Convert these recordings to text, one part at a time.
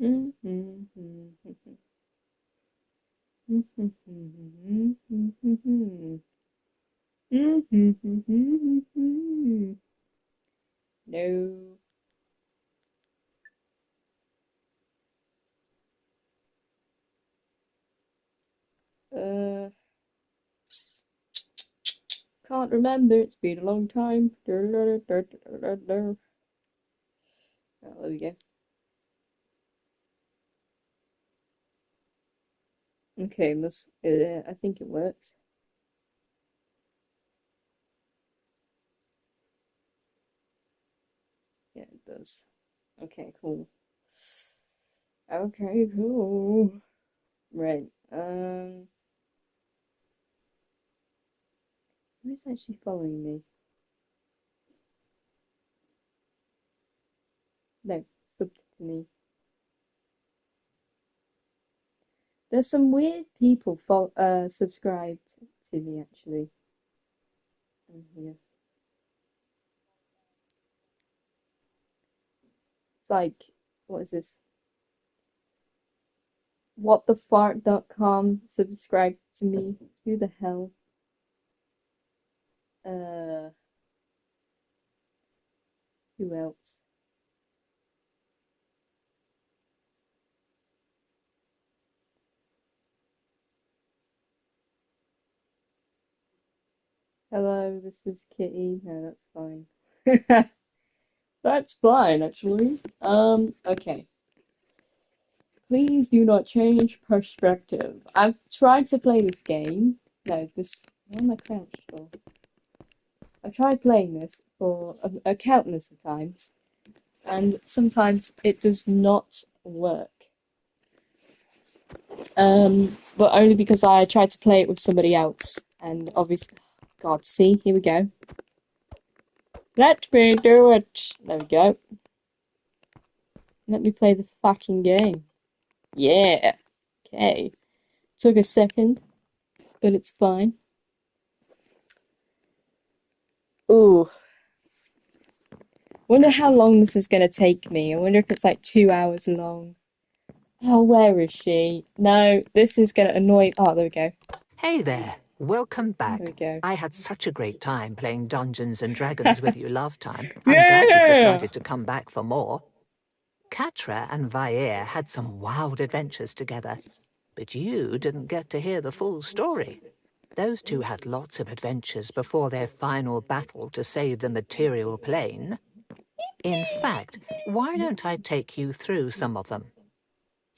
No. Uh, can't remember. It's been a long time. Oh, there we go. Okay, I think it works. Yeah, it does. Okay, cool. Okay, cool. Right. Who's actually following me? No, subbed to me. There's some weird people subscribed to me actually. Yeah. It's like, what is this? Whatthefart.com subscribed to me. Who the hell? Uh, who else? Hello, this is Kitty. No, that's fine. That's fine, actually. Okay. Please do not change perspective. I've tried to play this game. No, this. Where am I crouched for? I've tried playing this for a countless of times, and sometimes it does not work. But only because I tried to play it with somebody else, and obviously, God, see, here we go. Let me do it. There we go. Let me play the fucking game. Yeah. Okay. Took a second, but it's fine. Ooh. Wonder how long this is gonna take me. I wonder if it's like 2 hours long. Oh, where is she? No, this is gonna annoy. Oh, there we go. Hey there, welcome back. There we go. I had such a great time playing Dungeons and Dragons with you last time. I'm glad you decided to come back for more. Catra and Vaer had some wild adventures together, but you didn't get to hear the full story. Those two had lots of adventures before their final battle to save the material plane. In fact, why don't I take you through some of them?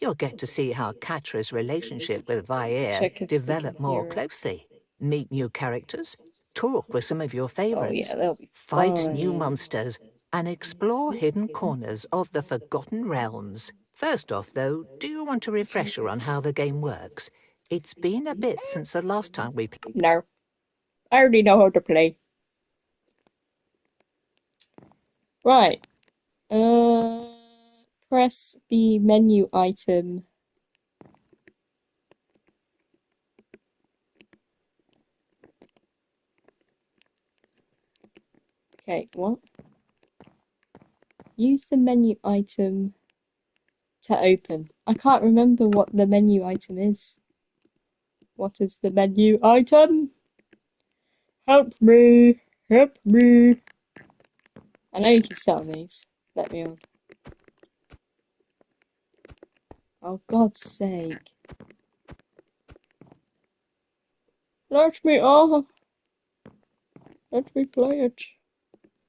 You'll get to see how Catra's relationship with Vaer developed more closely, meet new characters, talk with some of your favorites, fight new monsters, and explore hidden corners of the Forgotten Realms. First off, though, do you want a refresher on how the game works? It's been a bit since the last time we played. No. I already know how to play. Right. Press the menu item. Okay, what? Use the menu item to open. I can't remember what the menu item is. What is the menu item? Help me! Help me! I know you can sell these. Let me on. Oh, God's sake. Let me on! Let me play it.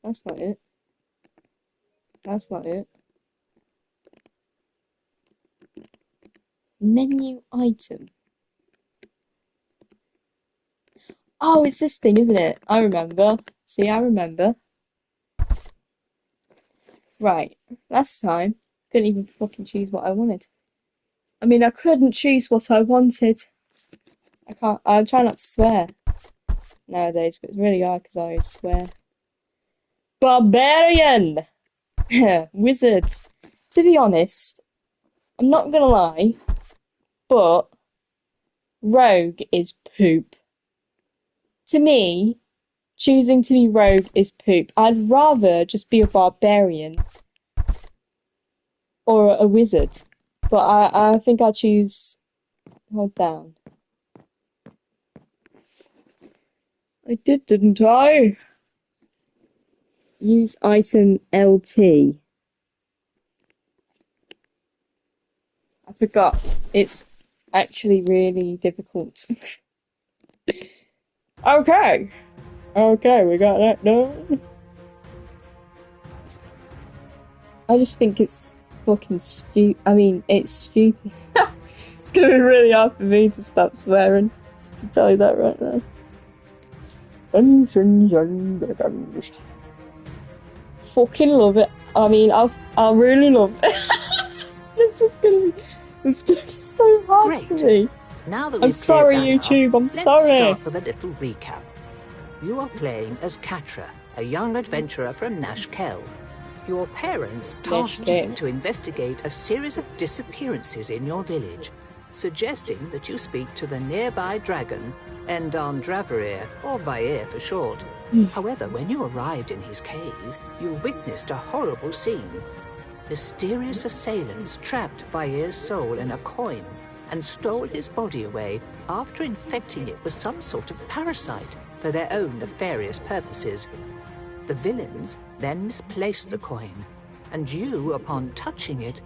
That's not it. That's not it. Menu item. Oh, it's this thing, isn't it? I remember. See, I remember. Right. Last time, couldn't even fucking choose what I wanted. I mean, I couldn't choose what I wanted. I can't. I try not to swear nowadays, but it's really hard because I always swear. Barbarian! Wizard. To be honest, I'm not gonna lie, but rogue is poop. To me, choosing to be rogue is poop. I'd rather just be a barbarian or a wizard. But I think I'll choose. Hold down. I did, didn't I? Use item LT. I forgot. It's actually really difficult. Okay. Okay, we got that done. I just think it's fucking stupid. I mean, it's stupid. It's gonna be really hard for me to stop swearing. I can tell you that right now. Dungeons and Dragons. Fucking love it. I mean, I really love it. It's gonna be so hard Great. for me. Now that I'm we've sorry, cleared that YouTube. up, I'm let's sorry. start with a little recap. You are playing as Catra, a young adventurer from Nash Kell. Your parents tasked you to investigate a series of disappearances in your village, suggesting that you speak to the nearby dragon, Endan Draverir, or Vair for short. However, when you arrived in his cave, you witnessed a horrible scene. Mysterious assailants trapped Vair's soul in a coin and stole his body away after infecting it with some sort of parasite for their own nefarious purposes. The villains then misplaced the coin, and you, upon touching it,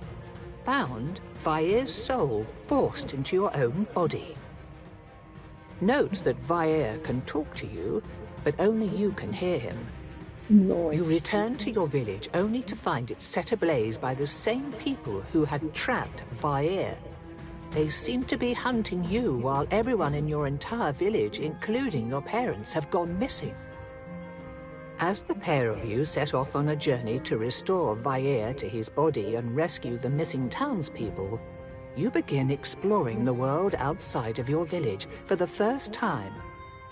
found Vair's soul forced into your own body. Note that Vair can talk to you, but only you can hear him. Nice. You return to your village only to find it set ablaze by the same people who had trapped Vair. They seem to be hunting you while everyone in your entire village, including your parents, have gone missing. As the pair of you set off on a journey to restore Vair to his body and rescue the missing townspeople, you begin exploring the world outside of your village for the first time.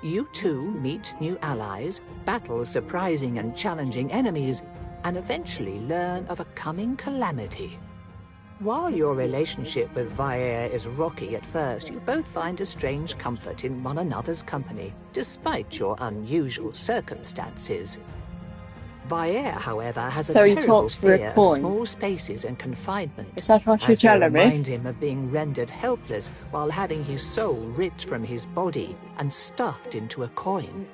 You too meet new allies, battle surprising and challenging enemies, and eventually learn of a coming calamity. While your relationship with Vair is rocky at first, you both find a strange comfort in one another's company, despite your unusual circumstances. Vair, however, has a terrible fear of small spaces and confinement, Is that what you're as they telling me? remind him of being rendered helpless while having his soul ripped from his body and stuffed into a coin.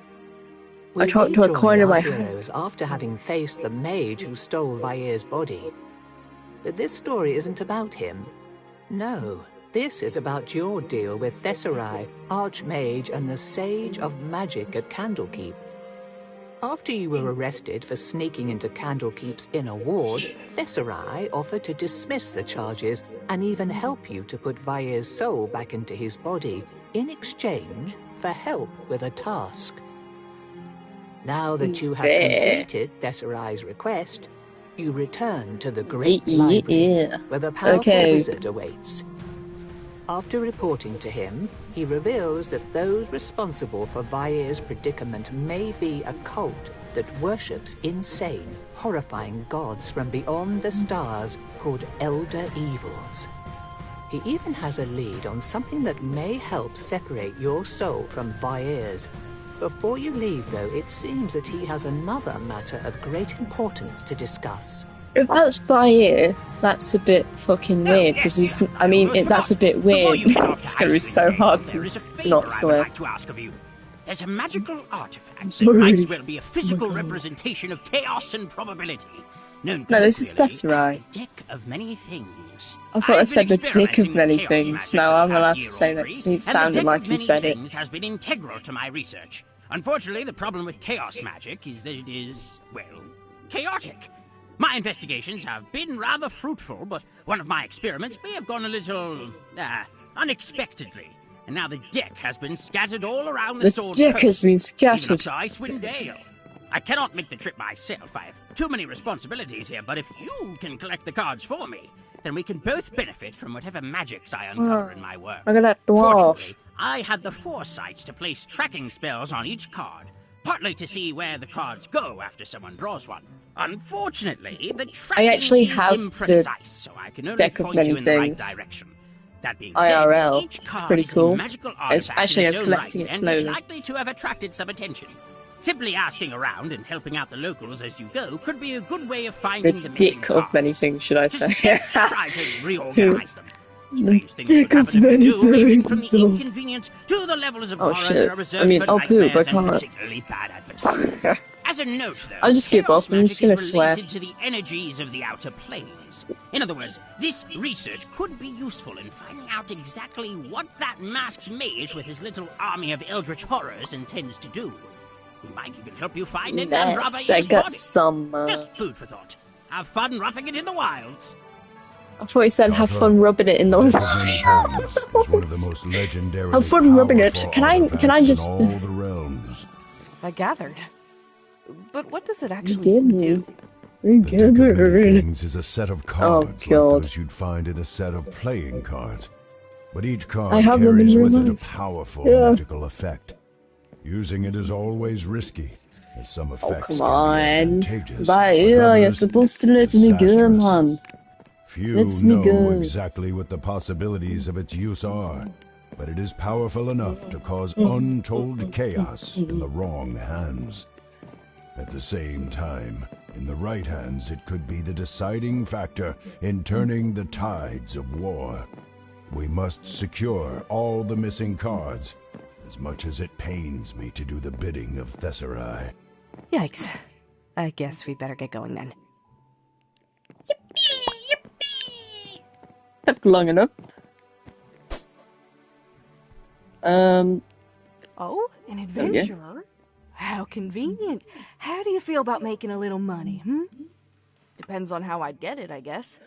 I talked to a coin in my heroes after having faced the mage who stole Vair's body. But this story isn't about him. No, this is about your deal with Thesserai, Archmage and the Sage of Magic at Candlekeep. After you were arrested for sneaking into Candlekeep's inner ward, Thesserai offered to dismiss the charges and even help you to put Vair's soul back into his body in exchange for help with a task. Now that you have completed Thesserai's request, you return to the Great Library, where the powerful wizard awaits. After reporting to him, he reveals that those responsible for Vair's predicament may be a cult that worships insane, horrifying gods from beyond the stars called Elder Evils. He even has a lead on something that may help separate your soul from Vair's. Before you leave, though, it seems that he has another matter of great importance to discuss. If that's Vair, that's a bit fucking weird, because he's, I mean, that's a bit weird. It's going to be so hard to not swear. There's a magical artifact that might as well be a physical representation of chaos and probability. No, this is Thesserai. The dick of many things. I thought I said the dick of many things. Now I'm allowed to say that because it sounded like he said it. Has been integral to my research. Unfortunately, the problem with chaos magic is that it is, well, chaotic. My investigations have been rather fruitful, but one of my experiments may have gone a little, unexpectedly. And now the deck has been scattered all around the Sword Coast. The deck has been scattered. Even up to Icewind Dale. I cannot make the trip myself. I have too many responsibilities here, but if you can collect the cards for me, then we can both benefit from whatever magics I uncover in my work. Look at that dwarf. Fortunately, I had the foresight to place tracking spells on each card, partly to see where the cards go after someone draws one. Unfortunately, the tracking is imprecise, so I can only point you in the right direction. That being said, IRL, each it's card pretty is cool. a magical artifact It's actually in its own collecting right, it and is slowly. likely to have attracted some attention. Simply asking around and helping out the locals as you go could be a good way of finding the The missing dick of many cards. things, should I say? Just try to reorganize them. Strange things dick could of happen if you many do, ranging from the things. inconvenient to the levels of Oh, horror shit. that are reserved I mean, for I'll poop, nightmares I and can't. particularly bad advertisements. As a note, though, I'll just give chaos up, I'm just magic gonna is swear. related to the energies of the outer planes. In other words, this research could be useful in finding out exactly what that masked mage with his little army of eldritch horrors intends to do. He might even help you find it and rob Yes, I his got body. some. Just food for thought. Have fun roughing it in the wilds. I thought you said have fun rubbing it in the. Is one of the most legendary. Have fun rubbing it. Can I just? all the realms. I gathered. But what does it actually do? The Deck of Many Things is a set of cards like God. those you'd find in a set of playing cards. But each card I have them in carries real with it a life. powerful Yeah. magical effect. Using it is always risky, as some effects Come can be on. advantageous. But but you're others supposed to let me go, disastrous. man. Few Let's me know go. exactly what the possibilities of its use are, but it is powerful enough to cause untold chaos in the wrong hands. At the same time, in the right hands, it could be the deciding factor in turning the tides of war. We must secure all the missing cards, as much as it pains me to do the bidding of Thessarai. Yikes. I guess we better get going then. Took long enough. Oh, an adventurer? How convenient. How do you feel about making a little money, Depends on how I'd get it, I guess.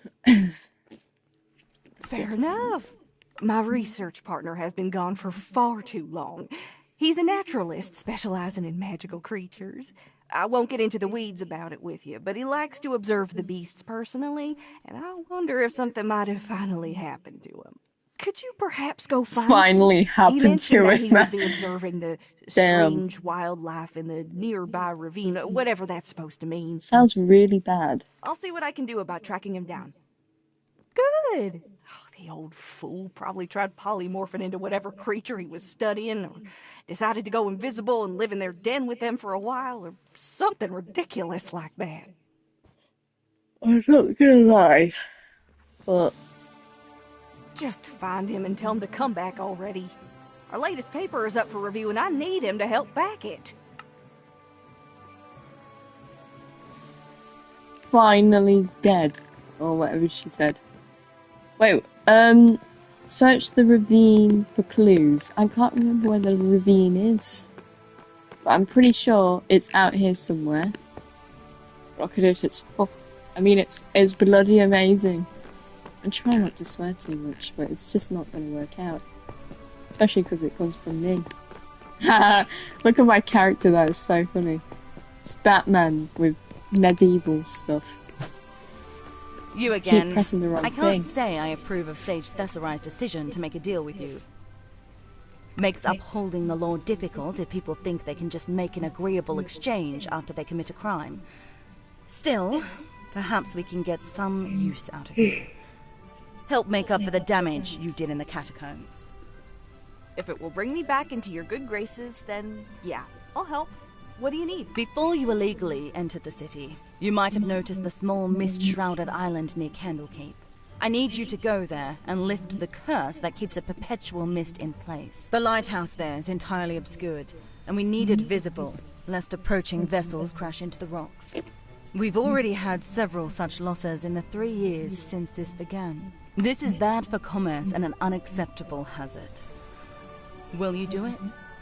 Fair enough. My research partner has been gone for far too long. He's a naturalist specializing in magical creatures. I won't get into the weeds about it with you, but he likes to observe the beasts personally, and I wonder if something might have finally happened to him. Could you perhaps go find Finally He happened mentioned to that it, he man. would be observing the Damn. strange wildlife in the nearby ravine, whatever that's supposed to mean. Sounds really bad. I'll see what I can do about tracking him down. Good. Oh, the old fool probably tried polymorphing into whatever creature he was studying, or decided to go invisible and live in their den with them for a while, or something ridiculous like that. I'm not gonna lie, but Just find him and tell him to come back already. Our latest paper is up for review, and I need him to help back it. finally dead, or whatever she said. Wait, search the ravine for clues. I can't remember where the ravine is, but I'm pretty sure it's out here somewhere. Rocketish, it's bloody amazing. I'm trying not to swear too much, but it's just not going to work out. Especially because it comes from me. Look at my character, that is so funny. It's Batman with medieval stuff. You Keep again. pressing the wrong I can't thing. say I approve of Sage Thessarai's decision to make a deal with you. Makes upholding the law difficult if people think they can just make an agreeable exchange after they commit a crime. Still, perhaps we can get some use out of you. Help make up for the damage you did in the catacombs. If it will bring me back into your good graces, then yeah, I'll help. What do you need? Before you illegally entered the city, you might have noticed the small mist-shrouded island near Candlekeep. I need you to go there and lift the curse that keeps a perpetual mist in place. The lighthouse there is entirely obscured, and we need it visible, lest approaching vessels crash into the rocks. We've already had several such losses in the 3 years since this began. This is bad for commerce and an unacceptable hazard. Will you do it?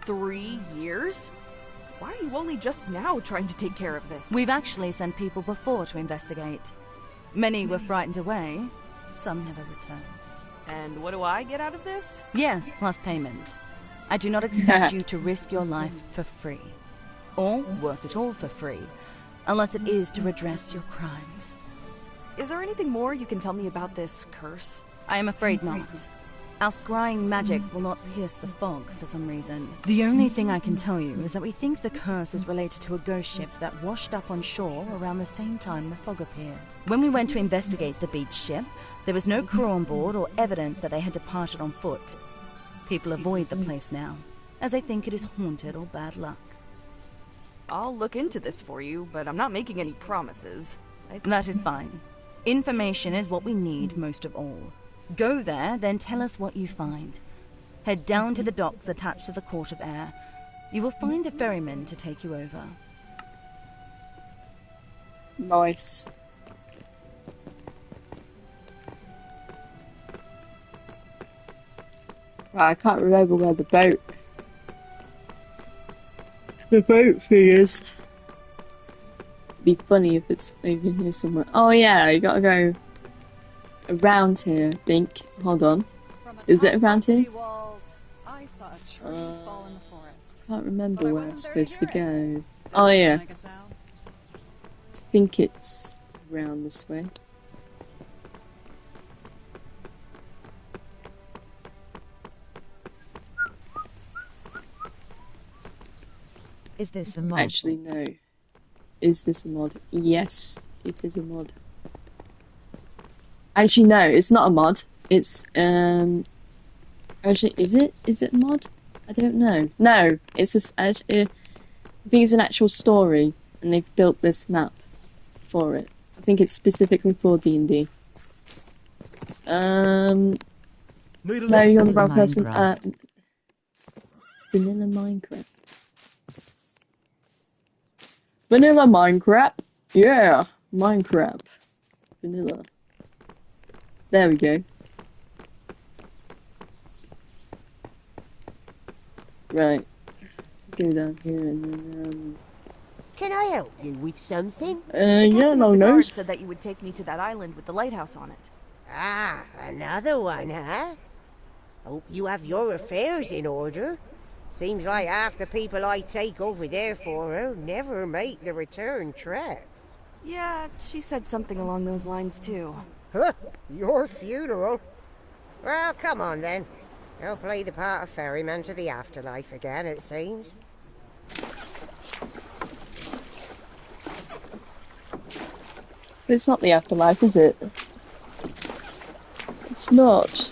3 years? Why are you only just now trying to take care of this? We've actually sent people before to investigate. Many were frightened away, some never returned. And what do I get out of this? Yes, plus payment. I do not expect you to risk your life for free, or work at all for free, unless it is to redress your crimes. Is there anything more you can tell me about this curse? I am afraid not. Our scrying magics will not pierce the fog for some reason. The only thing I can tell you is that we think the curse is related to a ghost ship that washed up on shore around the same time the fog appeared. When we went to investigate the beach ship, there was no crew on board or evidence that they had departed on foot. People avoid the place now, as they think it is haunted or bad luck. I'll look into this for you, but I'm not making any promises. That is fine. Information is what we need most of all. Go there, then tell us what you find. Head down to the docks attached to the Court of Air. You will find a ferryman to take you over. Nice. Right, I can't remember where the boat thing is. Be funny if it's over here somewhere. Oh yeah, you gotta go around here, I think. Hold on. Is it around here? I saw a tree fall in the forest. Can't remember where I'm supposed to go. Oh yeah. I think it's around this way. Is this a mod? Actually, no. Is this a mod? Yes, it is a mod. Actually, no, it's not a mod. It's, actually, is it? Is it a mod? I don't know. No, it's I think it's an actual story, and they've built this map for it. I think it's specifically for D&D. No, you're the wrong person. Vanilla Minecraft. Vanilla Minecraft? Yeah, Minecraft. Vanilla. There we go. Right. Go down here and then, Can I help you with something? yeah, Captain no of the guard nose. said that you would take me to that island with the lighthouse on it. Ah, another one, huh? Hope you have your affairs in order. Seems like half the people I take over there for her never make the return trip. Yeah, she said something along those lines too. Huh, your funeral? Well, come on then. I'll play the part of ferryman to the afterlife again, it seems. It's not the afterlife, is it? It's not.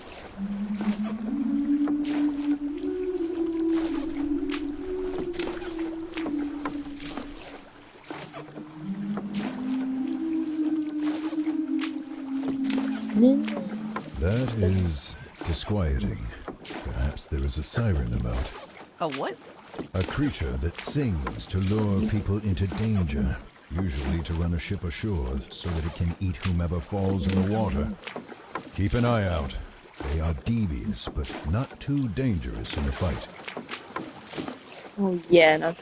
That is disquieting. Perhaps there is a siren about. A what? A creature that sings to lure people into danger, usually to run a ship ashore so that it can eat whomever falls in the water. Keep an eye out. They are devious, but not too dangerous in a fight. Oh yeah, and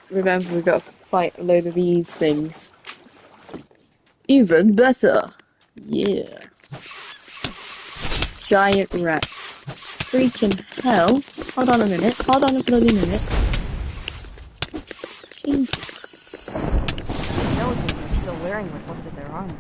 remember we've got to fight a load of these things. Even better. Yeah. Giant rats. Freaking hell. Hold on a minute. Hold on a bloody minute. Jesus. Skeletons are still wearing what's left of their armor.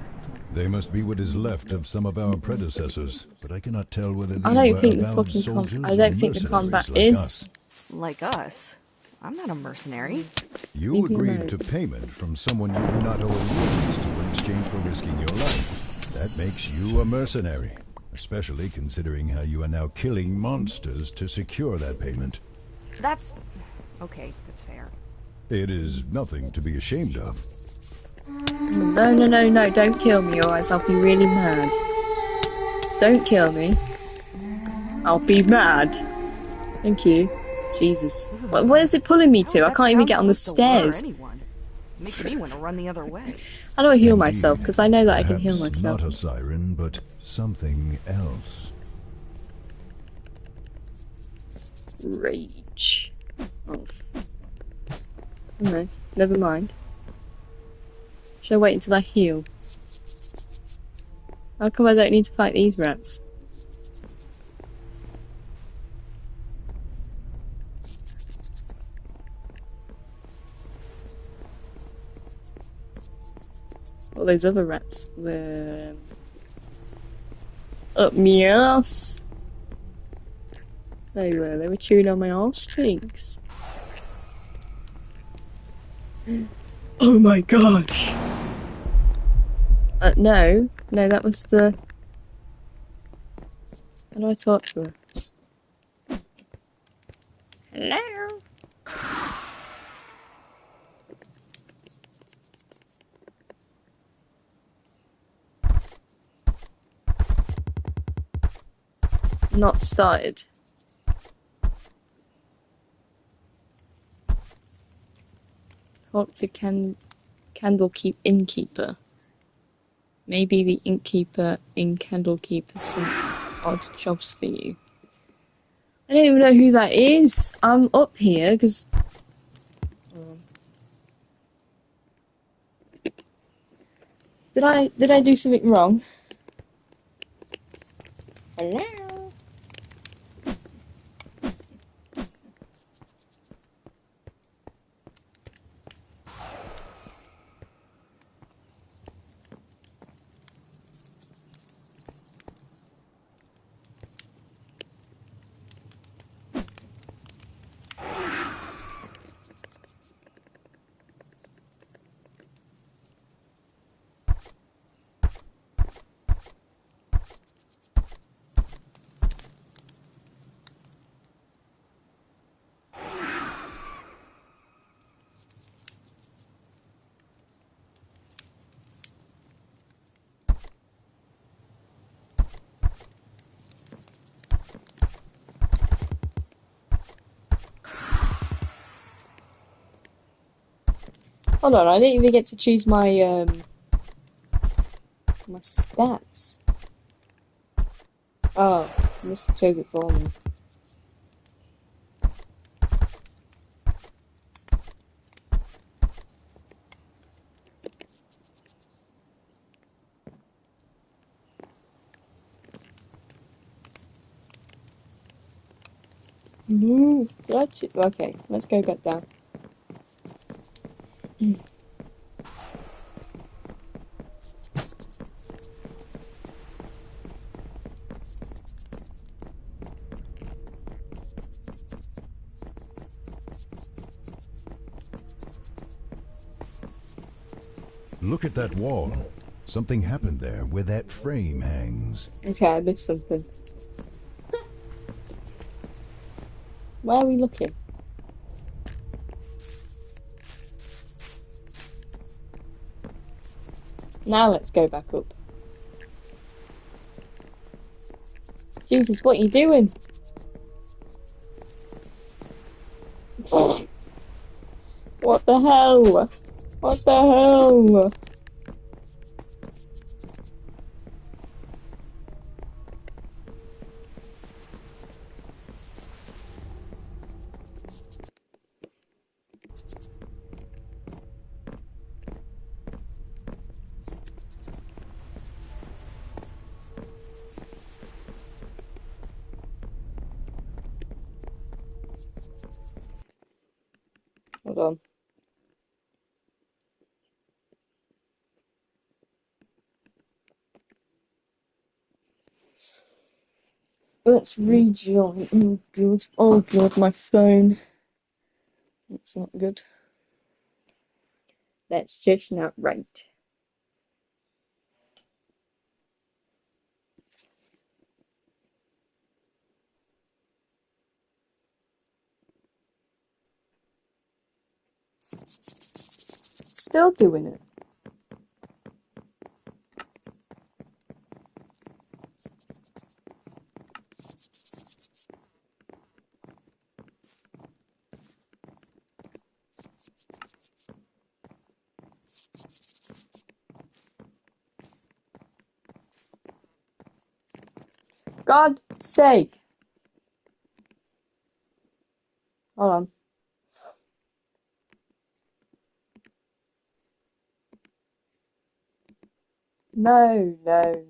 They must be what is left of some of our predecessors, but I cannot tell whether these I don't were think the avowed fucking soldiers I or don't think the mercenaries combat like is. us. Like us. I'm not a mercenary. You Maybe agreed not. to payment from someone you do not owe allegiance to in exchange for risking your life. That makes you a mercenary, especially considering how you are now killing monsters to secure that payment. That's... okay, that's fair. It is nothing to be ashamed of. No, no, no, no, don't kill me or else I'll be really mad. Don't kill me. I'll be mad. Thank you. Jesus. Where's it pulling me to? I That can't even sounds get on the supposed to lure stairs. anyone. Makes me want to run the other way. How do I heal Indeed. myself? Because I know that I can heal Perhaps myself. not a siren, but something else. Rage. Oh. No, never mind. Should I wait until I heal? How come I don't need to fight these rats? All those other rats were up my ass. They were chewing on my arse cheeks. Oh my gosh! No, that was the. How do I talk to her? Hello? not started. Talk to Candlekeep innkeeper. Maybe the innkeeper in Candlekeep has some odd jobs for you. I don't even know who that is. I'm up here because. Did I do something wrong? Hello? Hold on, I didn't even get to choose my my stats. Oh, I must have chose it for me. No, touch it. Okay, let's go back down. Look at that wall. Something happened there where that frame hangs. Okay, I missed something. Where are we looking? Now let's go back up. Jesus, what are you doing? What the hell? What the hell? Hold on. Let's rejoin. Oh god. Oh god, my phone. That's not good. That's just not right. Still doing it. God's sake. Hold on. No, no.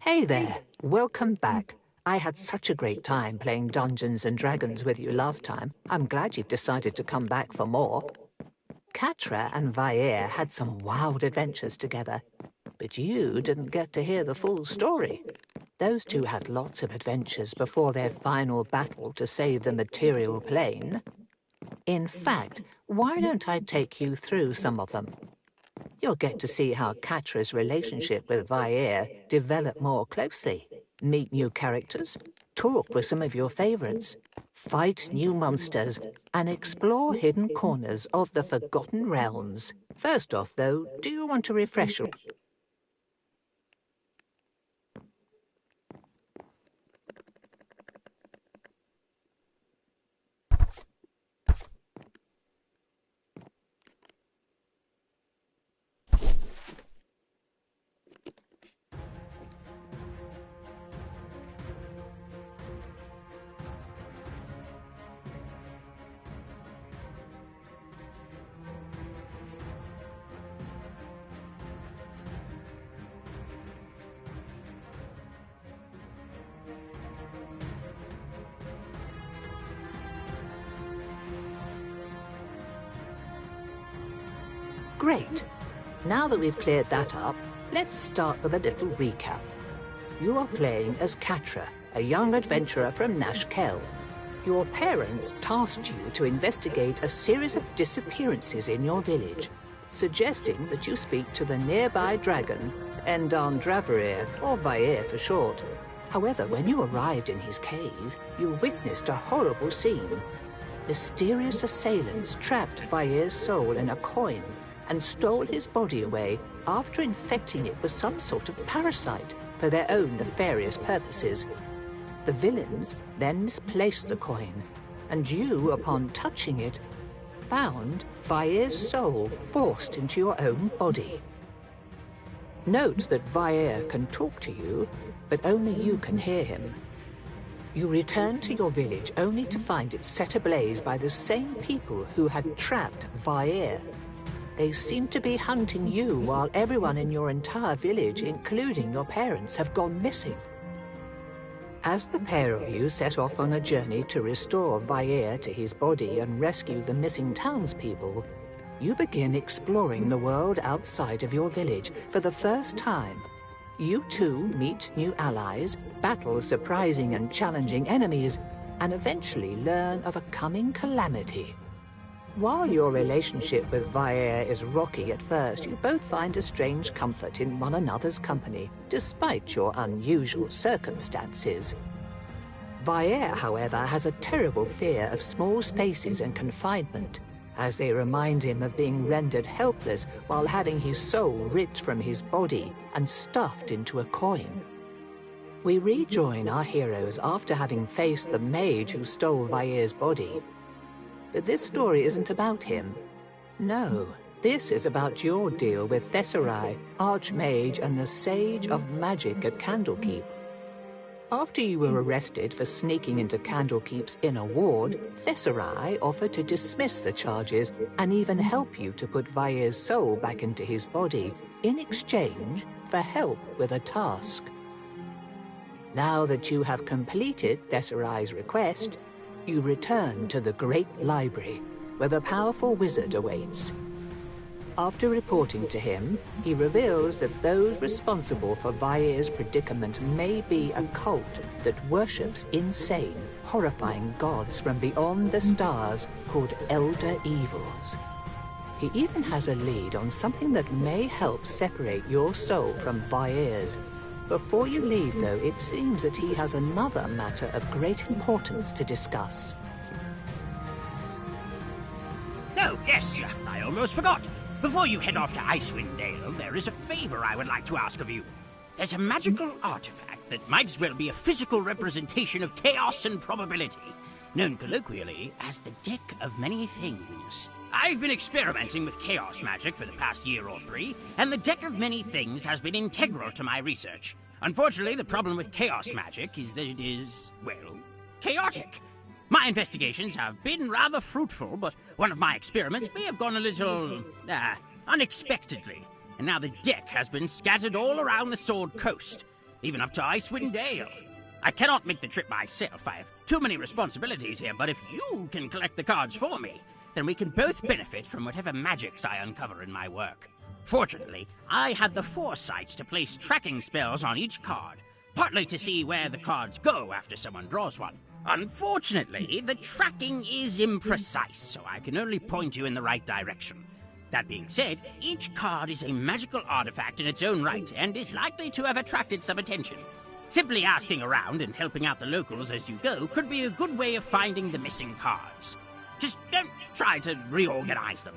Hey there, welcome back. I had such a great time playing Dungeons and Dragons with you last time. I'm glad you've decided to come back for more. Catra and Vaer had some wild adventures together, but you didn't get to hear the full story. Those two had lots of adventures before their final battle to save the material plane. In fact, why don't I take you through some of them? You'll get to see how Catra's relationship with Vaer developed more closely, meet new characters, talk with some of your favorites, fight new monsters, and explore hidden corners of the Forgotten Realms. First off, though, do you want to refresh your... Great. Now that we've cleared that up, let's start with a little recap. You are playing as Catra, a young adventurer from Nash Kell. Your parents tasked you to investigate a series of disappearances in your village, suggesting that you speak to the nearby dragon, Endan Draverir, or Vaer for short. However, when you arrived in his cave, you witnessed a horrible scene. Mysterious assailants trapped Vaer's soul in a coin and stole his body away after infecting it with some sort of parasite for their own nefarious purposes. The villains then misplaced the coin, and you, upon touching it, found Vaer's soul forced into your own body. Note that Vaer can talk to you, but only you can hear him. You return to your village only to find it set ablaze by the same people who had trapped Vaer. They seem to be hunting you while everyone in your entire village, including your parents, have gone missing. As the pair of you set off on a journey to restore Vaer to his body and rescue the missing townspeople, you begin exploring the world outside of your village for the first time. You too meet new allies, battle surprising and challenging enemies, and eventually learn of a coming calamity. While your relationship with Vaer is rocky at first, you both find a strange comfort in one another's company, despite your unusual circumstances. Vaer, however, has a terrible fear of small spaces and confinement, as they remind him of being rendered helpless while having his soul ripped from his body and stuffed into a coin. We rejoin our heroes after having faced the mage who stole Vaer's body. But this story isn't about him. No, this is about your deal with Theserai, Archmage and the Sage of Magic at Candlekeep. After you were arrested for sneaking into Candlekeep's inner ward, Theserai offered to dismiss the charges and even help you to put Vaer's soul back into his body in exchange for help with a task. Now that you have completed Theserai's request, you return to the Great Library, where the powerful wizard awaits. After reporting to him, he reveals that those responsible for Vaer's predicament may be a cult that worships insane, horrifying gods from beyond the stars called Elder Evils. He even has a lead on something that may help separate your soul from Vaer's. Before you leave, though, it seems that he has another matter of great importance to discuss. Oh, yes, I almost forgot. Before you head off to Icewind Dale, there is a favor I would like to ask of you. There's a magical artifact that might as well be a physical representation of chaos and probability, known colloquially as the Deck of Many Things. I've been experimenting with chaos magic for the past year or 3, and the Deck of Many Things has been integral to my research. Unfortunately, the problem with chaos magic is that it is, well, chaotic. My investigations have been rather fruitful, but one of my experiments may have gone a little, unexpectedly, and now the deck has been scattered all around the Sword Coast. even up to Icewind Dale. I cannot make the trip myself. I have too many responsibilities here, but if you can collect the cards for me, then we can both benefit from whatever magics I uncover in my work. Fortunately, I had the foresight to place tracking spells on each card, partly to see where the cards go after someone draws one. Unfortunately, the tracking is imprecise, so I can only point you in the right direction. That being said, each card is a magical artifact in its own right, and is likely to have attracted some attention. Simply asking around and helping out the locals as you go could be a good way of finding the missing cards. Just don't try to reorganize them.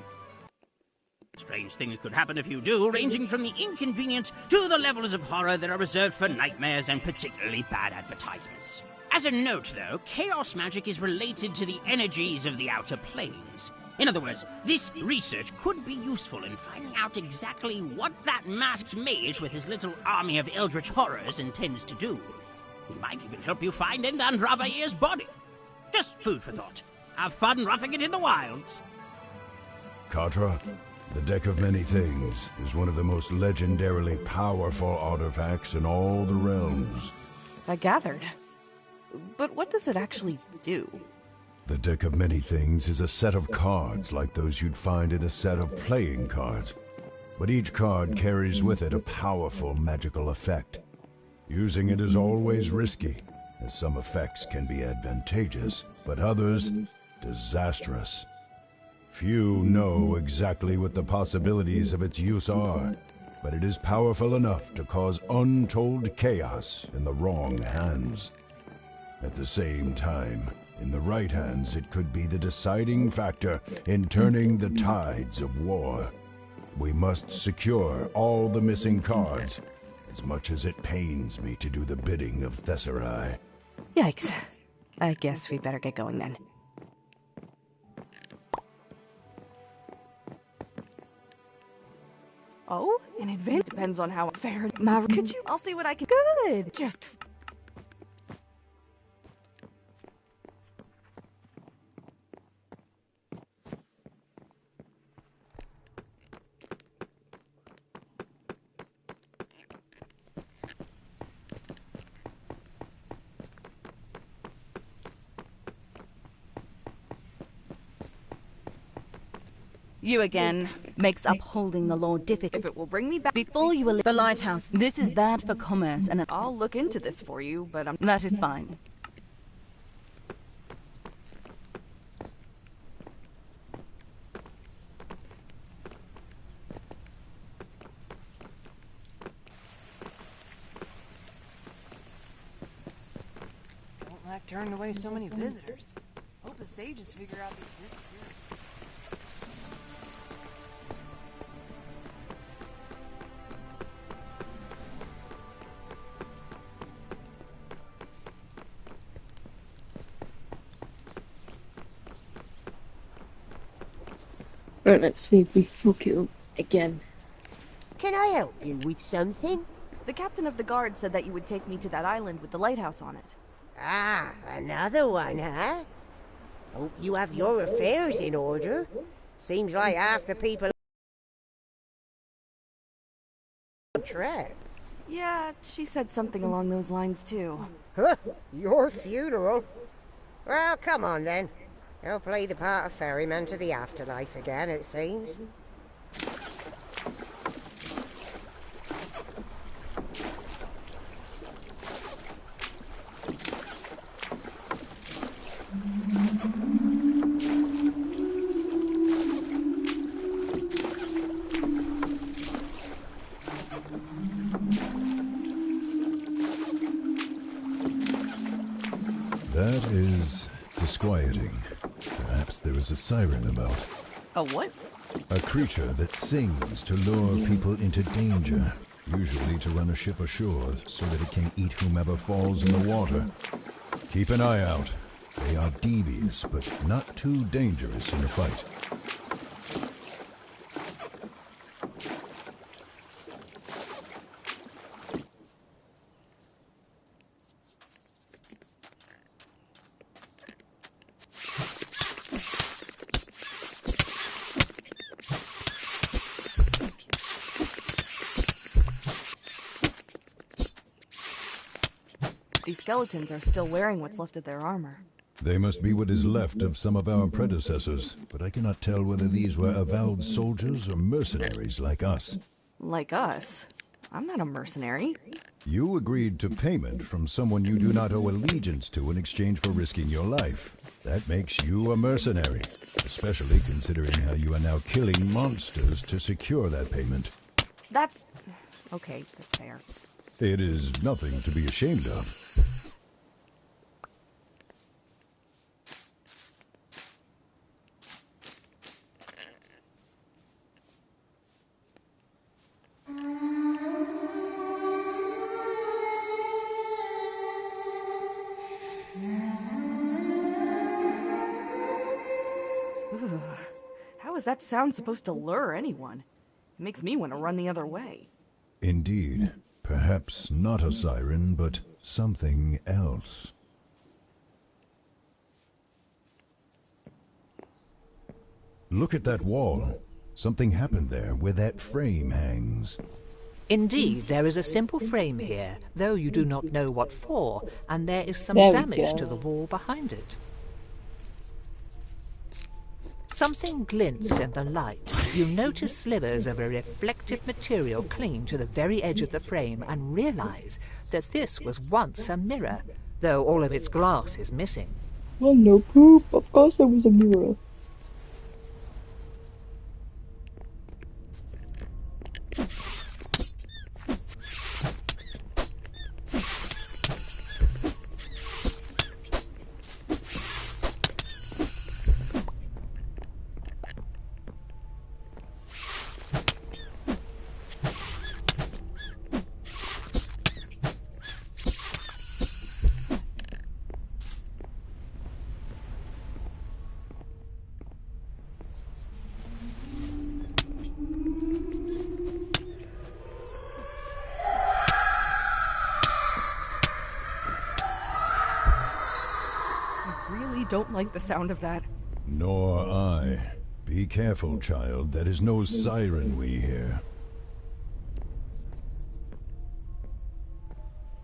Strange things could happen if you do, ranging from the inconvenient to the levels of horror that are reserved for nightmares and particularly bad advertisements. As a note, though, chaos magic is related to the energies of the outer planes. In other words, this research could be useful in finding out exactly what that masked mage with his little army of eldritch horrors intends to do. He might even help you find Endandra Vair's body. Just food for thought. Have fun roughing it in the wilds. Katra, the Deck of Many Things is one of the most legendarily powerful artifacts in all the realms. I gathered. But what does it actually do? The Deck of Many Things is a set of cards like those you'd find in a set of playing cards. But each card carries with it a powerful magical effect. Using it is always risky, as some effects can be advantageous, but others disastrous. Few know exactly what the possibilities of its use are, but it is powerful enough to cause untold chaos in the wrong hands. At the same time, in the right hands, it could be the deciding factor in turning the tides of war. We must secure all the missing cards, as much as it pains me to do the bidding of Tesserae. Yikes. I guess we better get going then. Oh, an advantage depends on how fair my... Could you... I'll see what I can... Good! Just... You again makes upholding the law difficult. If it will bring me back... Before you will... The lighthouse. This is bad for commerce and... I'll look into this for you, but I'm... That is fine. Don't like turning away so many visitors. Hope the sages figure out these disappearances. Right, let's see if we fuck it up again. Can I help you with something? The captain of the guard said that you would take me to that island with the lighthouse on it. Ah, another one, huh? Hope you have your affairs in order. Seems like half the people... Trap. Yeah, she said something along those lines too. Huh, your funeral? Well, come on then. I'll play the part of ferryman to the afterlife again, it seems. That is disquieting. Perhaps there is a siren about. A what? A creature that sings to lure people into danger, usually to run a ship ashore so that it can eat whomever falls in the water. Keep an eye out. They are devious, but not too dangerous in a fight. These skeletons are still wearing what's left of their armor. They must be what is left of some of our predecessors, but I cannot tell whether these were avowed soldiers or mercenaries like us. Like us? I'm not a mercenary. You agreed to payment from someone you do not owe allegiance to in exchange for risking your life. That makes you a mercenary, especially considering how you are now killing monsters to secure that payment. That's... okay, that's fair. It is nothing to be ashamed of. Ugh. How is that sound supposed to lure anyone? It makes me want to run the other way. Indeed. Perhaps not a siren, but something else. Look at that wall. Something happened there where that frame hangs. Indeed, there is a simple frame here, though you do not know what for, and there is some There we damage go. to the wall behind it. Something glints in the light. You notice slivers of a reflective material clinging to the very edge of the frame and realize that this was once a mirror, though all of its glass is missing. Well, no poop. Of course there was a mirror. Don't like the sound of that. Nor I. Be careful, child. That is no siren we hear.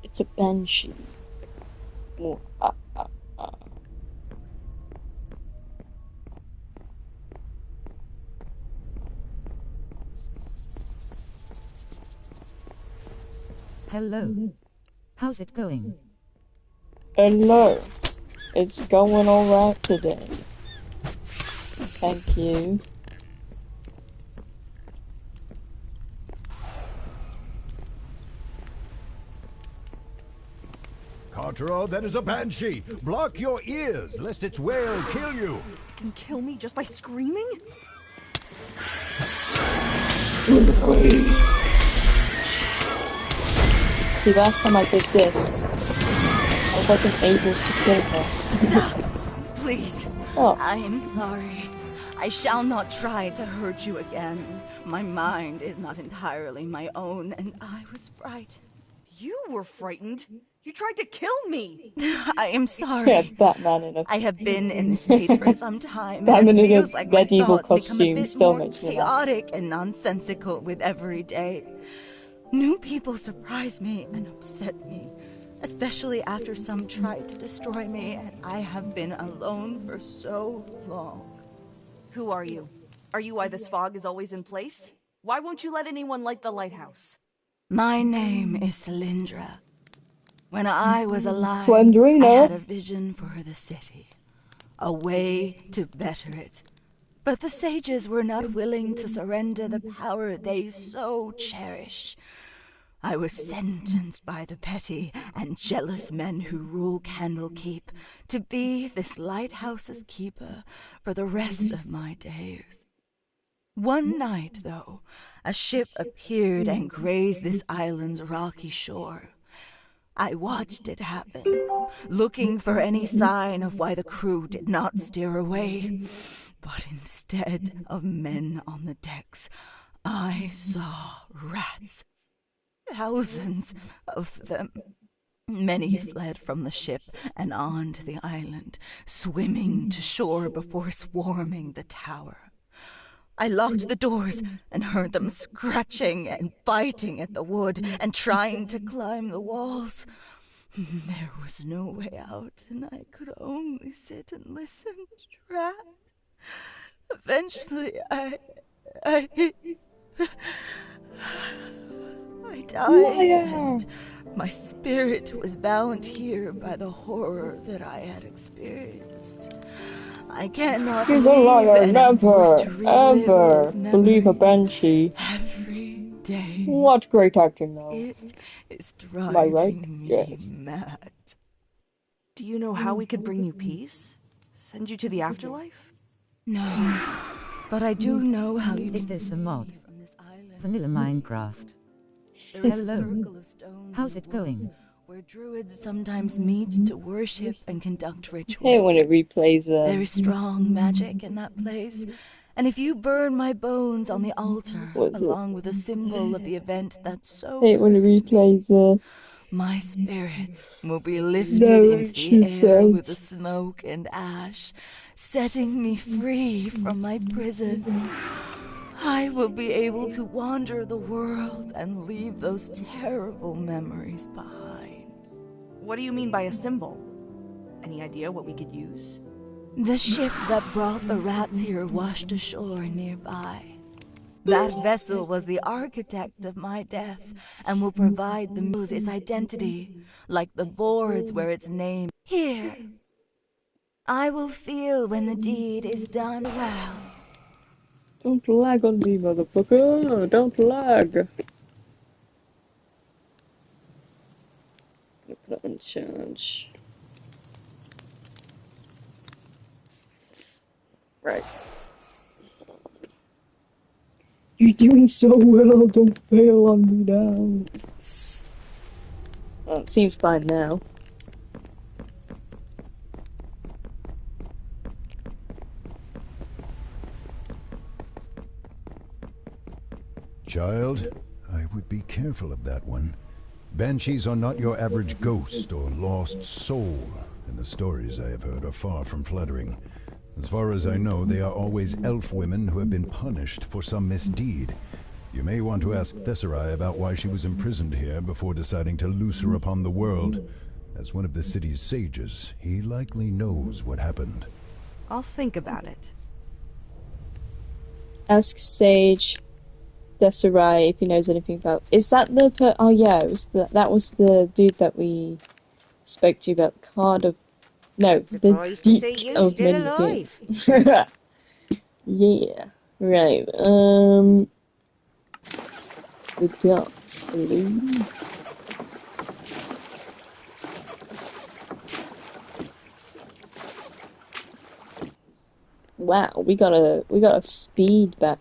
It's a banshee. Oh, Hello. How's it going? Hello. It's going alright today. Thank you. Cartero, that is a banshee! Block your ears, lest its wail kill you! Can kill me just by screaming? See, last time I did this, I wasn't able to kill her. Stop! Please. Oh. I am sorry. I shall not try to hurt you again. My mind is not entirely my own, and I was frightened. You were frightened? You tried to kill me! I am sorry. Yeah, Batman in a... I have been in this state for some time, Batman and it in a feels like my medieval thoughts become a costume bit still more makes me laugh. chaotic and nonsensical with every day. New people surprise me and upset me, especially after some tried to destroy me, and I have been alone for so long. Who are you? Are you why this fog is always in place? Why won't you let anyone light the lighthouse? My name is Cylindra. When I was alive, Slendrina. I had a vision for the city, a way to better it. But the sages were not willing to surrender the power they so cherish. I was sentenced by the petty and jealous men who rule Candlekeep to be this lighthouse's keeper for the rest of my days. One night, though, a ship appeared and grazed this island's rocky shore. I watched it happen, looking for any sign of why the crew did not steer away. But instead of men on the decks, I saw rats. Thousands of them. Many fled from the ship and onto the island, swimming to shore before swarming the tower. I locked the doors and heard them scratching and biting at the wood and trying to climb the walls. There was no way out, and I could only sit and listen, trapped. Eventually, I died, and my spirit was bound here by the horror that I had experienced. I cannot She's a leave, liar, and I'm forced never, to relive ever those believe a memories banshee. every day. What great acting, though. It is Am I right? driving me Yes. mad. Do you know how we could bring you peace? Send you to the afterlife? No, but I do know how you Is this a mod? from this island. Vanilla Minecraft. There is a Hello. circle of stones How's in it the woods going? where druids sometimes meet to worship and conduct rituals. Hey, when it replays There is strong magic in that place, and if you burn my bones on the altar, What's it? along with a symbol of the event that so Hey, when it replays my spirit will be lifted No, into she the air with the says. smoke and ash, setting me free from my prison. I will be able to wander the world and leave those terrible memories behind. What do you mean by a symbol? Any idea what we could use? The ship that brought the rats here washed ashore nearby. That vessel was the architect of my death and will provide the muse its identity, like the boards where its name. Here, I will feel when the deed is done well. Don't lag on me, motherfucker. Don't lag. Put it on charge. Right. You're doing so well. Don't fail on me now. Well, it seems fine now. Child, I would be careful of that one. Banshees are not your average ghost or lost soul, and the stories I have heard are far from flattering. As far as I know, they are always elf women who have been punished for some misdeed. You may want to ask Thesserai about why she was imprisoned here before deciding to loose her upon the world. As one of the city's sages, he likely knows what happened. I'll think about it. Ask Sage Thesserai if he knows anything about. Is that the oh yeah, it was that was the dude that we spoke to about Card of. No, Surprised the to see Deek you of still Many alive. Things. Yeah, right. The ducks, please. Wow, we got a speed back.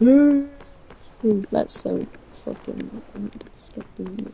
Ooh, that's so fucking disgusting.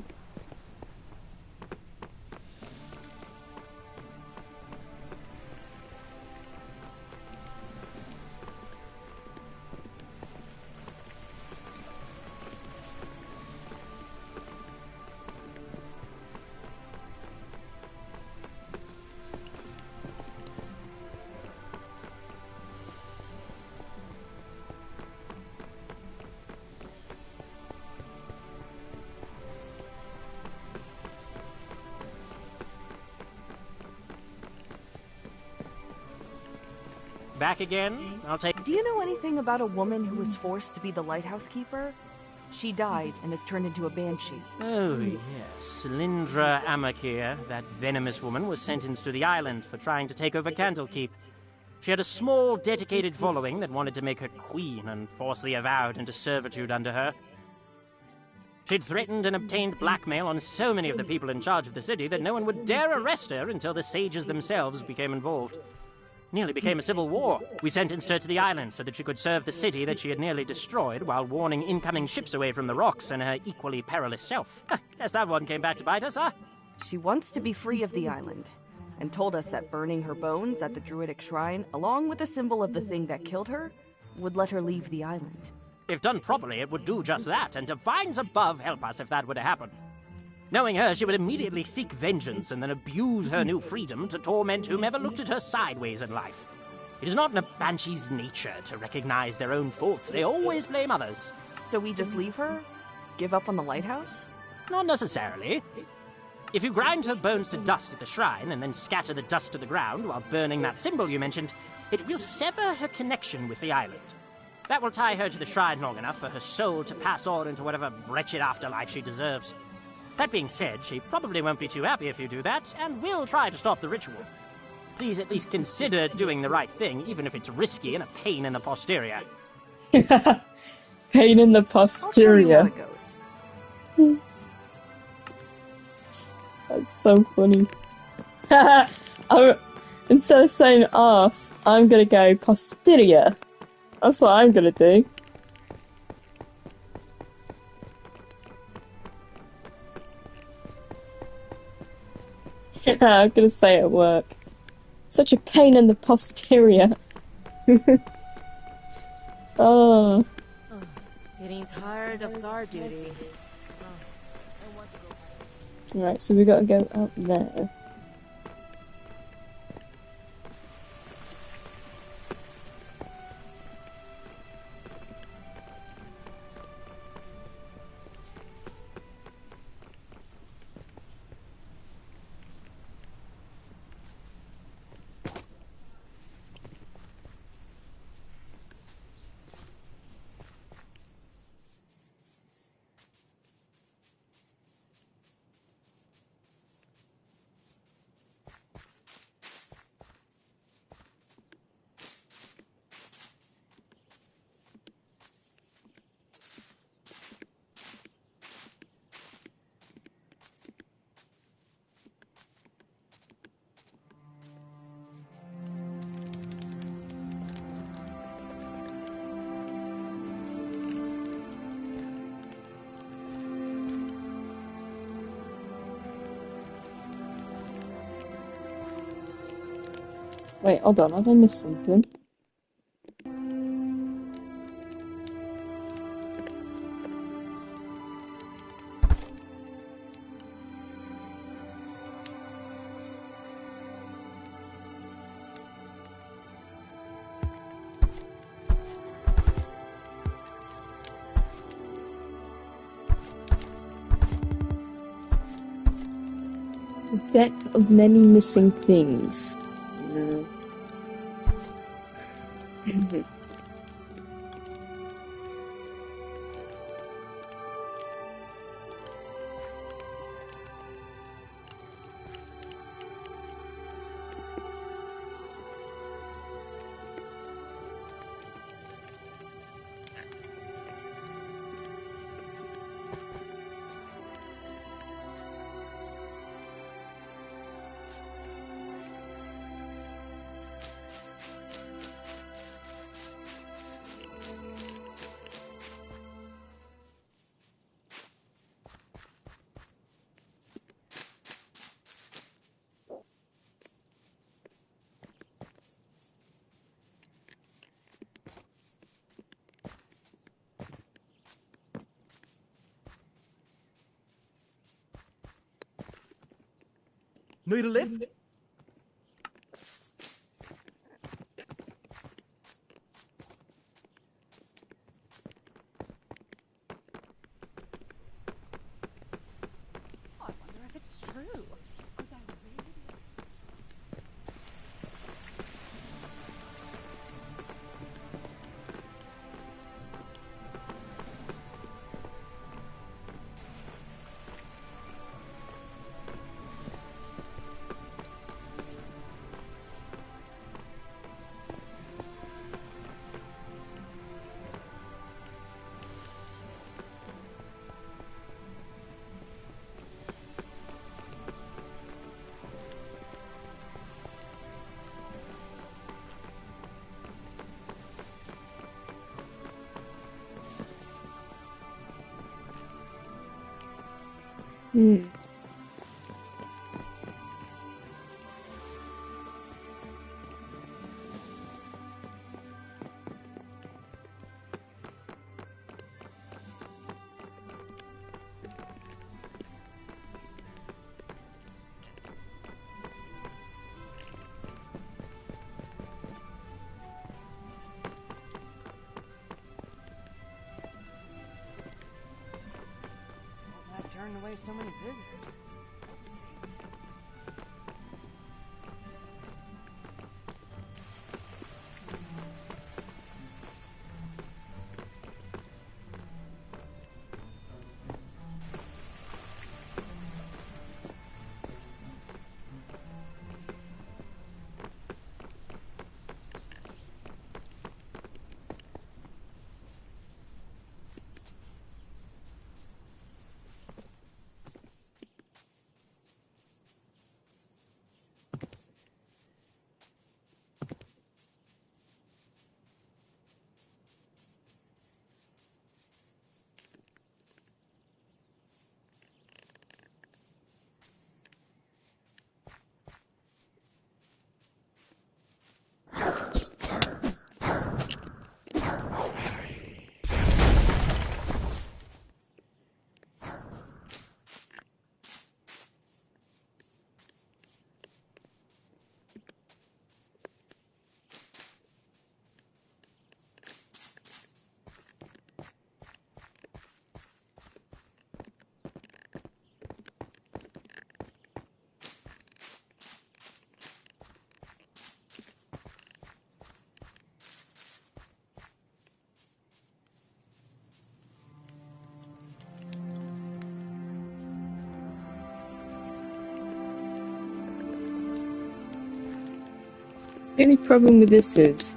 Back again? I'll take... Do you know anything about a woman who was forced to be the lighthouse keeper? She died and is turned into a banshee. Oh, yes. Lindra Amakir, that venomous woman, was sentenced to the island for trying to take over Candlekeep. She had a small, dedicated following that wanted to make her queen and force the avowed into servitude under her. She'd threatened and obtained blackmail on so many of the people in charge of the city that no one would dare arrest her until the sages themselves became involved. Nearly became a civil war. We sentenced her to the island so that she could serve the city that she had nearly destroyed while warning incoming ships away from the rocks and her equally perilous self. Guess that one came back to bite us, huh? She wants to be free of the island, and told us that burning her bones at the druidic shrine, along with the symbol of the thing that killed her, would let her leave the island. If done properly, it would do just that, and divines above help us if that were to happen. Knowing her, she would immediately seek vengeance and then abuse her new freedom to torment whomever looked at her sideways in life. It is not in a banshee's nature to recognize their own faults. They always blame others. So we just leave her? Give up on the lighthouse? Not necessarily. If you grind her bones to dust at the shrine and then scatter the dust to the ground while burning that symbol you mentioned, it will sever her connection with the island. That will tie her to the shrine long enough for her soul to pass on into whatever wretched afterlife she deserves. That being said, she probably won't be too happy if you do that, and will try to stop the ritual. Please at least consider doing the right thing, even if it's risky and a pain in the posterior. Pain in the posterior. I'll tell you how it goes. That's so funny. Instead of saying arse, I'm gonna go posterior. That's what I'm gonna do. I'm gonna say it at work. Such a pain in the posterior. Oh. Getting tired of guard duty. Right, so we gotta go up there. Wait, hold on, have I missed something? The deck of many missing things. No. Need a lift? I wonder if it's true. Would they really be... Hmm. away so many visitors. The only problem with this is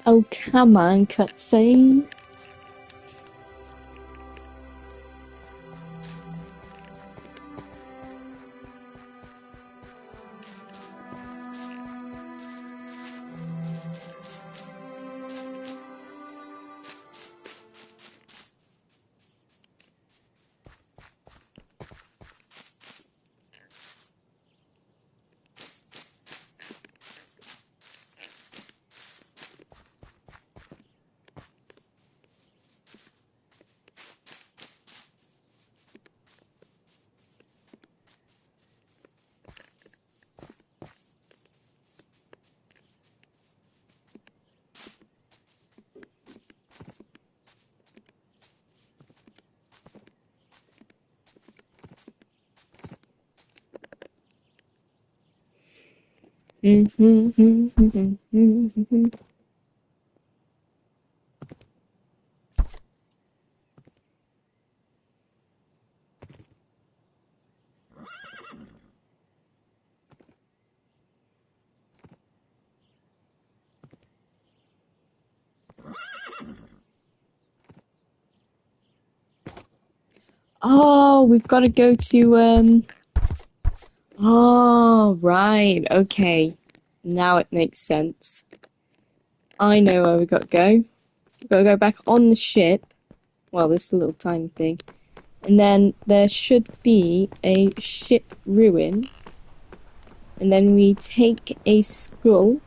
oh, come on, cutscene. Oh, we've got to go to, oh, right, okay. Now it makes sense. I know where we've got to go. We've got to go back on the ship. Well, this little tiny thing. And then there should be a ship ruin. And then we take a skull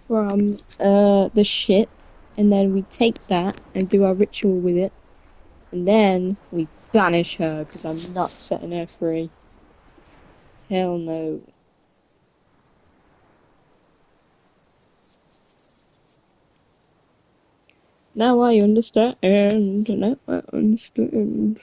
from the ship. And then we take that and do our ritual with it. And then we banish her, because I'm not setting her free. Hell no. Now I understand. Now I understand.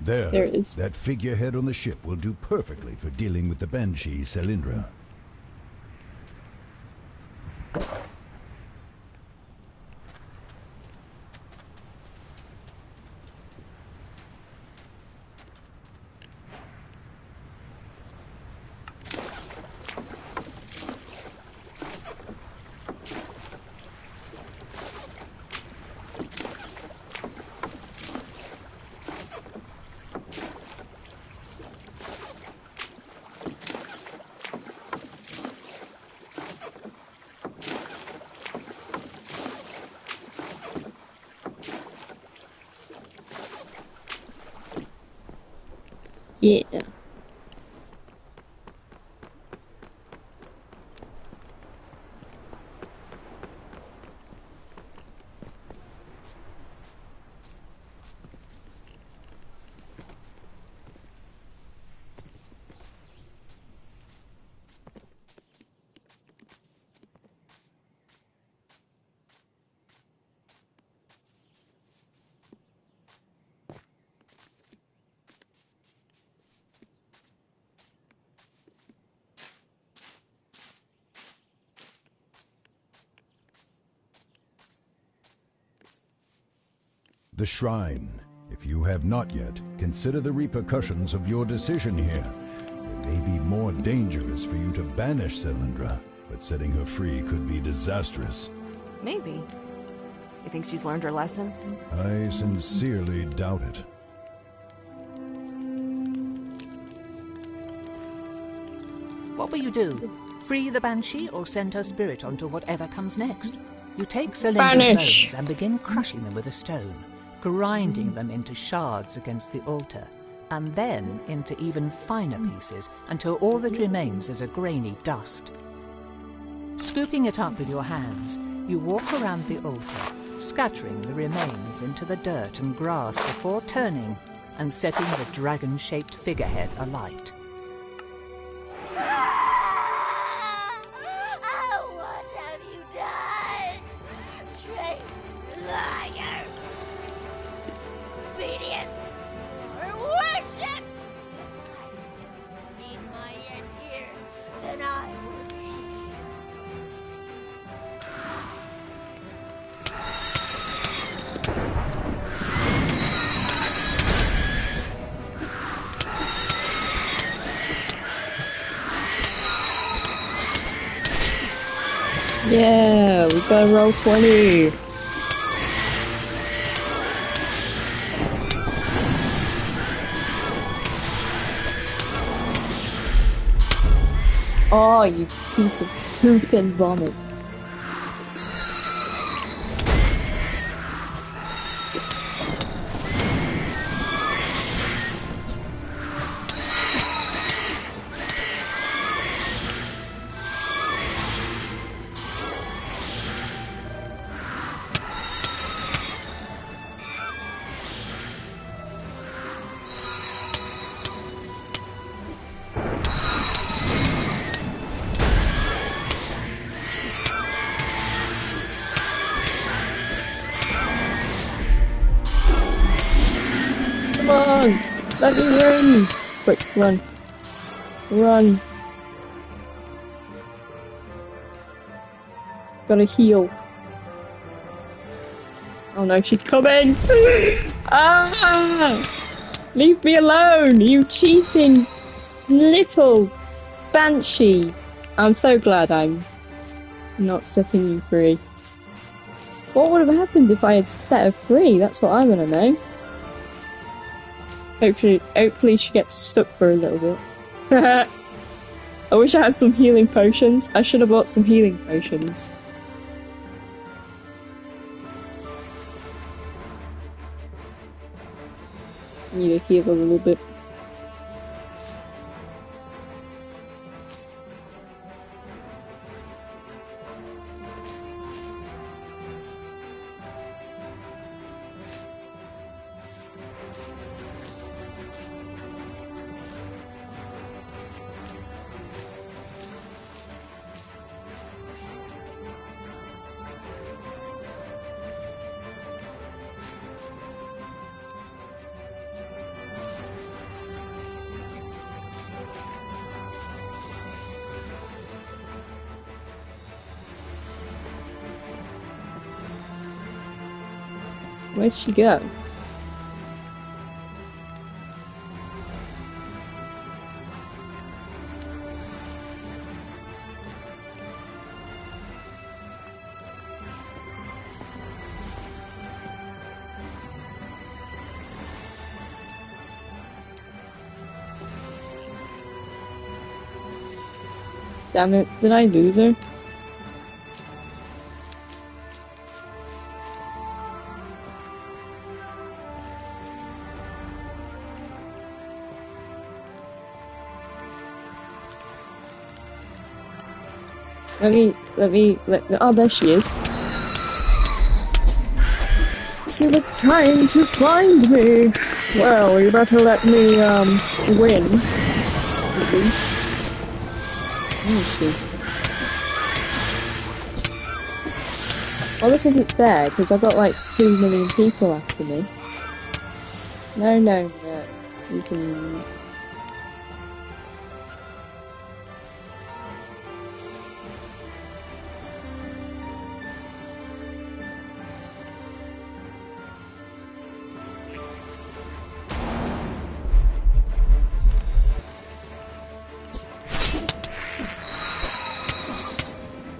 There it is. That figurehead on the ship will do perfectly for dealing with the Banshee Selindra. Yeah. The Shrine. If you have not yet, consider the repercussions of your decision here. It may be more dangerous for you to banish Selindra, but setting her free could be disastrous. Maybe. You think she's learned her lesson? I sincerely doubt it. What will you do? Free the Banshee or send her spirit on to whatever comes next? You take Selindra's bones and begin crushing them with a stone, grinding them into shards against the altar, and then into even finer pieces until all that remains is a grainy dust. Scooping it up with your hands, you walk around the altar, scattering the remains into the dirt and grass before turning and setting the dragon-shaped figurehead alight. What have you done? Traitor, liar! Obedience or worship! If I need my end here, then I will take you. Yeah, we got roll 20. Oh, you piece of poop and vomit. Come on! Let me win! Quick, run. Run. Gotta heal. Oh no, she's coming! Ah! Leave me alone, you cheating little banshee! I'm so glad I'm not setting you free. What would have happened if I had set her free? That's what I want to know. Hopefully she gets stuck for a little bit. I wish I had some healing potions. I should have bought some healing potions. Need to heal a little bit. Where'd she go? Damn it, did I lose her? Oh, there she is. She was trying to find me. Well, you better let me, win. At least. Where is she? Well, this isn't fair, because I've got like 2 million people after me. No. You can...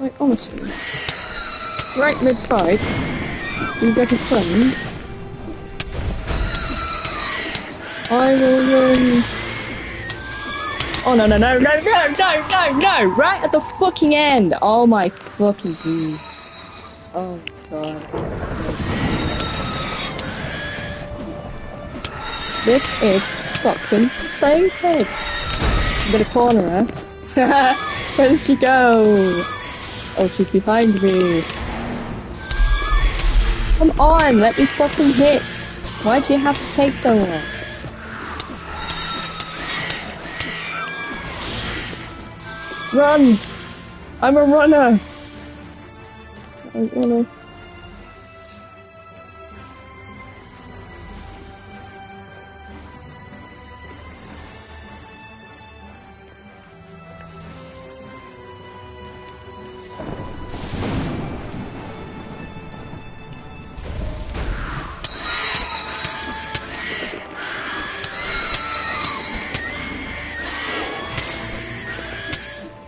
Like, honestly. Right mid-fight, you get a friend. I will win. Oh, no. Right at the fucking end. Oh, my fucking god. Oh, god. This is fucking stupid. I'm gonna corner her. Where did she go? Oh, she's behind me. Come on, let me fucking hit. Why do you have to take so long? Run! I'm a runner! I wanna...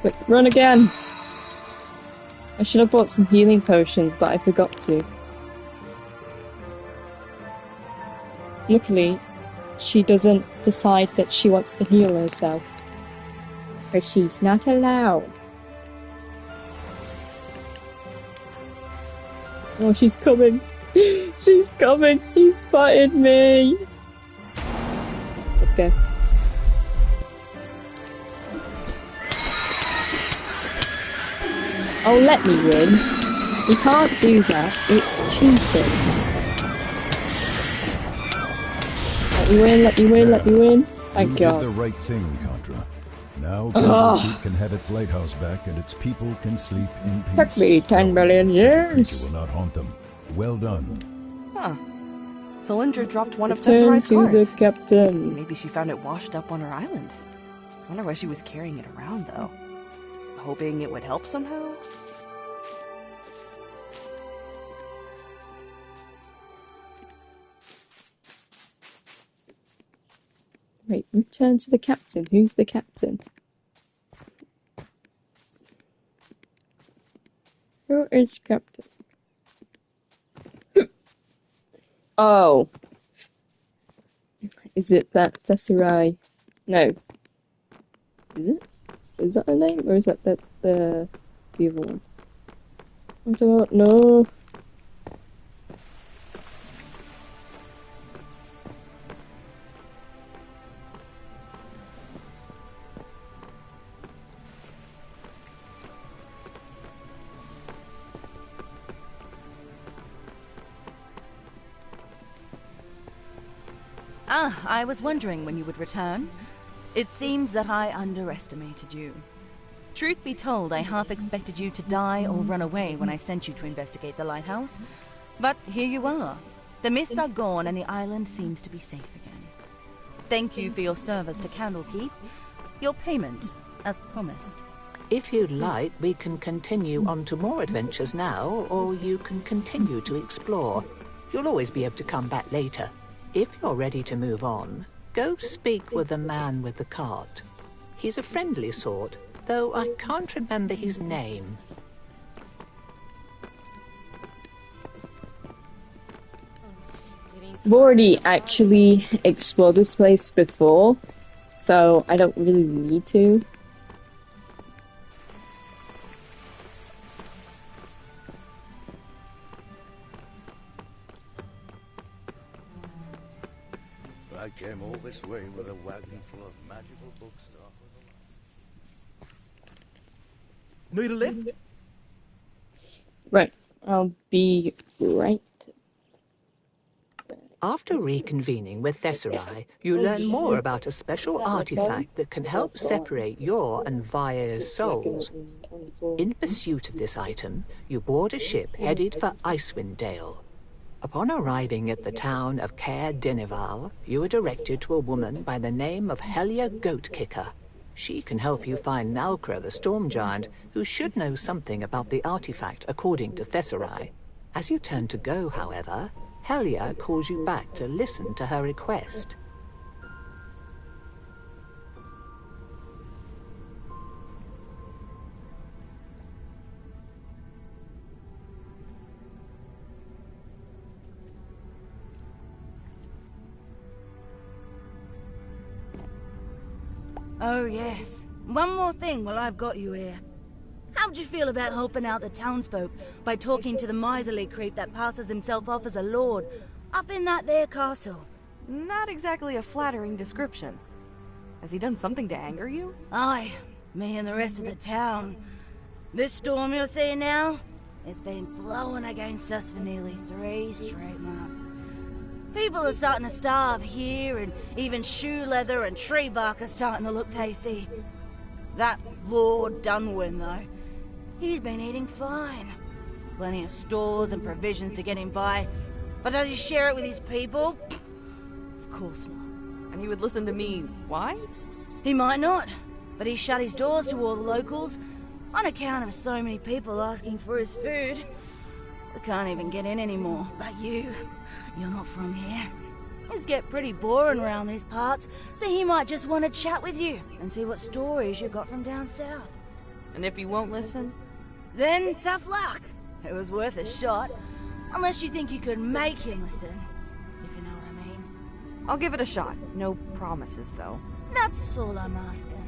Wait, run again! I should have bought some healing potions, but I forgot to. Luckily, she doesn't decide that she wants to heal herself. Because she's not allowed. Oh, she's coming! She's coming! She's spotted me! Let's go. Oh, let me win. You can't do that. It's cheating. Let me win. Thank God. You did the right thing, Contra. Now Candlekeep can have its lighthouse back and its people can sleep in peace. Took me 10 million years. Will not haunt them. Well done. Huh. Cylindra dropped one of Return Tesserai's to cards. the captain. Maybe she found it washed up on her island. Wonder why she was carrying it around, though. Hoping it would help somehow? Wait, return to the captain. Who's the captain? Who is captain? Oh. Is it that Tesserai? No. Is it? Is that her name? Or is that the other one? I don't know. Ah, I was wondering when you would return. It seems that I underestimated you. Truth be told, I half expected you to die or run away when I sent you to investigate the lighthouse. But here you are. The mists are gone and the island seems to be safe again. Thank you for your service to Candlekeep. Your payment, as promised. If you'd like, we can continue on to more adventures now, or you can continue to explore. You'll always be able to come back later. If you're ready to move on, go speak with the man with the cart. He's a friendly sort, though I can't remember his name. I've already actually explored this place before, so I don't really need to. I came all this way with a wagon full of magical book stuff. Need a lift? Right, I'll be right. After reconvening with Tesserae, you learn more about a special artifact that can help separate your and Vaire's souls. In pursuit of this item, you board a ship headed for Icewind Dale. Upon arriving at the town of Caer Dineval, you are directed to a woman by the name of Helya Goatkicker. She can help you find Nalcra the Storm Giant, who should know something about the artifact according to Tesserae. As you turn to go, however, Helya calls you back to listen to her request. Oh, yes. One more thing while I've got you here. How'd you feel about helping out the townsfolk by talking to the miserly creep that passes himself off as a lord up in that there castle? Not exactly a flattering description. Has he done something to anger you? Aye, me and the rest of the town. This storm you're seeing now, it's been blowing against us for nearly 3 straight months. People are starting to starve here, and even shoe leather and tree bark are starting to look tasty. That Lord Dunwyn, though, he's been eating fine. Plenty of stores and provisions to get him by, but does he share it with his people? Of course not. And he would listen to me, why? He might not, but he shut his doors to all the locals on account of so many people asking for his food. We can't even get in anymore. But you're not from here. Things get pretty boring around these parts, so he might just want to chat with you and see what stories you got from down south. And if he won't listen? Then tough luck. It was worth a shot. Unless you think you could make him listen, if you know what I mean. I'll give it a shot. No promises, though. That's all I'm asking.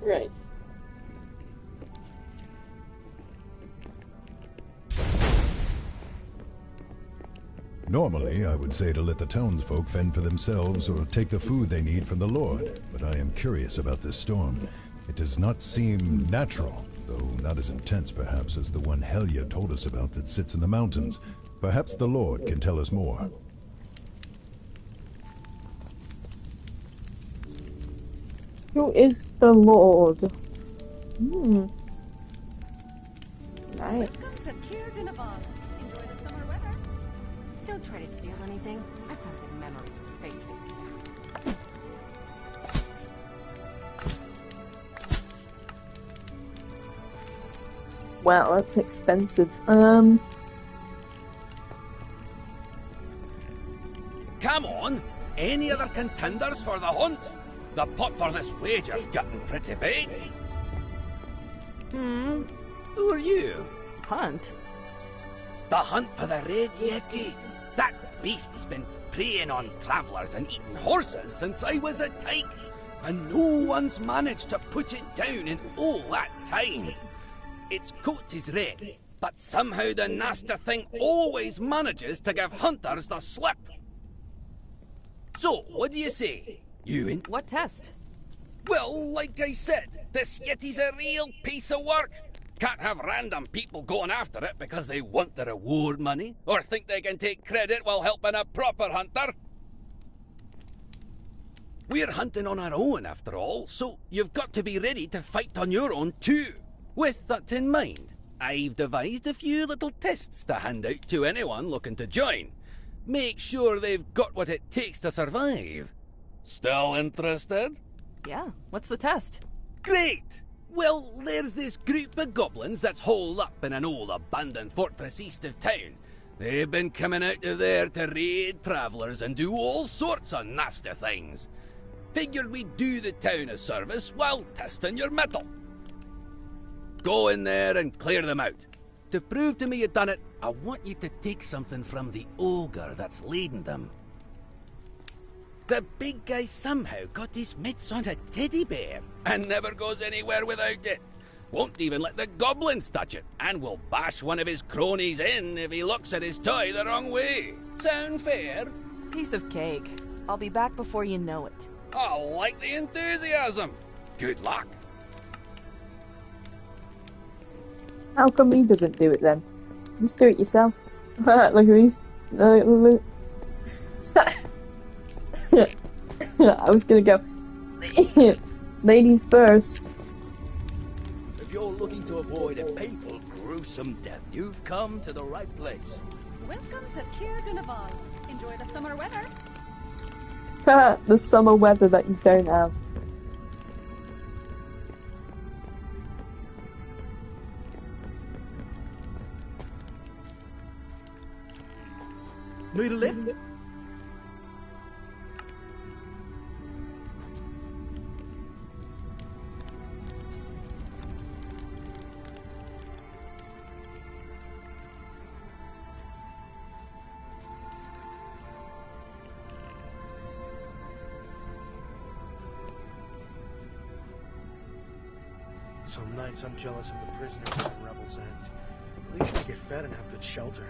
Right. Normally, I would say to let the townsfolk fend for themselves or take the food they need from the Lord, but I am curious about this storm. It does not seem natural, though not as intense perhaps as the one Helya told us about that sits in the mountains. Perhaps the Lord can tell us more. Who is the Lord? Nice. To Caer Dineval. Enjoy the summer weather. Don't try to steal anything. I've got a good memory for faces. Wow, that's expensive. Come on! Any other contenders for the hunt? The pot for this wager's getting pretty big. Who are you? Hunt? The hunt for the Red Yeti. That beast's been preying on travellers and eating horses since I was a tyke, and no one's managed to put it down in all that time. Its coat is red, but somehow the nasty thing always manages to give hunters the slip. So, what do you say? You in? What test? Well, like I said, this Yeti's a real piece of work. Can't have random people going after it because they want the reward money or think they can take credit while helping a proper hunter. We're hunting on our own, after all, so you've got to be ready to fight on your own too. With that in mind, I've devised a few little tests to hand out to anyone looking to join. Make sure they've got what it takes to survive. Still interested? Yeah, what's the test? Great! Well, there's this group of goblins that's holed up in an old abandoned fortress east of town. They've been coming out of there to raid travellers and do all sorts of nasty things. Figured we'd do the town a service while testing your mettle. Go in there and clear them out. To prove to me you've done it, I want you to take something from the ogre that's leading them. The big guy somehow got his mitts on a teddy bear and never goes anywhere without it. Won't even let the goblins touch it and will bash one of his cronies in if he looks at his toy the wrong way. Sound fair? Piece of cake. I'll be back before you know it. I like the enthusiasm. Good luck. How come he doesn't do it then? Just do it yourself. Look at these. Look. I was gonna go. Ladies first. If you're looking to avoid a painful, gruesome death, you've come to the right place. Welcome to Kier Dunaval. Enjoy the summer weather. The summer weather that you don't have. Need a lift? Some nights I'm jealous of the prisoners at Revel's End. At least they get fed and have good shelter.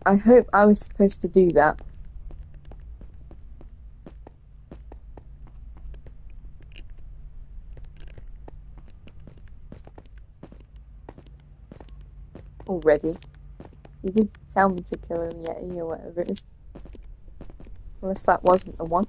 I hope I was supposed to do that. Already. You did tell me to kill him Yeti or whatever it is. Unless that wasn't the one.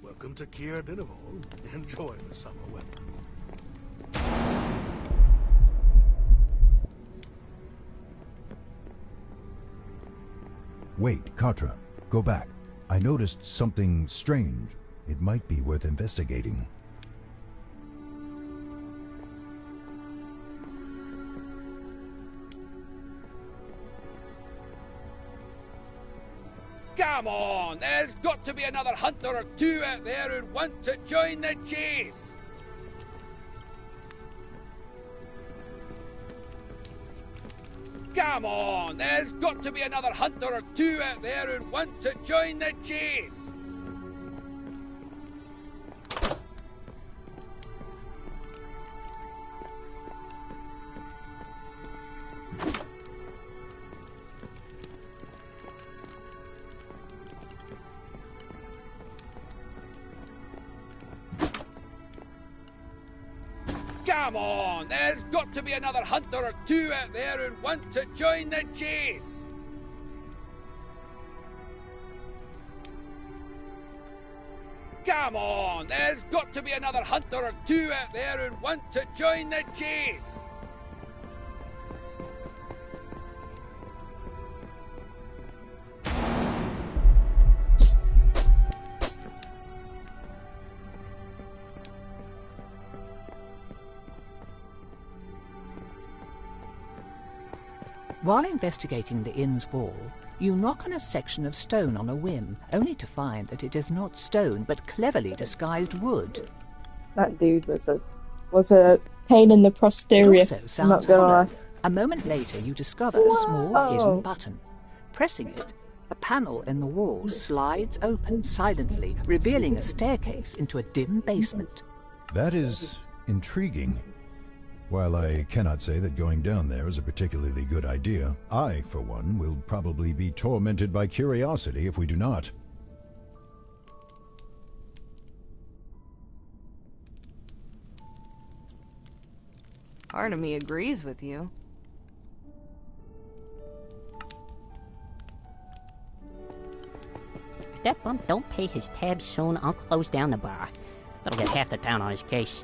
Welcome to Kier Dunaval. Enjoy the summer weather. Wait, Katra, go back. I noticed something strange. It might be worth investigating. Come on, there's got to be another hunter or two out there who'd want to join the chase. Come on, there's got to be another hunter or two out there who'd want to join the chase. Come on, there's got to be another hunter or two out there who'd want to join the chase. Come on, there's got to be another hunter or two out there who'd want to join the chase. While investigating the inn's wall, you knock on a section of stone on a whim, only to find that it is not stone, but cleverly disguised wood. That dude was a pain in the posterior. It also I'm sounds not gonna hollow. lie. A moment later, you discover a small hidden button. Pressing it, a panel in the wall slides open silently, revealing a staircase into a dim basement. That is intriguing. While I cannot say that going down there is a particularly good idea, I, for one, will probably be tormented by curiosity if we do not. Part of me agrees with you. If that bump don't pay his tab soon, I'll close down the bar. That'll get half the town on his case.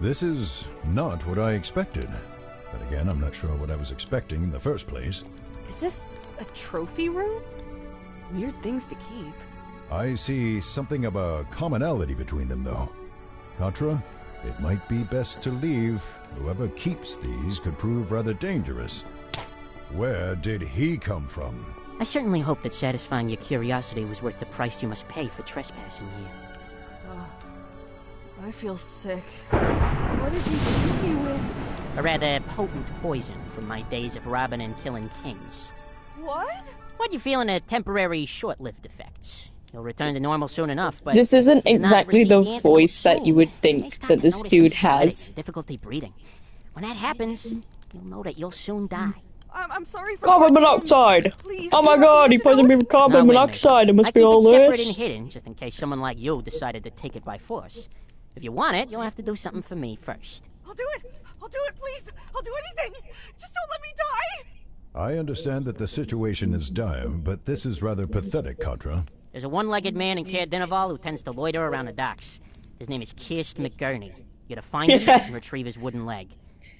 This is not what I expected. But again, I'm not sure what I was expecting in the first place. Is this a trophy room? Weird things to keep. I see something of a commonality between them, though. Contra, it might be best to leave. Whoever keeps these could prove rather dangerous. Where did he come from? I certainly hope that satisfying your curiosity was worth the price you must pay for trespassing here. I feel sick. What did you shoot me with? A rather potent poison from my days of robbing and killing kings. What? What, you feeling a temporary short-lived effects? You'll return to normal soon enough, but... This isn't not exactly receive the antidote voice that soon. you would think that this Notice dude some has. sweating, difficulty breathing. When that happens, you'll know that you'll soon die. I'm sorry for... Carbon monoxide! Oh my god, he poisoned me with carbon monoxide. It must be all I keep it separate this. and hidden, just in case someone like you decided to take it by force. If you want it, you'll have to do something for me first. I'll do it! I'll do it, please! I'll do anything! Just don't let me die! I understand that the situation is dire, but this is rather pathetic, Contra. There's a one-legged man in Caer Dineval who tends to loiter around the docks. His name is Kirst McGurney. You gotta find him and retrieve his wooden leg.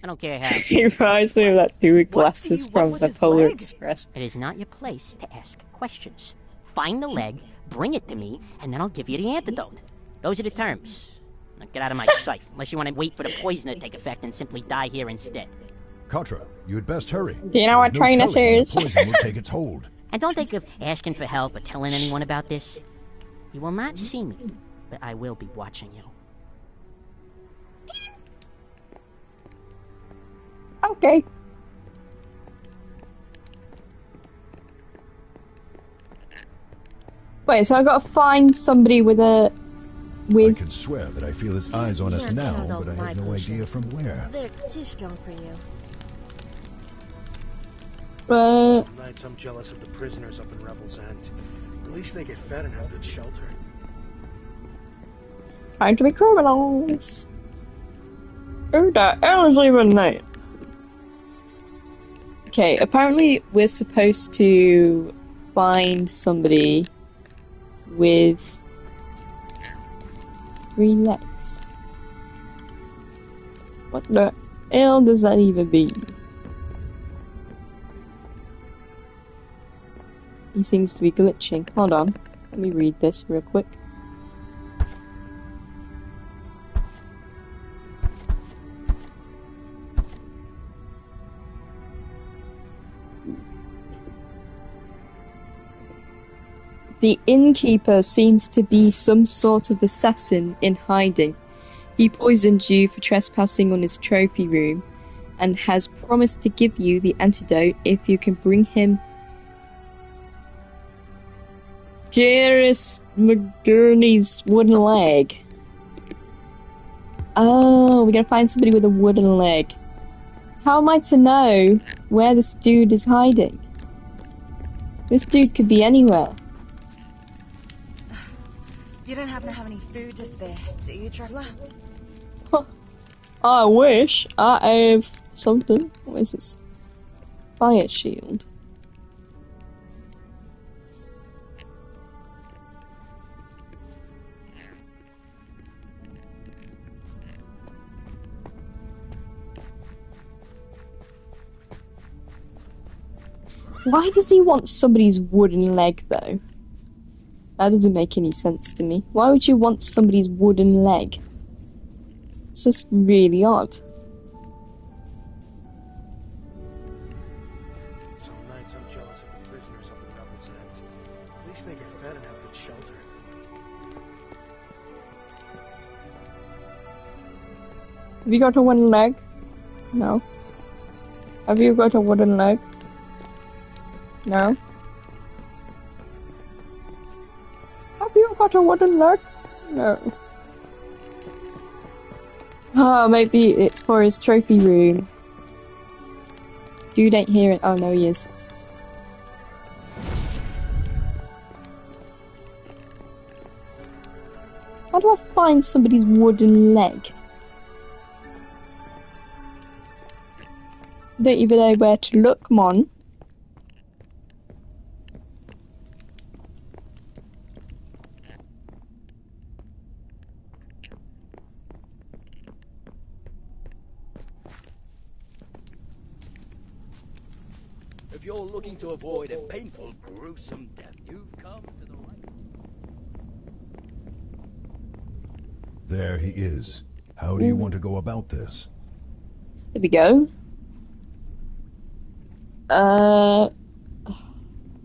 I don't care how. He reminds me of that dude with glasses from the Polar Express. It is not your place to ask questions. Find the leg, bring it to me, and then I'll give you the antidote. Those are the terms. Now get out of my sight, unless you want to wait for the poison to take effect and simply die here instead. Contra, you'd best hurry. Do you know what train this is? The poison will take its hold. And don't think of asking for help or telling anyone about this. You will not see me, but I will be watching you. Okay. Wait, so I gotta find somebody with a... I could swear that I feel his eyes on us now, but I have no idea from where. They're tish going for you. Some nights I'm jealous of the prisoners up in Revel's End. At least they get fed and have good shelter. Trying to be criminals. Who the hell is even that? Okay, apparently we're supposed to find somebody with 3 legs. What the hell does that even mean? He seems to be glitching. Hold on. Let me read this real quick. The innkeeper seems to be some sort of assassin in hiding. He poisoned you for trespassing on his trophy room and has promised to give you the antidote if you can bring him Garrus McGurney's wooden leg. Oh, we gotta find somebody with a wooden leg. How am I to know where this dude is hiding? This dude could be anywhere. You don't happen to have any food to spare, do you, traveller? I wish I have something. What is this? Fire shield. Why does he want somebody's wooden leg, though? That doesn't make any sense to me. Why would you want somebody's wooden leg? It's just really odd. Some nights I'm jealous of the prisoners up in Revel's End. At least they get fed and have good shelter. Have you got a wooden leg? No. Have you got a wooden leg? No. Have you got a wooden leg? No. Oh, maybe it's for his trophy room. Dude ain't hear it. Oh, no, he is. How do I find somebody's wooden leg? Don't even know where to look, mon. If you're looking to avoid a painful, gruesome death, you've come to the right. There he is. How do you want to go about this? There we go. I'll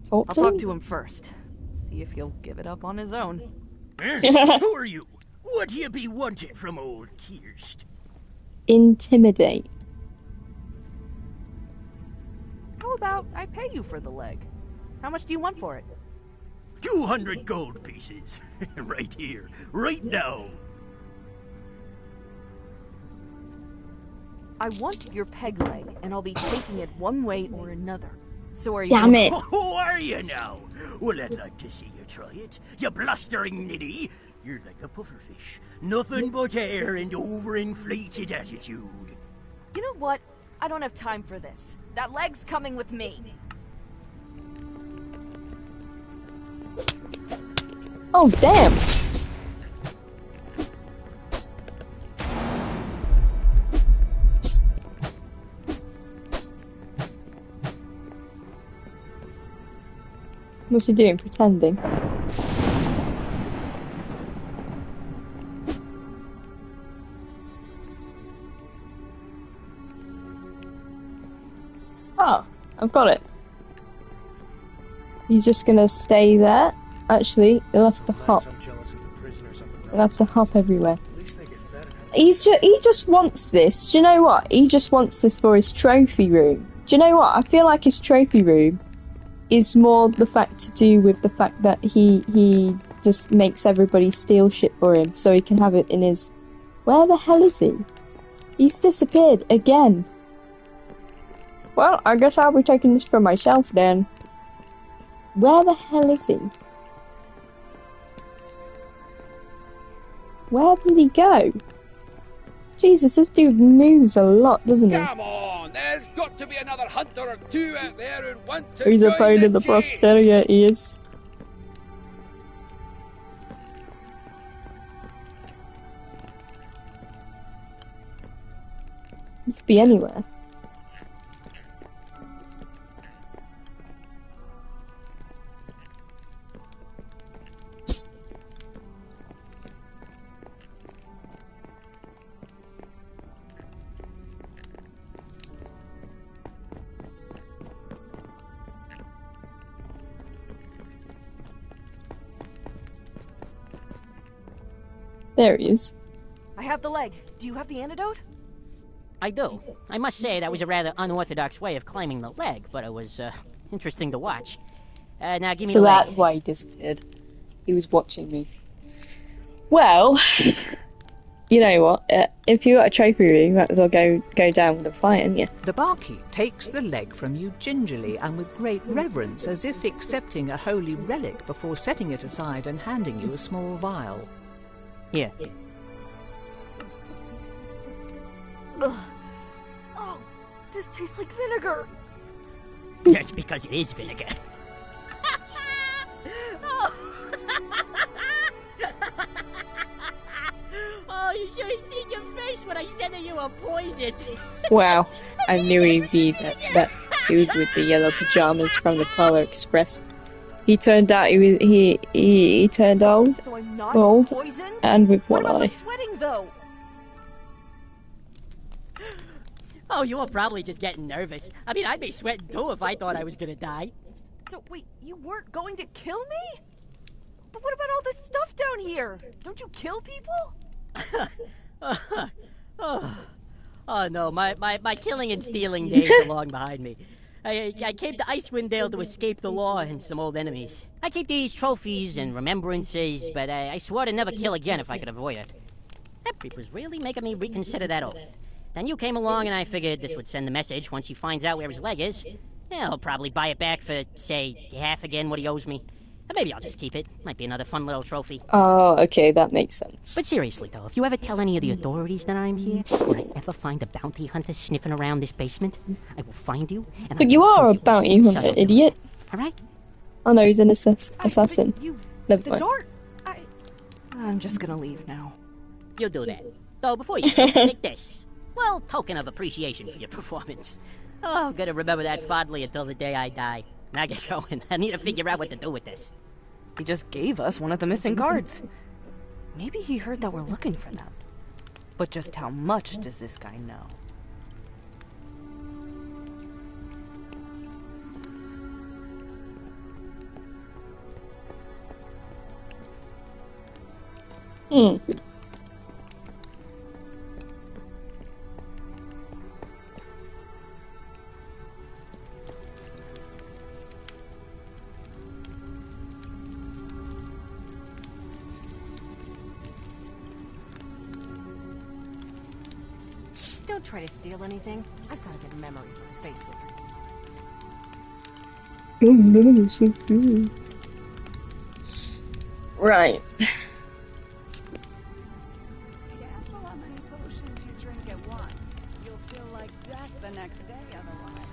Talk talk to him first. See if he'll give it up on his own. Who are you? What do you be wanting from old Kirst? Intimidate. How about I pay you for the leg? How much do you want for it? 200 gold pieces. Right here. Right now. I want your peg leg, and I'll be taking it one way or another. So are you? Damn it. Who are you now? Well, I'd like to see you try it. You blustering ninny. You're like a pufferfish. Nothing but air and overinflated attitude. You know what? I don't have time for this. That leg's coming with me. Oh, damn. What's he doing? Pretending. Oh, I've got it. He's just gonna stay there. Actually, he'll have to hop. He'll have to hop everywhere. He just wants this. Do you know what? He just wants this for his trophy room. Do you know what? I feel like his trophy room is more the fact to do with the fact that he just makes everybody steal shit for him so he can have it in his... Where the hell is he? He's disappeared again. Well, I guess I'll be taking this for myself then. Where the hell is he? Where did he go? Jesus, this dude moves a lot, doesn't he? Come on, there's got to be another hunter or two out there who want to He's a join pain in the chase. posterior, he is. He could be anywhere. There he is. I have the leg. Do you have the antidote? I do. I must say that was a rather unorthodox way of climbing the leg, but it was interesting to watch. Now give me So the leg. that's why he disappeared. He was watching me. Well, you know what? If you got a trophy room, you might as well go down with a fight, ain't you? The barkeep takes the leg from you gingerly and with great reverence, as if accepting a holy relic before setting it aside and handing you a small vial. Here. Ugh. Oh, this tastes like vinegar. That's because it is vinegar. Oh, you should have seen your face when I said that you were poisoned. Wow, I knew he'd be that dude with the yellow pajamas from the Polar Express. He turned out he turned old, So I'm not bald, poisoned? and with What one about eye. the sweating, though? Oh, you were probably just getting nervous. I mean, I'd be sweating too if I thought I was gonna die. So, wait, you weren't going to kill me? But what about all this stuff down here? Don't you kill people? Oh no, my killing and stealing days are long behind me. I came to Icewind Dale to escape the law and some old enemies. I keep these trophies and remembrances, but I swore to never kill again if I could avoid it. That creep was really making me reconsider that oath. Then you came along and I figured this would send the message once he finds out where his leg is. Yeah, he'll probably buy it back for, say, half again what he owes me. Or maybe I'll just keep it. Might be another fun little trophy. Oh, okay, that makes sense. But seriously, though, if you ever tell any of the authorities that I'm here, or I ever find a bounty hunter sniffing around this basement, I will find you, and But you are a bounty hunter, idiot. Alright? Oh no, he's an assassin. Never The mind. dart? I'm just gonna leave now. You'll do that. Though, before you go, take this. Well, token of appreciation for your performance. Oh, I'm gonna remember that fondly until the day I die. Now get going. I need to figure out what to do with this. He just gave us one of the missing guards. Maybe he heard that we're looking for them. But just how much does this guy know? Don't try to steal anything. I've got a good memory for faces. Oh no, so cool. Right. Careful how many potions you drink at once. You'll feel like death the next day otherwise.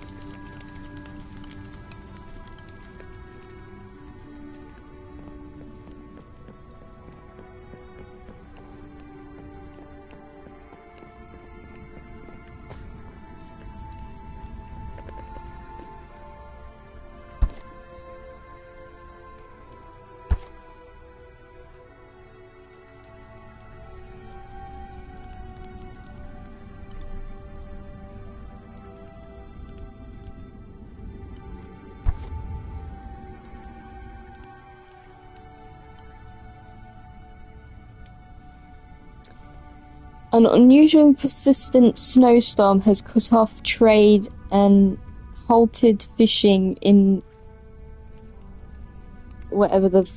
An unusually persistent snowstorm has cut off trade and halted fishing in whatever the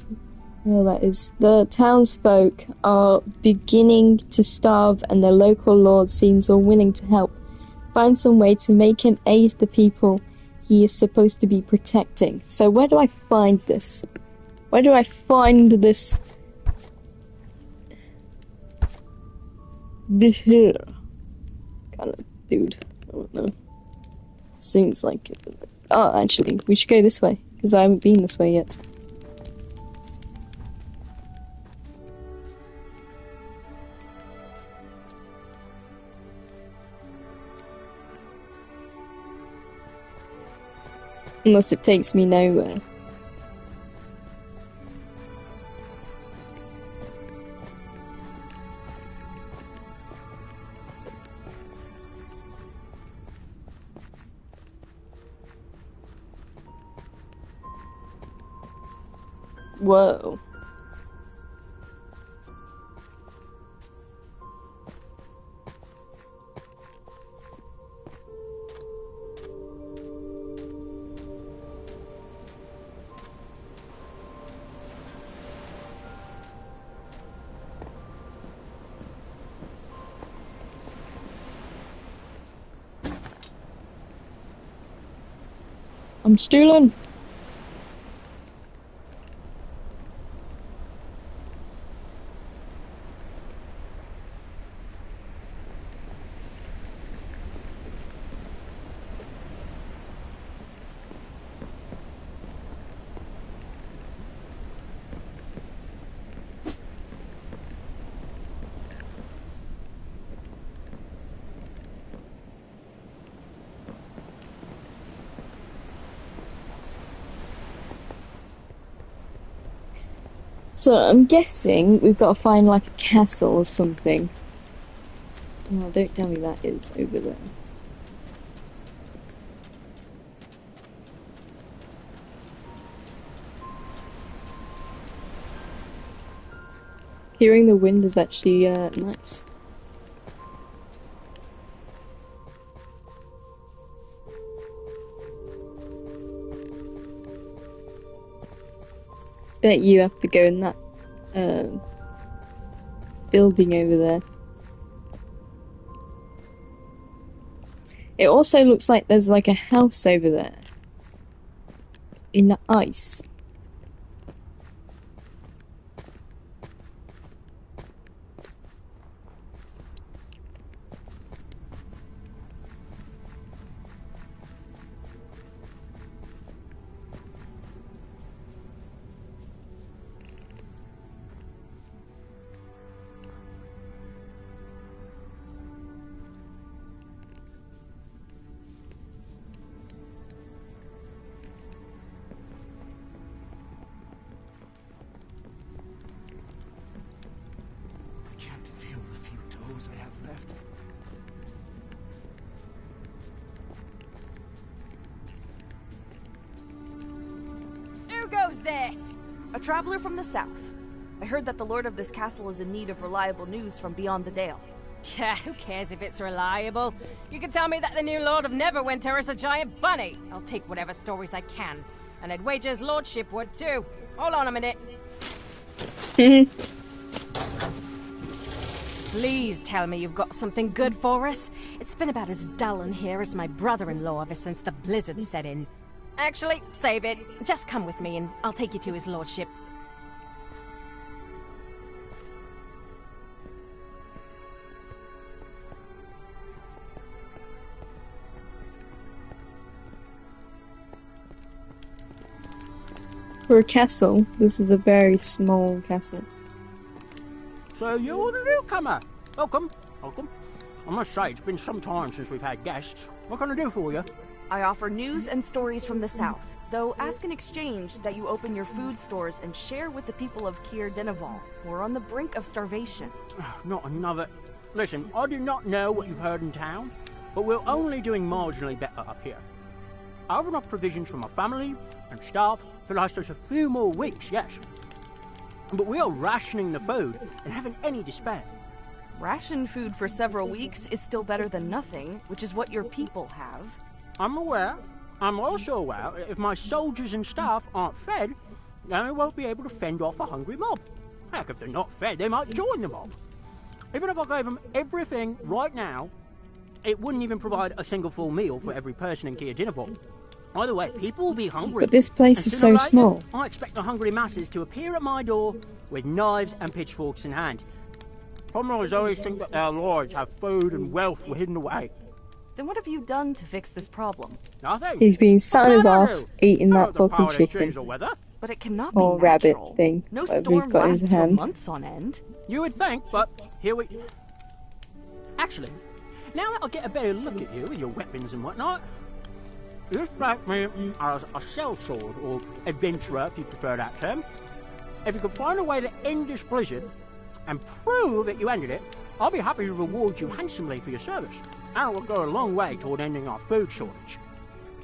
hell that is. The townsfolk are beginning to starve and the local lord seems unwilling to help. Find some way to make him aid the people he is supposed to be protecting. So where do I find this? Where do I find this? Here. Kind of dude. I don't know. Seems like it. Oh, actually, we should go this way, because I haven't been this way yet. Unless it takes me nowhere. Whoa. I'm stealing. So I'm guessing we've got to find like a castle or something. Oh, don't tell me that is over there. Hearing the wind is actually nice. Bet you have to go in that building over there. It also looks like there's like a house over there in the ice. I have left. Who goes there? A traveler from the south. I heard that the lord of this castle is in need of reliable news from beyond the dale. Yeah, who cares if it's reliable? You can tell me that the new lord of Neverwinter is a giant bunny. I'll take whatever stories I can. And I'd wager his lordship would too. Hold on a minute. Please tell me you've got something good for us. It's been about as dull in here as my brother-in-law ever since the blizzard set in. Actually, save it. Just come with me and I'll take you to his lordship. For a castle, this is a very small castle. So you're the newcomer. Welcome, welcome. I must say, it's been some time since we've had guests. What can I do for you? I offer news and stories from the south, though ask in exchange that you open your food stores and share with the people of Kier Denival, who are on the brink of starvation. Not another... Listen, I do not know what you've heard in town, but we're only doing marginally better up here. I have enough provisions for my family and staff to last us a few more weeks, yes. But we are rationing the food and haven't any to spare. Ration food for several weeks is still better than nothing, which is what your people have. I'm aware. I'm also aware that if my soldiers and staff aren't fed, then they won't be able to fend off a hungry mob. Heck, if they're not fed, they might join the mob. Even if I gave them everything right now, it wouldn't even provide a single full meal for every person in Kier Denival. Either way, people will be hungry. But this place is so small. I expect the hungry masses to appear at my door with knives and pitchforks in hand. Commoners always think that their lords have food and wealth hidden away. Then what have you done to fix this problem? Nothing. He's been sat on his ass eating that fucking chicken. But it cannot be Or rabbit natural. thing. No whatever storm he's got in his lasts for hand. months on end. You would think, but here we... Actually, now that I get a better look at you with your weapons and whatnot, you strike me as a sellsword, or adventurer if you prefer that term. If you could find a way to end this blizzard and prove that you ended it, I'll be happy to reward you handsomely for your service. And it will go a long way toward ending our food shortage.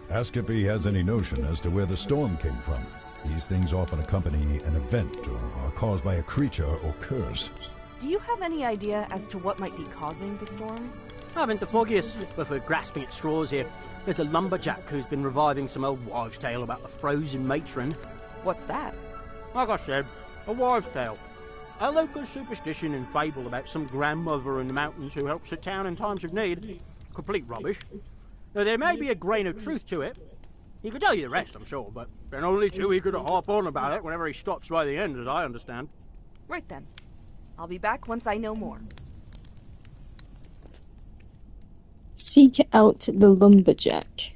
Ask if he has any notion as to where the storm came from. These things often accompany an event or are caused by a creature or curse. Do you have any idea as to what might be causing the storm? I haven't the foggiest, but for grasping at straws here. There's a lumberjack who's been reviving some old wives' tale about the frozen matron. What's that? Like I said, a wives' tale. A local superstition and fable about some grandmother in the mountains who helps a town in times of need. Complete rubbish. Though there may be a grain of truth to it. He could tell you the rest, I'm sure, but then only too eager to harp on about it whenever he stops by the end, as I understand. Right then. I'll be back once I know more. Seek out the lumberjack.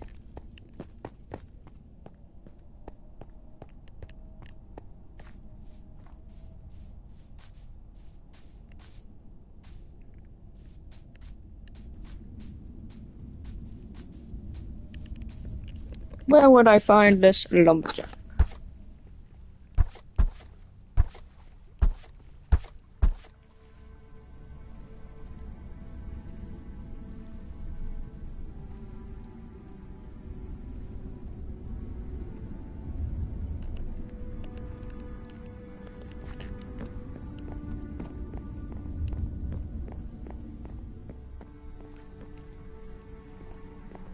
Where would I find this lumberjack?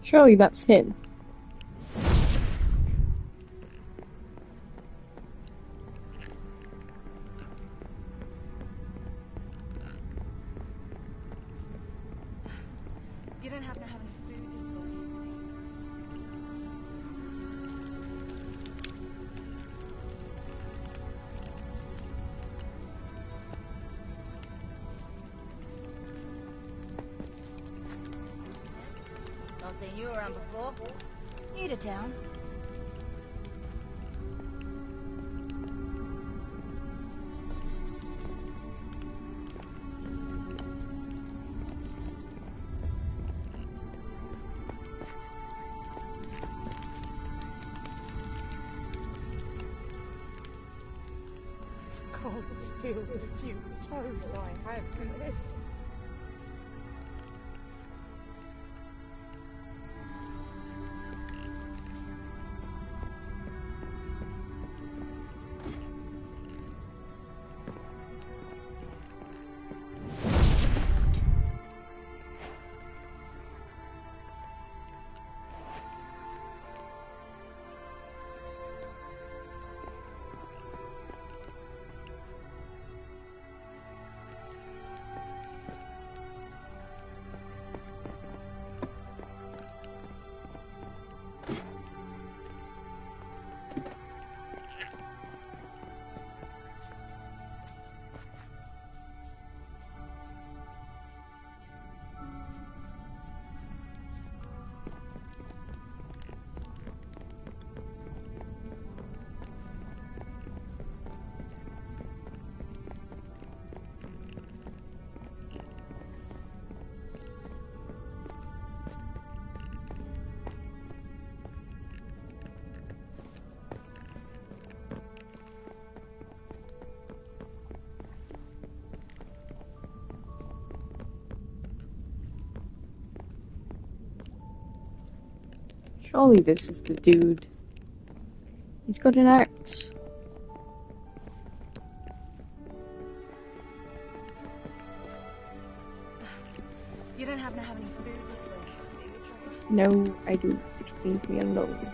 Surely that's him. You don't happen to have any food this morning? Not seen you around before. New to town. Can't feel the few toes I have left. Surely this is the dude. He's got an axe. You don't happen to have any food this week, do you, Trevor? No, I do. Leave me alone.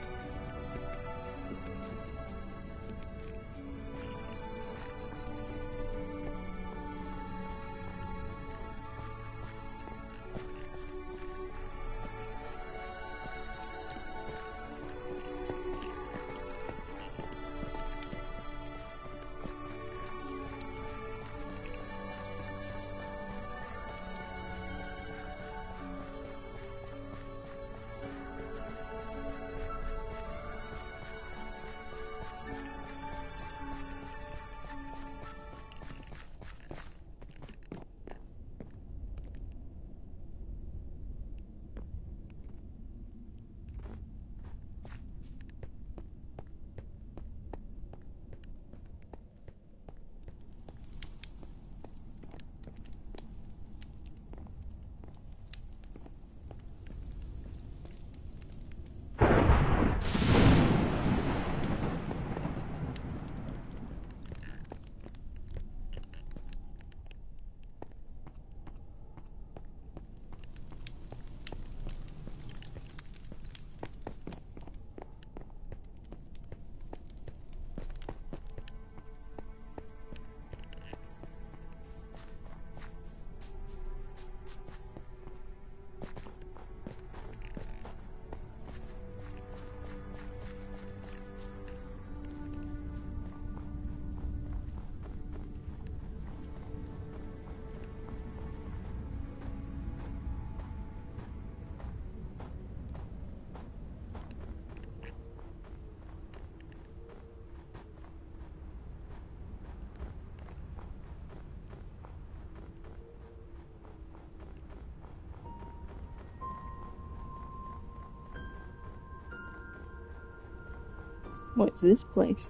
What is this place?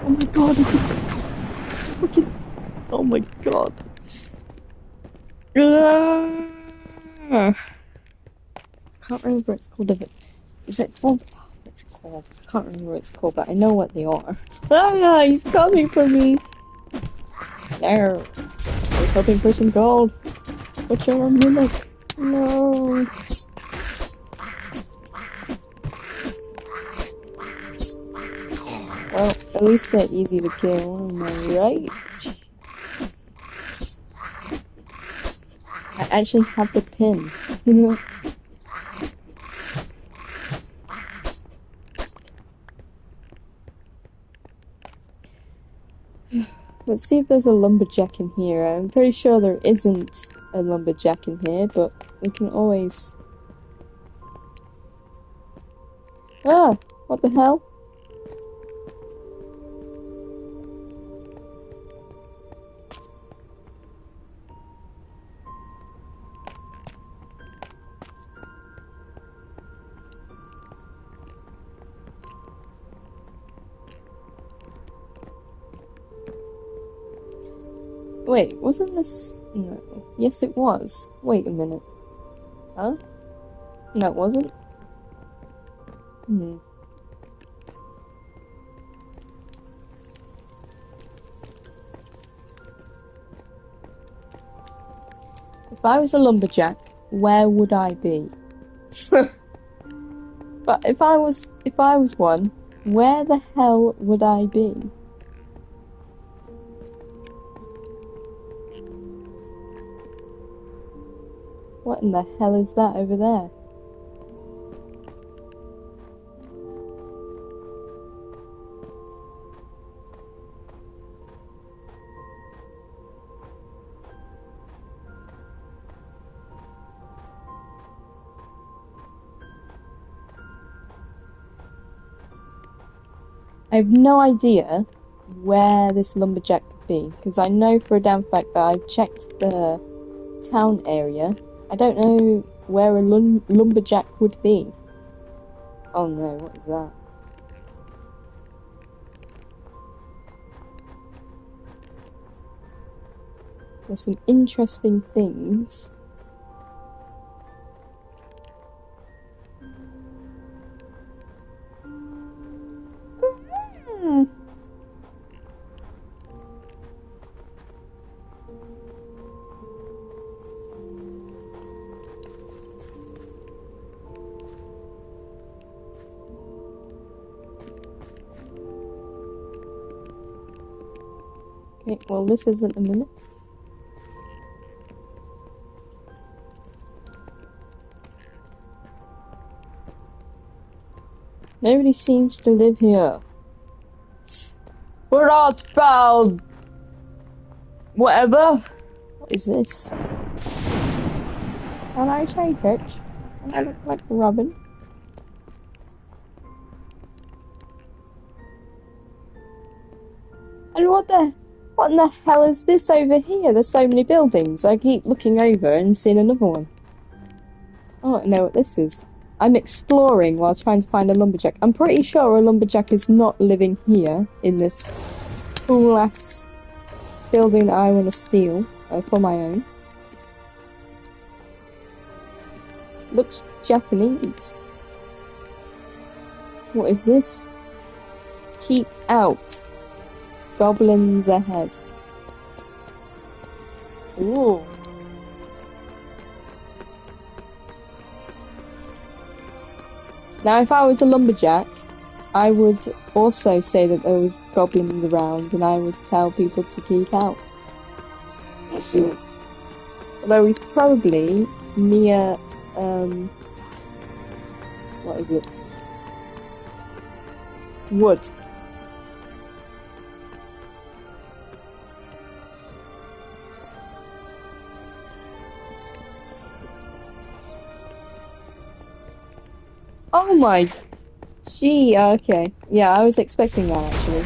Oh my god, it's a fucking... Oh my god. Can't remember what it's called of it. Is it called? Oh, what's it called? I can't remember what it's called, but I know what they are. Ah, he's coming for me! There. I was hoping for some gold. What's your mimic? No. Well, at least they're easy to kill, am I right? I actually have the pin. Let's see if there's a lumberjack in here. I'm pretty sure there isn't a lumberjack in here, but we can always... Ah! What the hell? Wait, wasn't this... No. Yes, it was. Wait a minute. Huh? No, it wasn't? Hmm. If I was a lumberjack, where would I be? But if I was one, where the hell would I be? What in the hell is that over there? I have no idea where this lumberjack could be, because I know for a damn fact that I've checked the town area. I don't know where a lumberjack would be. Oh no, what is that? There's some interesting things. Okay, well, this isn't a minute. Nobody seems to live here. We're not found! Whatever. What is this? Can I take it? Can I look like Robin? And what in the hell is this over here? There's so many buildings. I keep looking over and seeing another one. Oh, I know what this is. I'm exploring while trying to find a lumberjack. I'm pretty sure a lumberjack is not living here in this cool-ass building that I want to steal for my own. Looks Japanese. What is this? Keep out. Goblins ahead. Ooh. Now, if I was a lumberjack, I would also say that there was goblins around, and I would tell people to keep out. Although he's probably near, what is it? Wood. Oh my... Gee, okay. Yeah, I was expecting that, actually.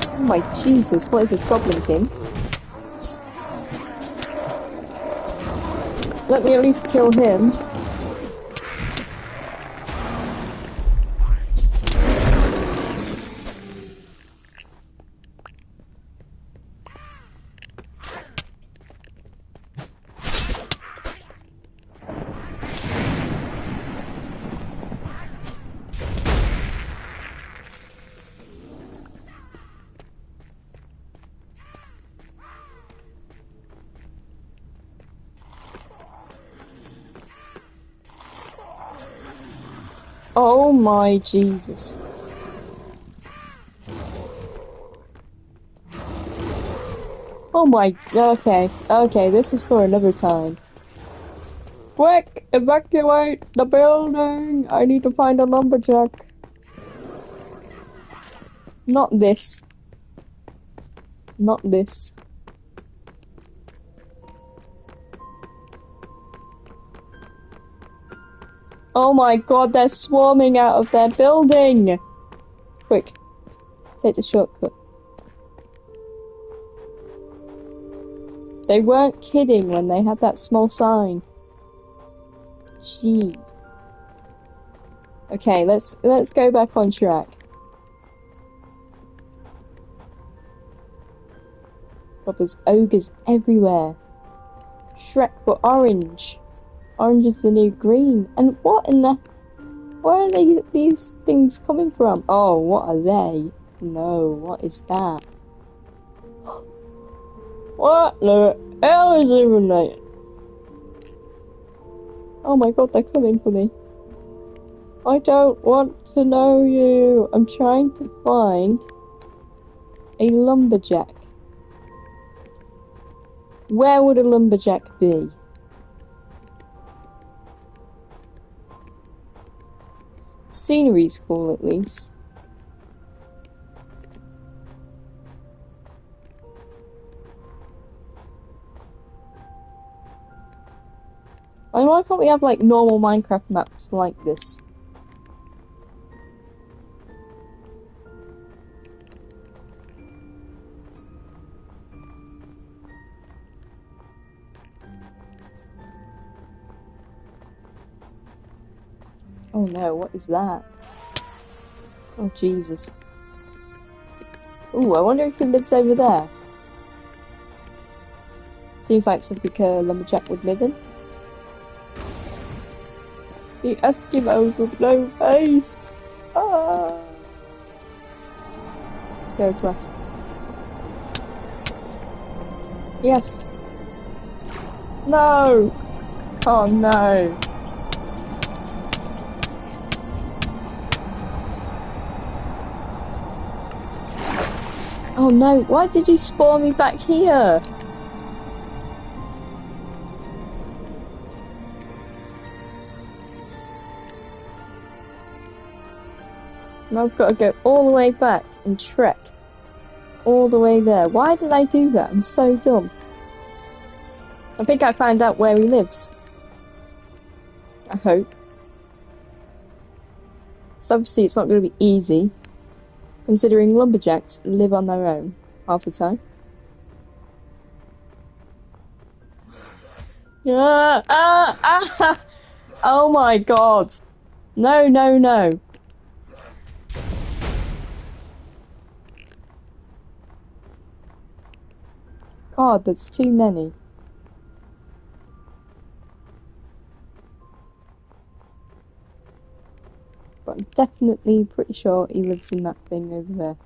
Oh my Jesus, what is this Goblin King? Let me at least kill him. Oh my Jesus. Oh my, okay, this is for another time. Quick, evacuate the building! I need to find a lumberjack. Not this. Not this. Oh my god, they're swarming out of their building! Quick, take the shortcut. They weren't kidding when they had that small sign. Gee. Okay, let's go back on track. God, there's ogres everywhere. Shrek, but orange. Orange is the new green. And what in the... Where are these things coming from? Oh, what are they? No, what is that? What the hell is even that? Oh my god, they're coming for me. I don't want to know you. I'm trying to find a lumberjack. Where would a lumberjack be? Scenery's cool, at least. Why can't we have, like, normal Minecraft maps like this? Oh no, what is that? Oh Jesus. Ooh, I wonder if he lives over there. Seems like something a lumberjack would live in. The Eskimos with no face! Ah! Let's go across. Yes! No! Oh no! Oh no, why did you spawn me back here? And I've got to go all the way back and trek all the way there. Why did I do that? I'm so dumb. I think I found out where he lives. I hope. So obviously it's not going to be easy, considering lumberjacks live on their own half the time. Oh my god. No, no, no. God, that's too many. But I'm definitely pretty sure he lives in that thing over there.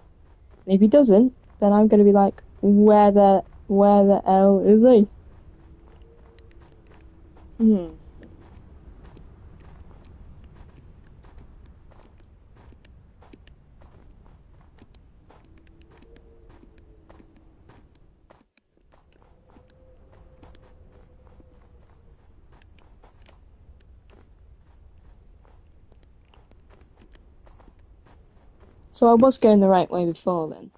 And if he doesn't, then I'm gonna be like, where the hell is he? So I was going the right way before then.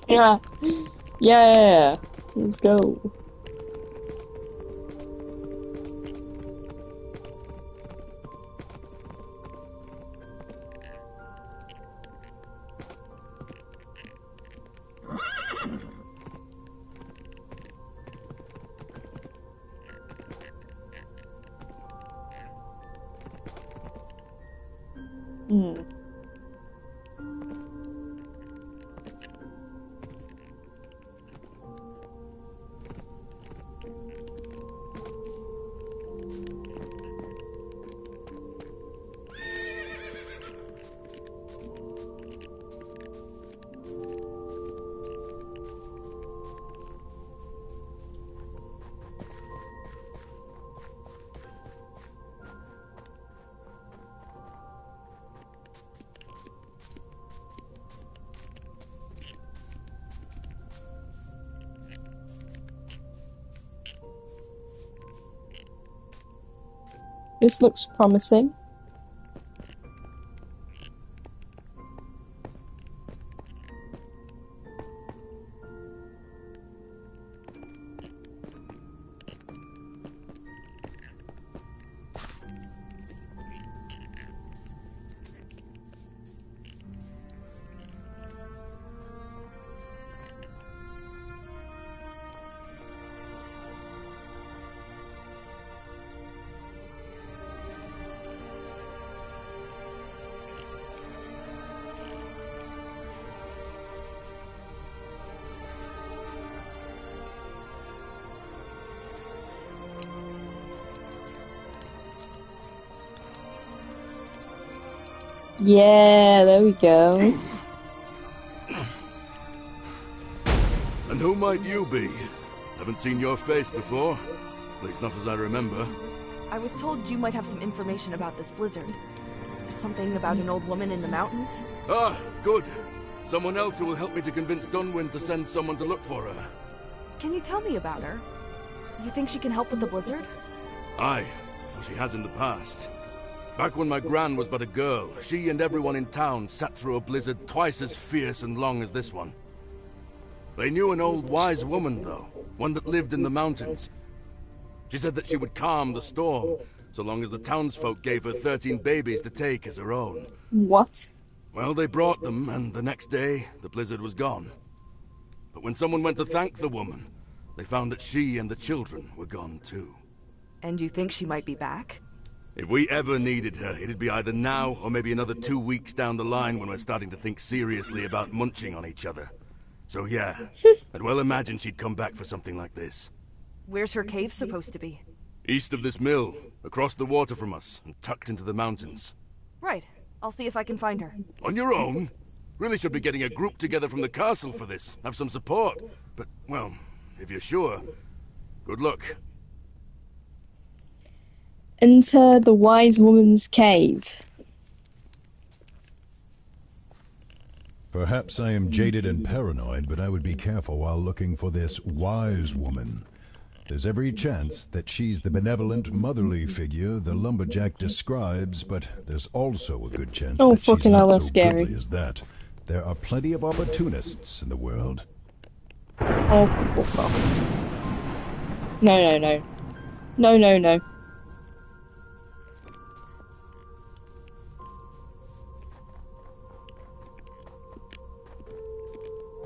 Yeah. Yeah. Let's go. This looks promising. Yeah, there we go. And who might you be? Haven't seen your face before. At least not as I remember. I was told you might have some information about this blizzard. Something about an old woman in the mountains? Ah, good. Someone else who will help me to convince Dunwyn to send someone to look for her. Can you tell me about her? You think she can help with the blizzard? Aye, for she has in the past. Back when my gran was but a girl, she and everyone in town sat through a blizzard twice as fierce and long as this one. They knew an old wise woman, though, one that lived in the mountains. She said that she would calm the storm, so long as the townsfolk gave her 13 babies to take as her own. What? Well, they brought them, and the next day, the blizzard was gone. But when someone went to thank the woman, they found that she and the children were gone too. And you think she might be back? If we ever needed her, it'd be either now or maybe another 2 weeks down the line when we're starting to think seriously about munching on each other. So yeah, I'd well imagine she'd come back for something like this. Where's her cave supposed to be? East of this mill, across the water from us, and tucked into the mountains. Right. I'll see if I can find her. On your own? Really should be getting a group together from the castle for this. Have some support. But, well, if you're sure, good luck. Enter the wise woman's cave. Perhaps I am jaded and paranoid, but I would be careful while looking for this wise woman. There's every chance that she's the benevolent, motherly figure the lumberjack describes, but there's also a good chance that she's fucking hell, not that's so scary. goodly as that. There are plenty of opportunists in the world. Oh, fuck off. No, no, no. No, no, no.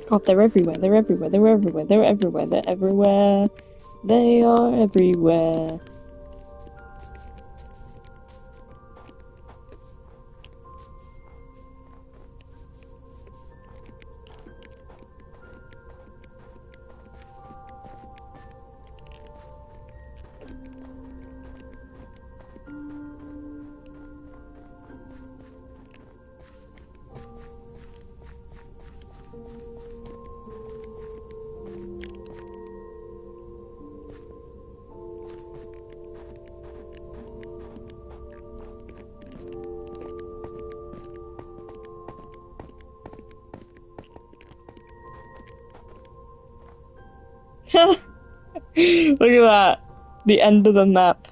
God, they're everywhere, they're everywhere, they're everywhere, they're everywhere, they're everywhere. They are everywhere. Look at that. The end of the map.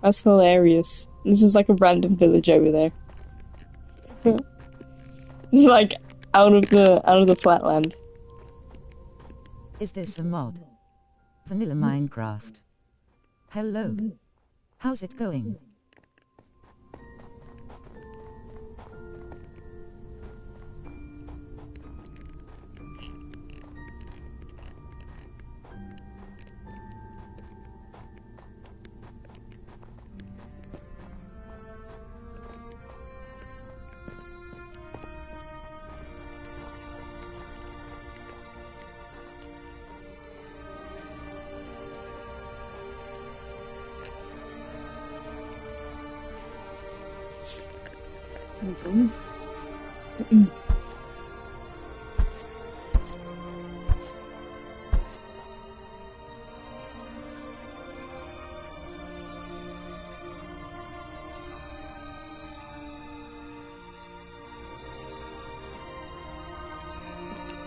That's hilarious. This is like a random village over there. It's like out of the flatland. Is this a mod? Vanilla Minecraft. Hello. How's it going?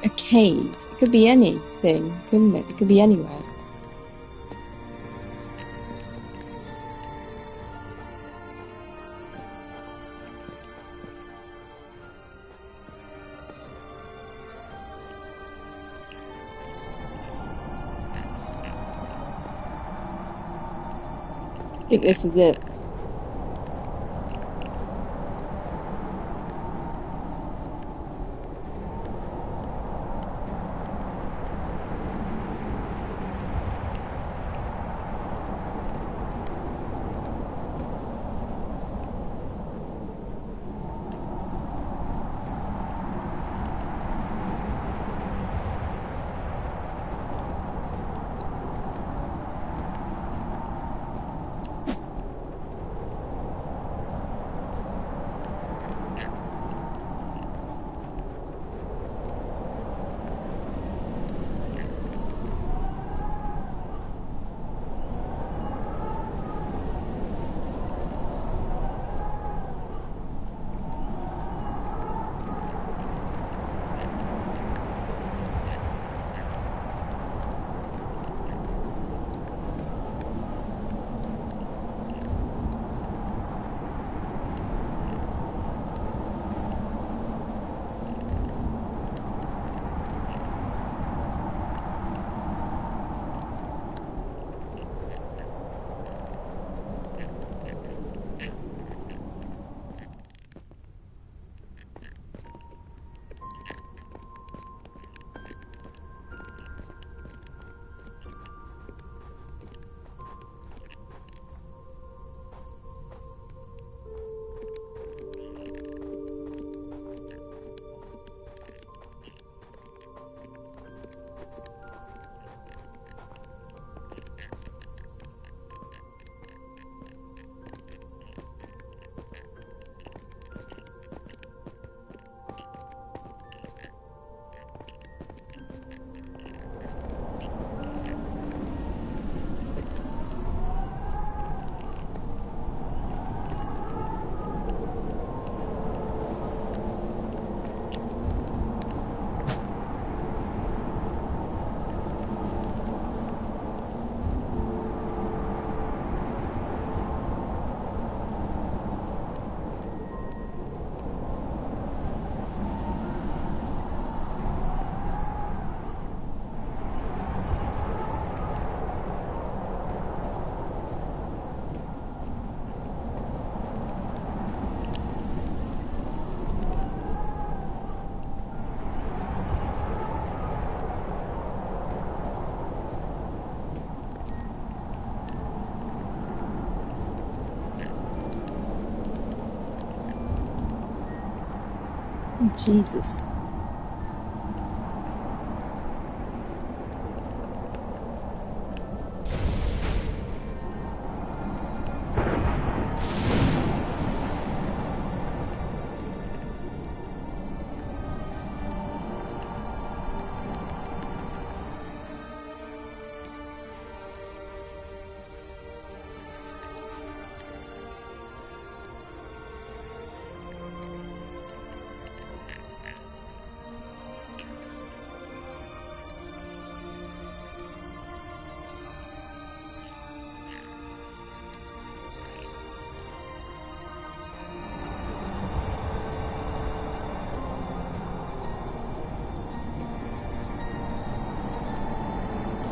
A cave. It could be anything, couldn't it? It could be anywhere. I think this is it. Oh, Jesus.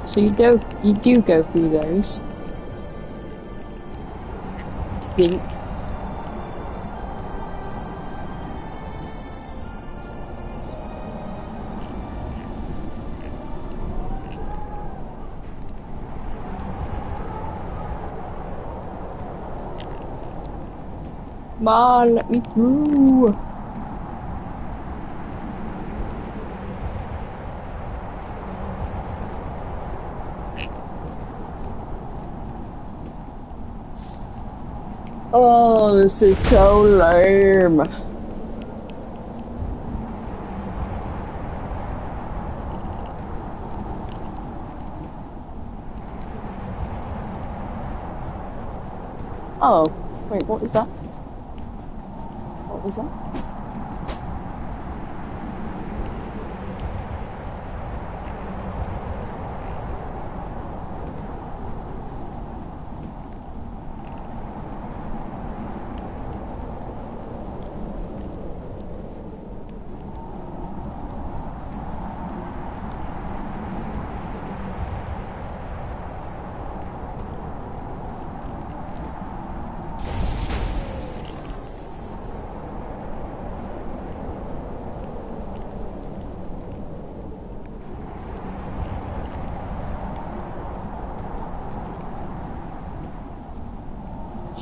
So you do go through those. I think. Come on, let me through. Oh, this is so lame. Oh, wait, what is that? What was that?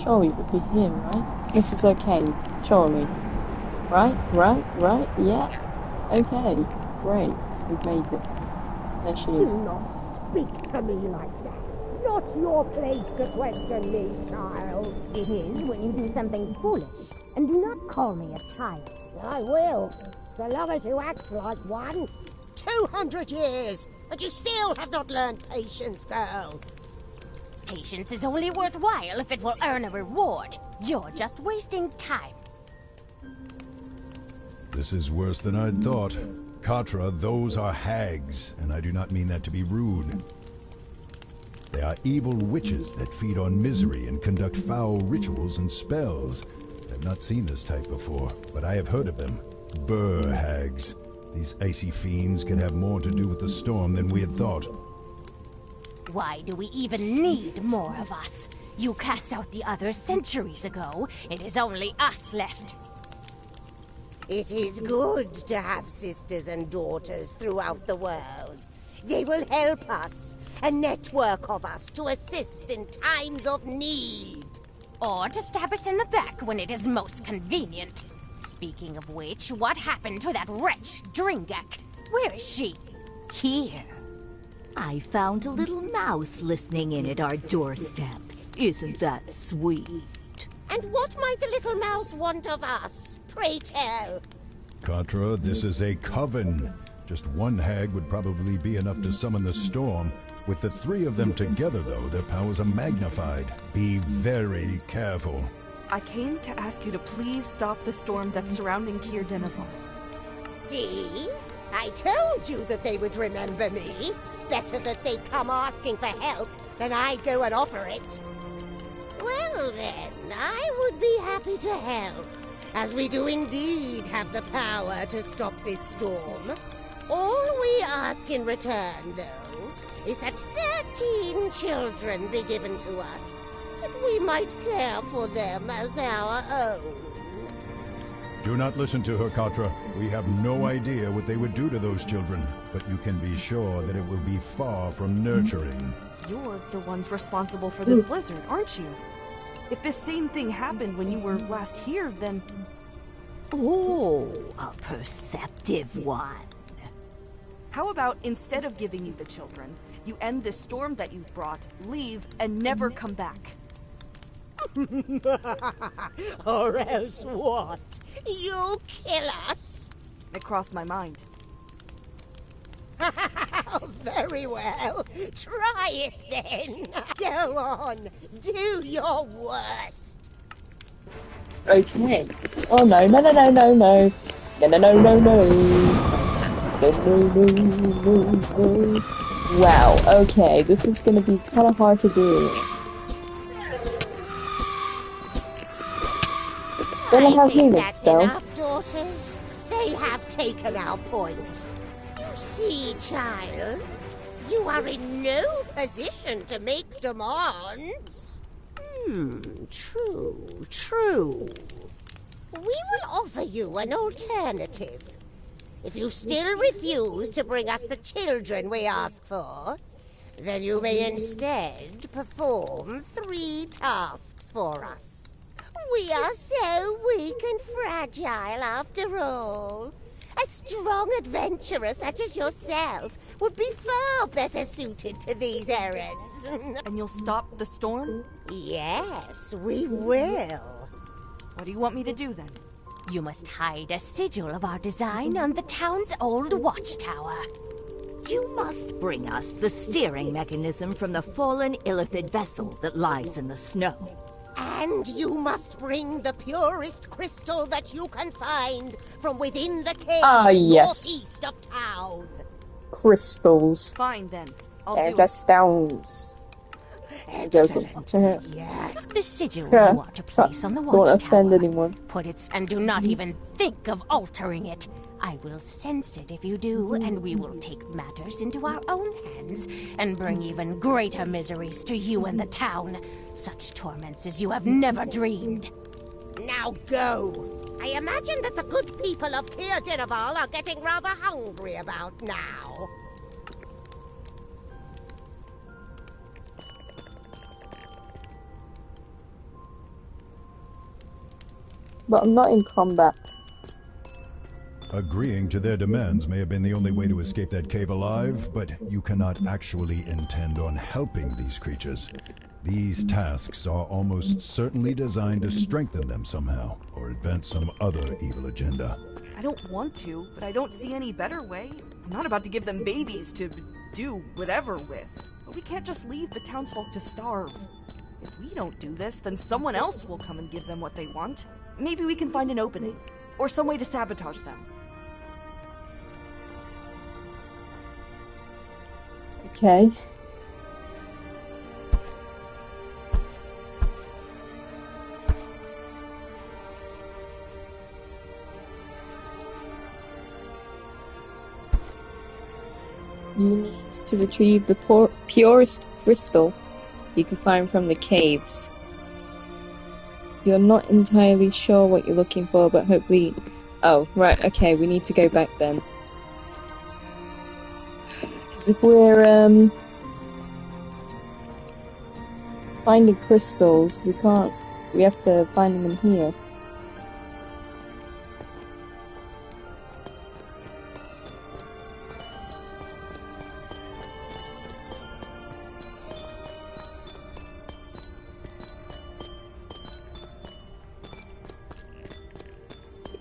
Surely it would be him, right? This is okay, surely. Right, yeah. Okay, great, we've made it. There she is. Do not speak to me like that. Not your place to question me, child. It is when you do something foolish. And do not call me a child. I will, so long as you act like one. 200 years, and you still have not learned patience, girl. Patience is only worthwhile if it will earn a reward. You're just wasting time. This is worse than I'd thought. Katra, those are hags, and I do not mean that to be rude. They are evil witches that feed on misery and conduct foul rituals and spells. I've not seen this type before, but I have heard of them. Burr hags. These icy fiends can have more to do with the storm than we had thought. Why do we even need more of us? You cast out the others centuries ago. It is only us left. It is good to have sisters and daughters throughout the world. They will help us, a network of us to assist in times of need. Or to stab us in the back when it is most convenient. Speaking of which, what happened to that wretch, Dringak? Where is she? Here. I found a little mouse listening in at our doorstep. Isn't that sweet? And what might the little mouse want of us? Pray tell. Katra, this is a coven. Just one hag would probably be enough to summon the storm. With the three of them together, though, their powers are magnified. Be very careful. I came to ask you to please stop the storm that's surrounding Kier Denevon. See? I told you that they would remember me. Better that they come asking for help than I go and offer it. Well then, I would be happy to help, as we do indeed have the power to stop this storm. All we ask in return, though, is that 13 children be given to us, that we might care for them as our own. Do not listen to her, Katra. We have no idea what they would do to those children, but you can be sure that it will be far from nurturing. You're the ones responsible for this blizzard, aren't you? If this same thing happened when you were last here, then... Oh, a perceptive one. How about instead of giving you the children, you end this storm that you've brought, leave, and never come back? Or else what? You'll kill us? It crossed my mind. Very well. Try it then. Go on. Do your worst. Okay. Oh no, no, no, no, no, no. No, no, no, no, no. No, no, no, no, no. Wow, okay. This is gonna be kind of hard to do. Then I have healing That's spells. enough, daughters. They have taken our point. You see, child, you are in no position to make demands. True, true. We will offer you an alternative. If you still refuse to bring us the children we ask for, then you may instead perform 3 tasks for us. We are so weak and fragile after all. A strong adventurer such as yourself would be far better suited to these errands. And you'll stop the storm? Yes, we will. What do you want me to do then? You must hide a sigil of our design on the town's old watchtower. You must bring us the steering mechanism from the fallen Illithid vessel that lies in the snow. And you must bring the purest crystal that you can find from within the cave yes. northeast of town. Crystals. Fine then. I'll They're do just stones. Excellent. Yes. The sigil Yeah. you want to place on the Don't offend watchtower. anyone. Put it, and do not even think of altering it. I will sense it if you do, and we will take matters into our own hands and bring even greater miseries to you and the town. Such torments as you have never dreamed. Now go. I imagine that the good people of Kier Dinaval are getting rather hungry about now. But I'm not in combat. Agreeing to their demands may have been the only way to escape that cave alive, but you cannot actually intend on helping these creatures. These tasks are almost certainly designed to strengthen them somehow, or advance some other evil agenda. I don't want to, but I don't see any better way. I'm not about to give them babies to do whatever with. But we can't just leave the townsfolk to starve. If we don't do this, then someone else will come and give them what they want. Maybe we can find an opening, or some way to sabotage them. Okay. You need to retrieve the purest crystal you can find from the caves. You're not entirely sure what you're looking for, but hopefully... Oh, right, okay, we need to go back then. Because if we're, finding crystals, we can't... We have to find them in here.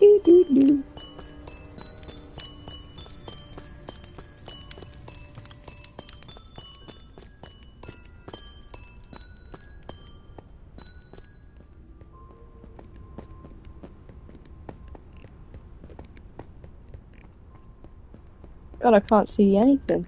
Doo-doo-doo. God, I can't see anything.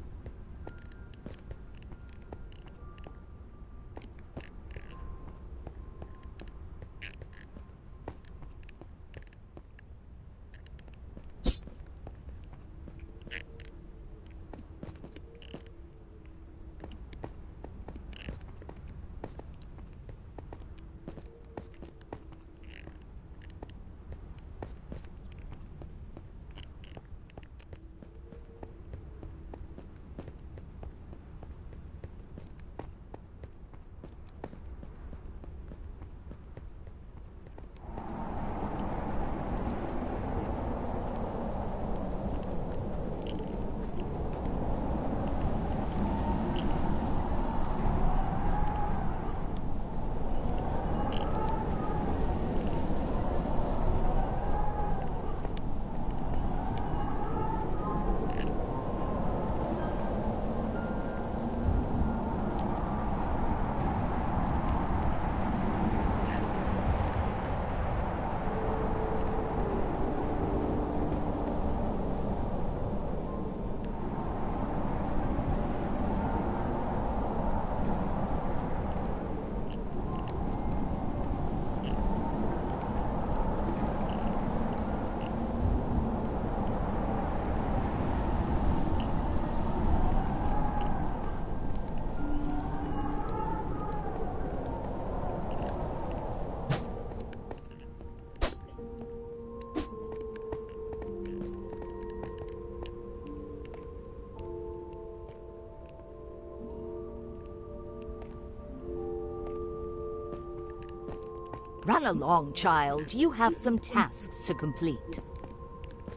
Run along, child. You have some tasks to complete.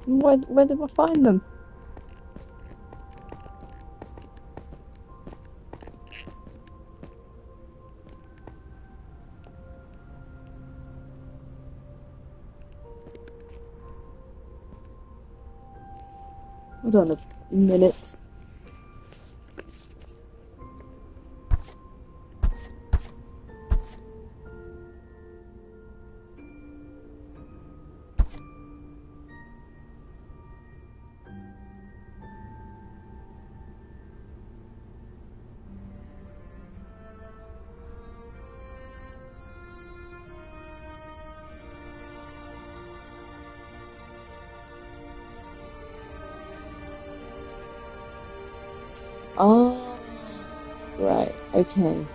Where did I find them? Hold on a minute. Oh, right, okay.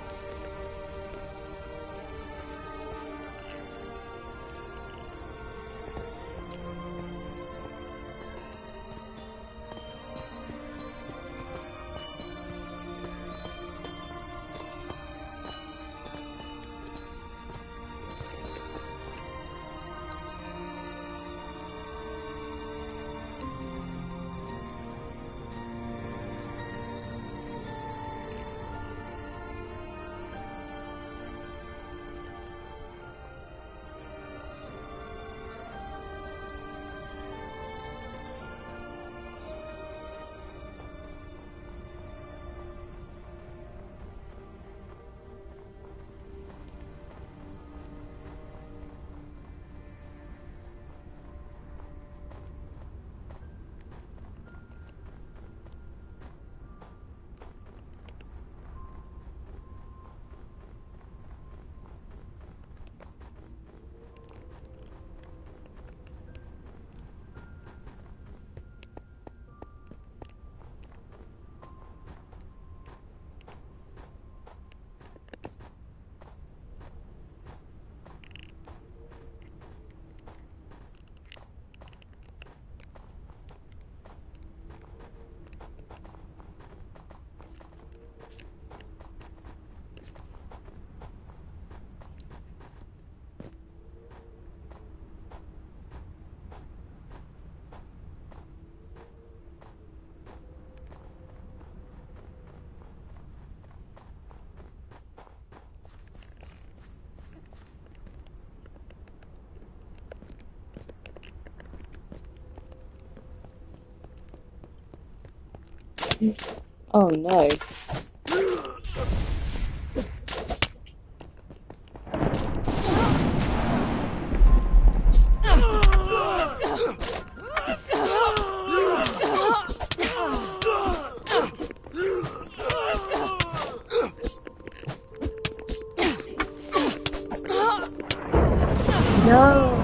Oh no. No.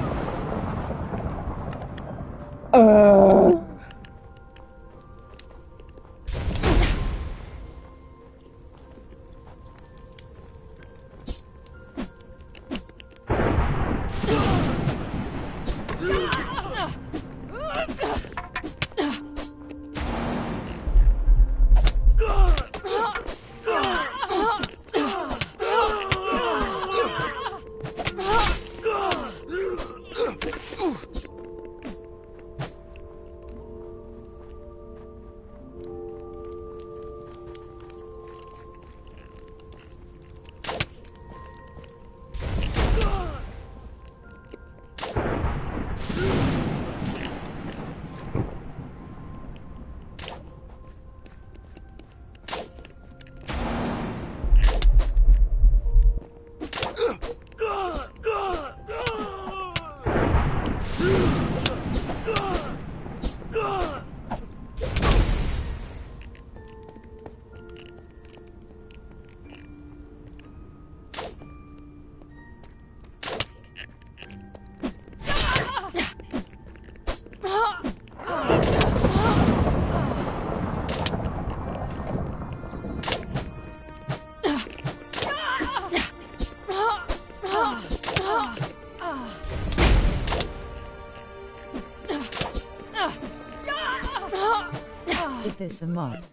Is this a mod?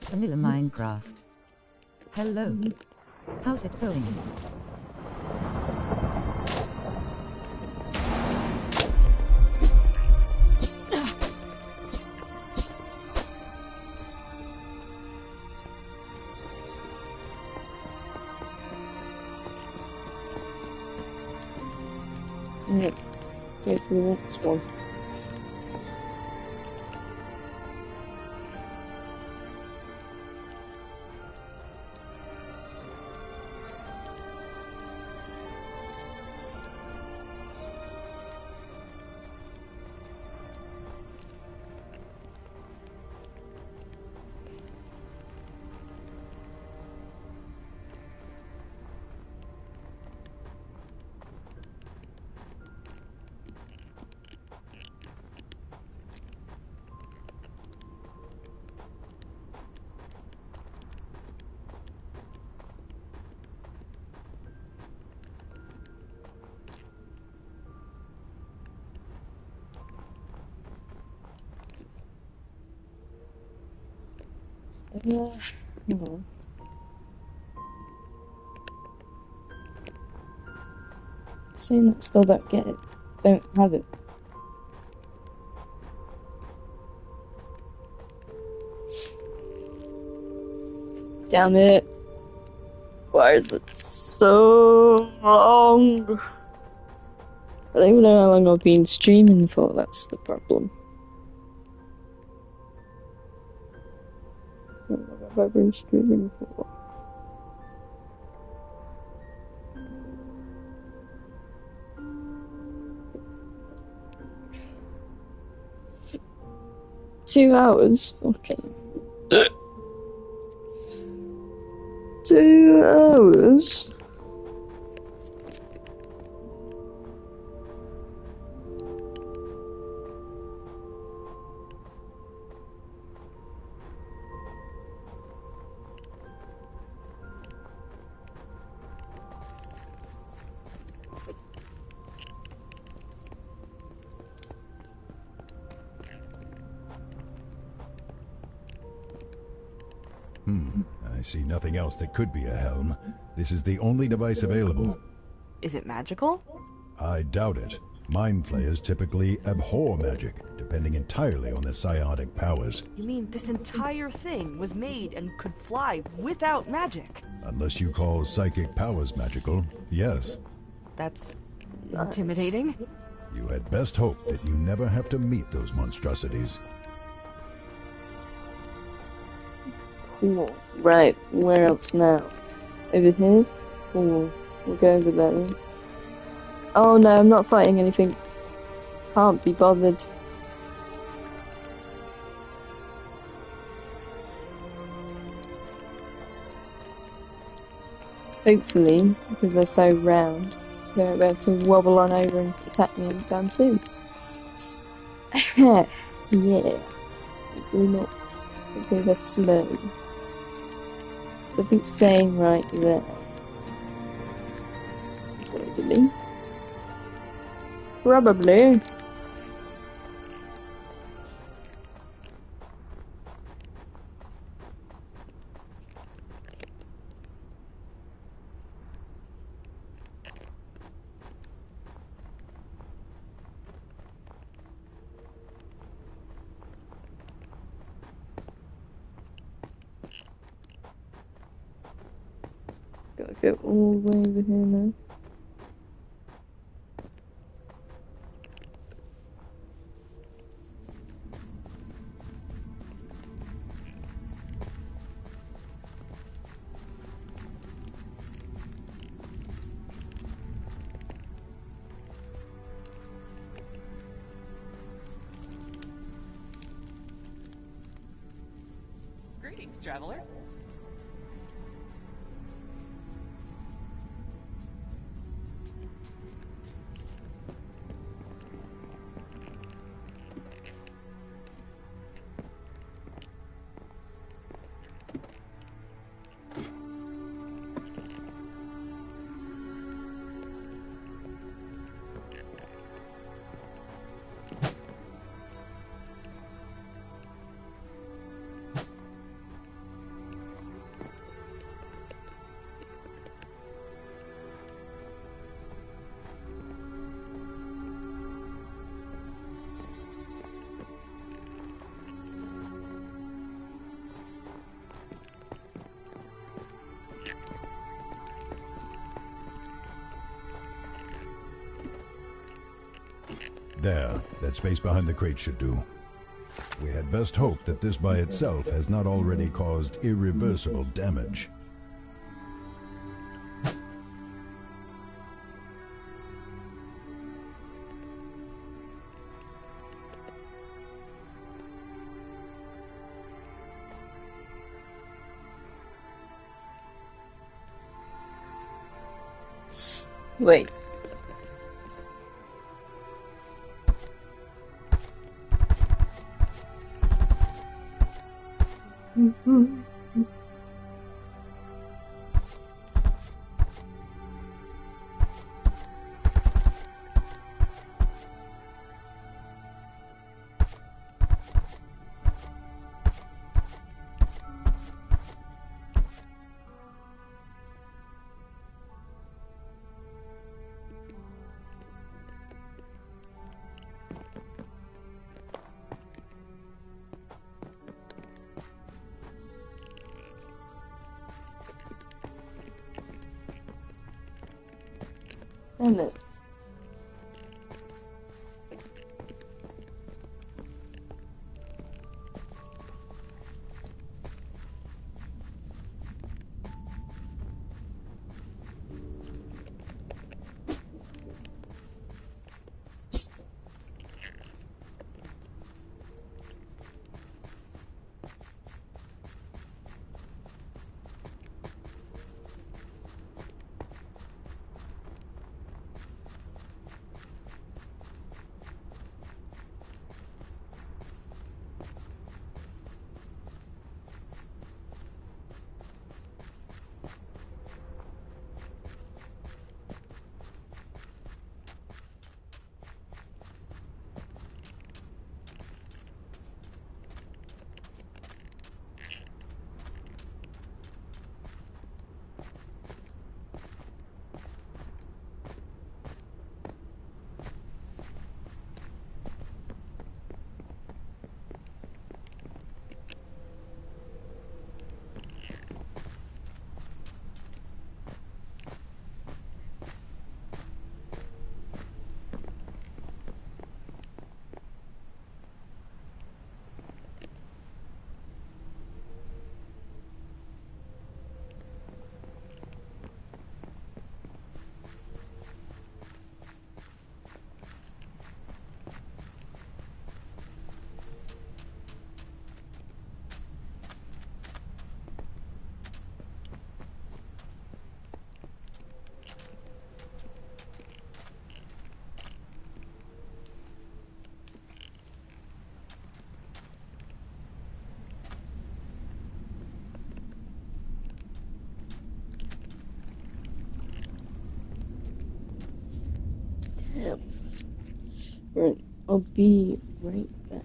Vanilla Minecraft. Hello. How's it going? Yeah. Go to the next one. Hang on. Saying that still don't get it. Don't have it. Damn it. Why is it so long? I don't even know how long I've been streaming for, that's the problem. How long have I been streaming for? Two hours? Okay. 2 hours? I see nothing else that could be a helm. This is the only device available. Is it magical? I doubt it. Mind flayers typically abhor magic, depending entirely on their psionic powers. You mean this entire thing was made and could fly without magic? Unless you call psychic powers magical, yes. That's intimidating. You had best hope that you never have to meet those monstrosities. Cool. Right, where else now? Over here? Cool. We'll go over there then. Oh no, I'm not fighting anything. Can't be bothered. Hopefully, because they're so round, they won't be able to wobble on over and attack me anytime soon. Yeah. Hopefully not. Hopefully they're slow. Something's saying right there. Probably. Probably. Gotta go all the way over here now. Greetings, traveler. There, that space behind the crate should do. We had best hope that this by itself has not already caused irreversible damage. Wait. Damn it. Damn. Right, I'll be right back.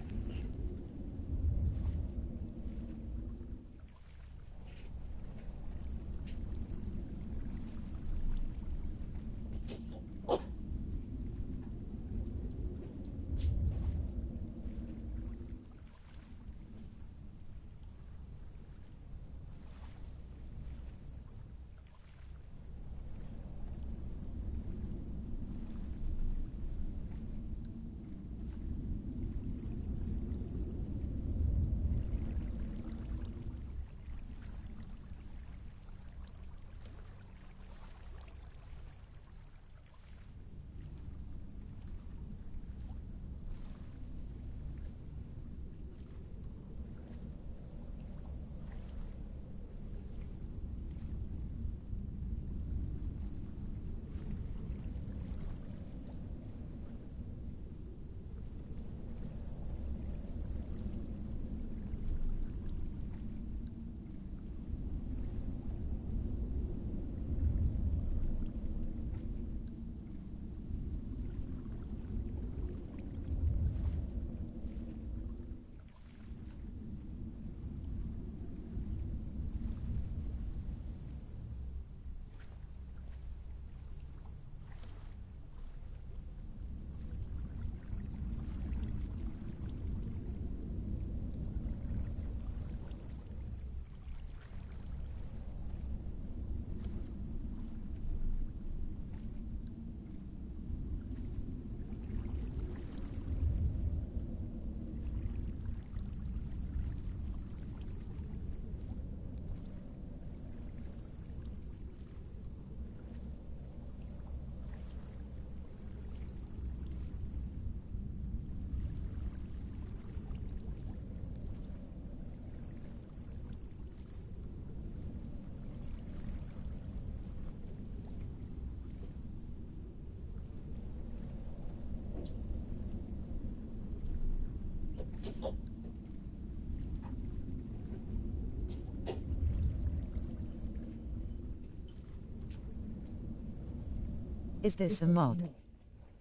Is this a mod?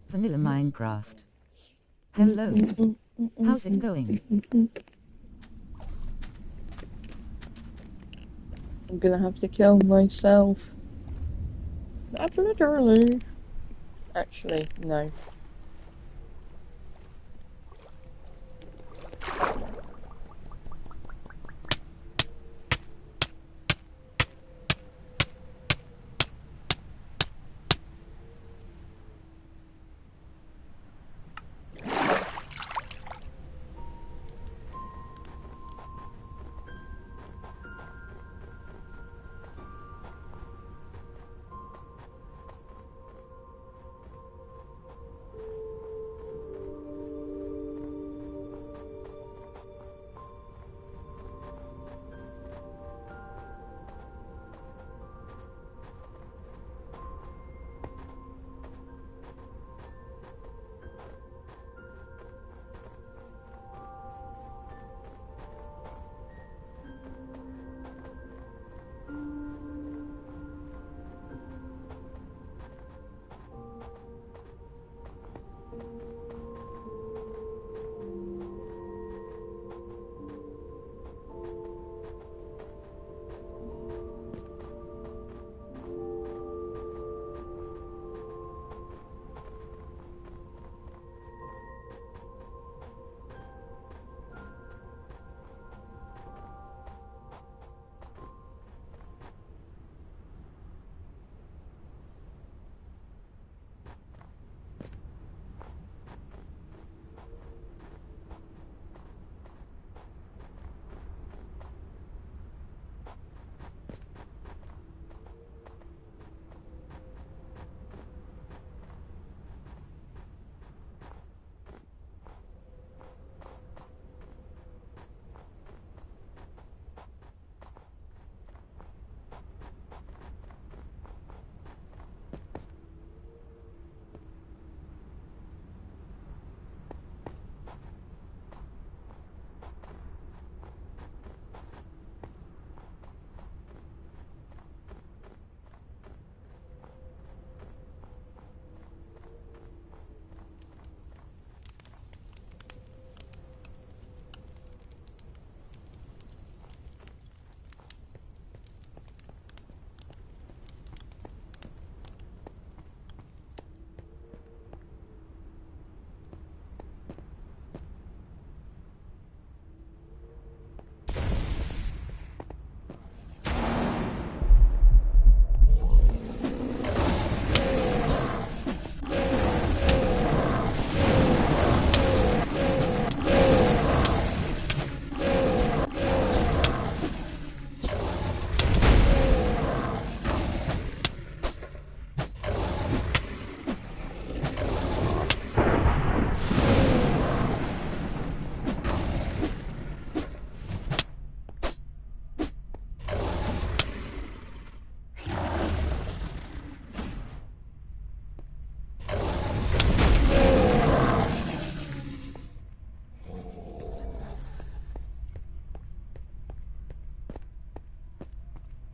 Vanilla Minecraft. Hello. How's it going? I'm gonna have to kill myself. Not literally. Actually, no.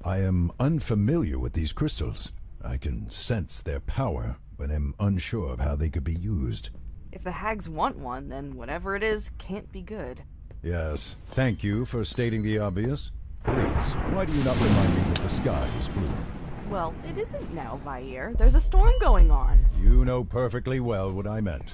I am unfamiliar with these crystals. I can sense their power, but am unsure of how they could be used. If the hags want one, then whatever it is can't be good. Yes, thank you for stating the obvious. Please, why do you not remind me that the sky is blue? Well, it isn't now, Vair. There's a storm going on. You know perfectly well what I meant.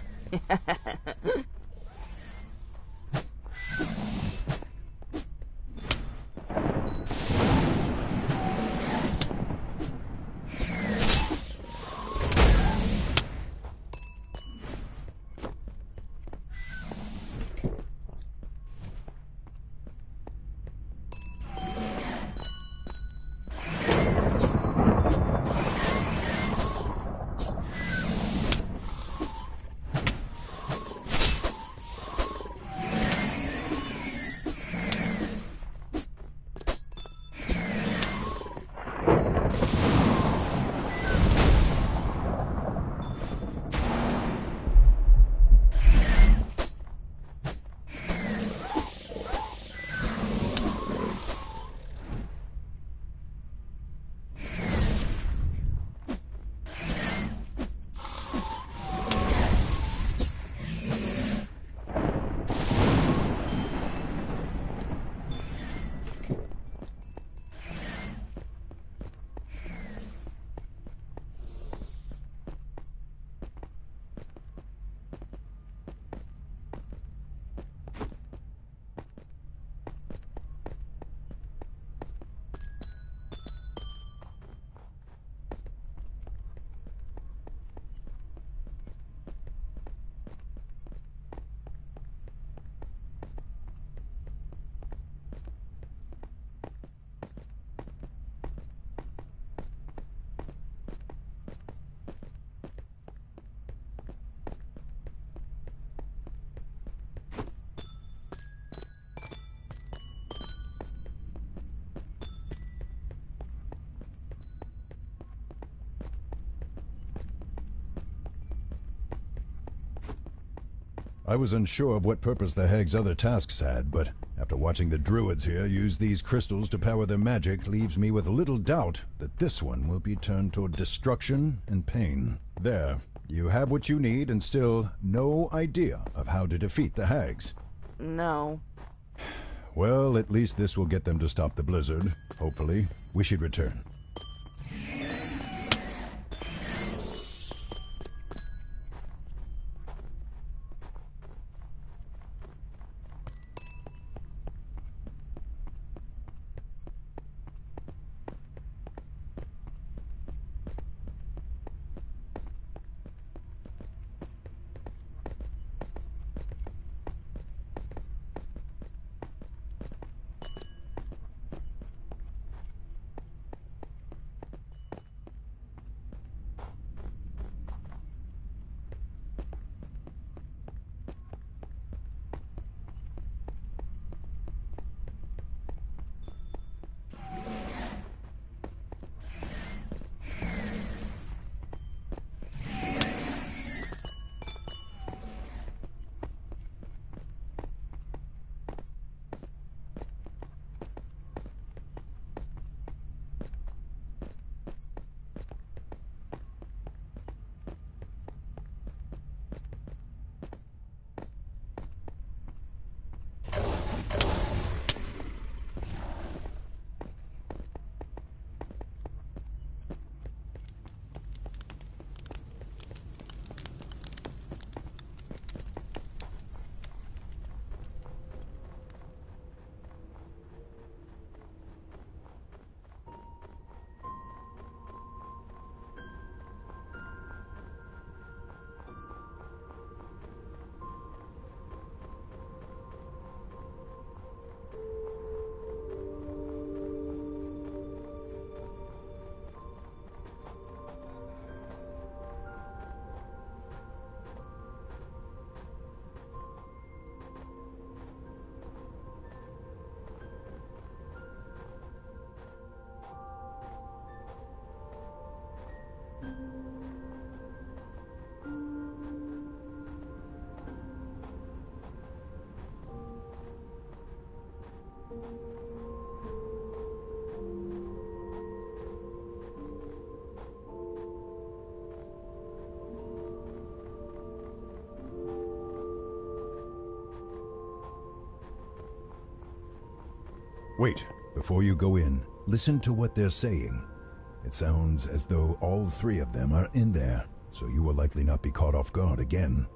I was unsure of what purpose the hag's other tasks had, but after watching the druids here use these crystals to power their magic leaves me with little doubt that this one will be turned toward destruction and pain. There, you have what you need and still no idea of how to defeat the hags. No. Well, at least this will get them to stop the blizzard. Hopefully. We should return. Wait, before you go in, listen to what they're saying. It sounds as though all three of them are in there, so you will likely not be caught off guard again.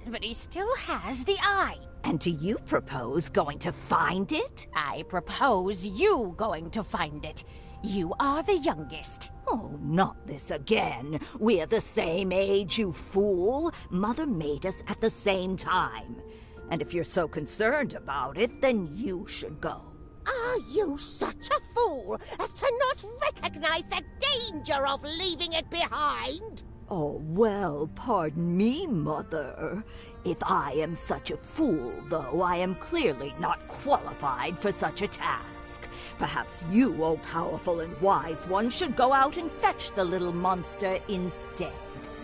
But he still has the eye. And do you propose going to find it? I propose you going to find it. You are the youngest. Oh, not this again. We're the same age, you fool. Mother made us at the same time. And if you're so concerned about it, then you should go. Are you such a fool as to not recognize the danger of leaving it behind? Oh, well, pardon me, Mother. If I am such a fool, though, I am clearly not qualified for such a task. Perhaps you, oh powerful and wise one, should go out and fetch the little monster instead.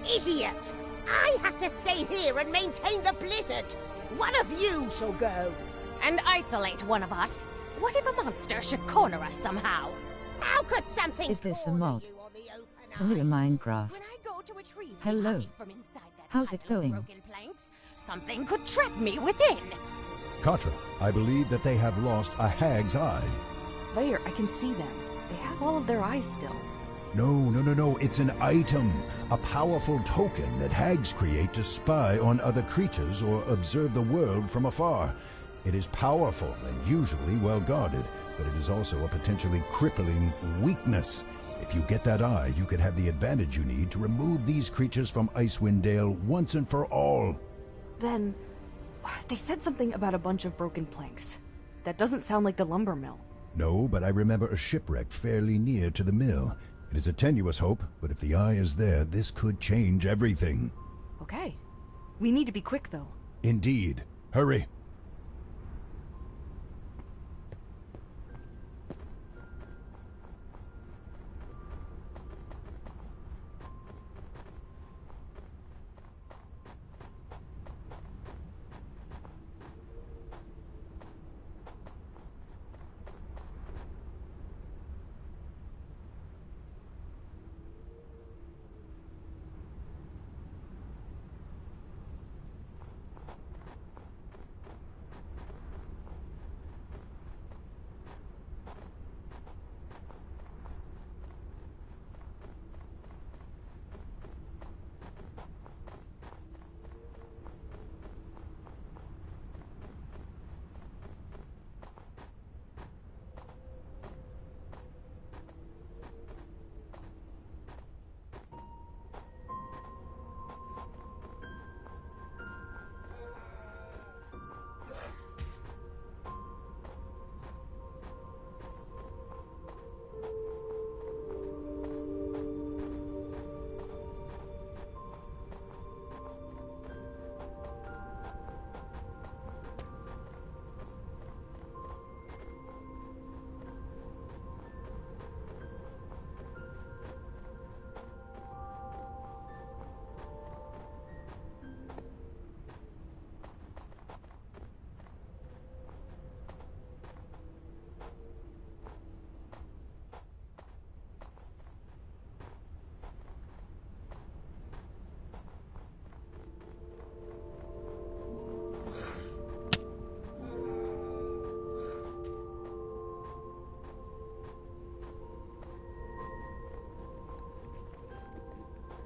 Idiot! I have to stay here and maintain the blizzard. One of you shall go. And isolate one of us. What if a monster should corner us somehow? How could something... Is this a mod? Vanilla Minecraft. When I go to retrieve Hello. the from inside that How's it pile of going? broken planks, something could trap me within. Katra, I believe that they have lost a hag's eye. Where? I can see them. They have all of their eyes still. No. It's an item. A powerful token that hags create to spy on other creatures or observe the world from afar. It is powerful and usually well guarded, but it is also a potentially crippling weakness. If you get that eye, you could have the advantage you need to remove these creatures from Icewind Dale once and for all. Then, they said something about a bunch of broken planks. That doesn't sound like the lumber mill. No, but I remember a shipwreck fairly near to the mill. It is a tenuous hope, but if the eye is there, this could change everything. Okay. We need to be quick, though. Indeed. Hurry.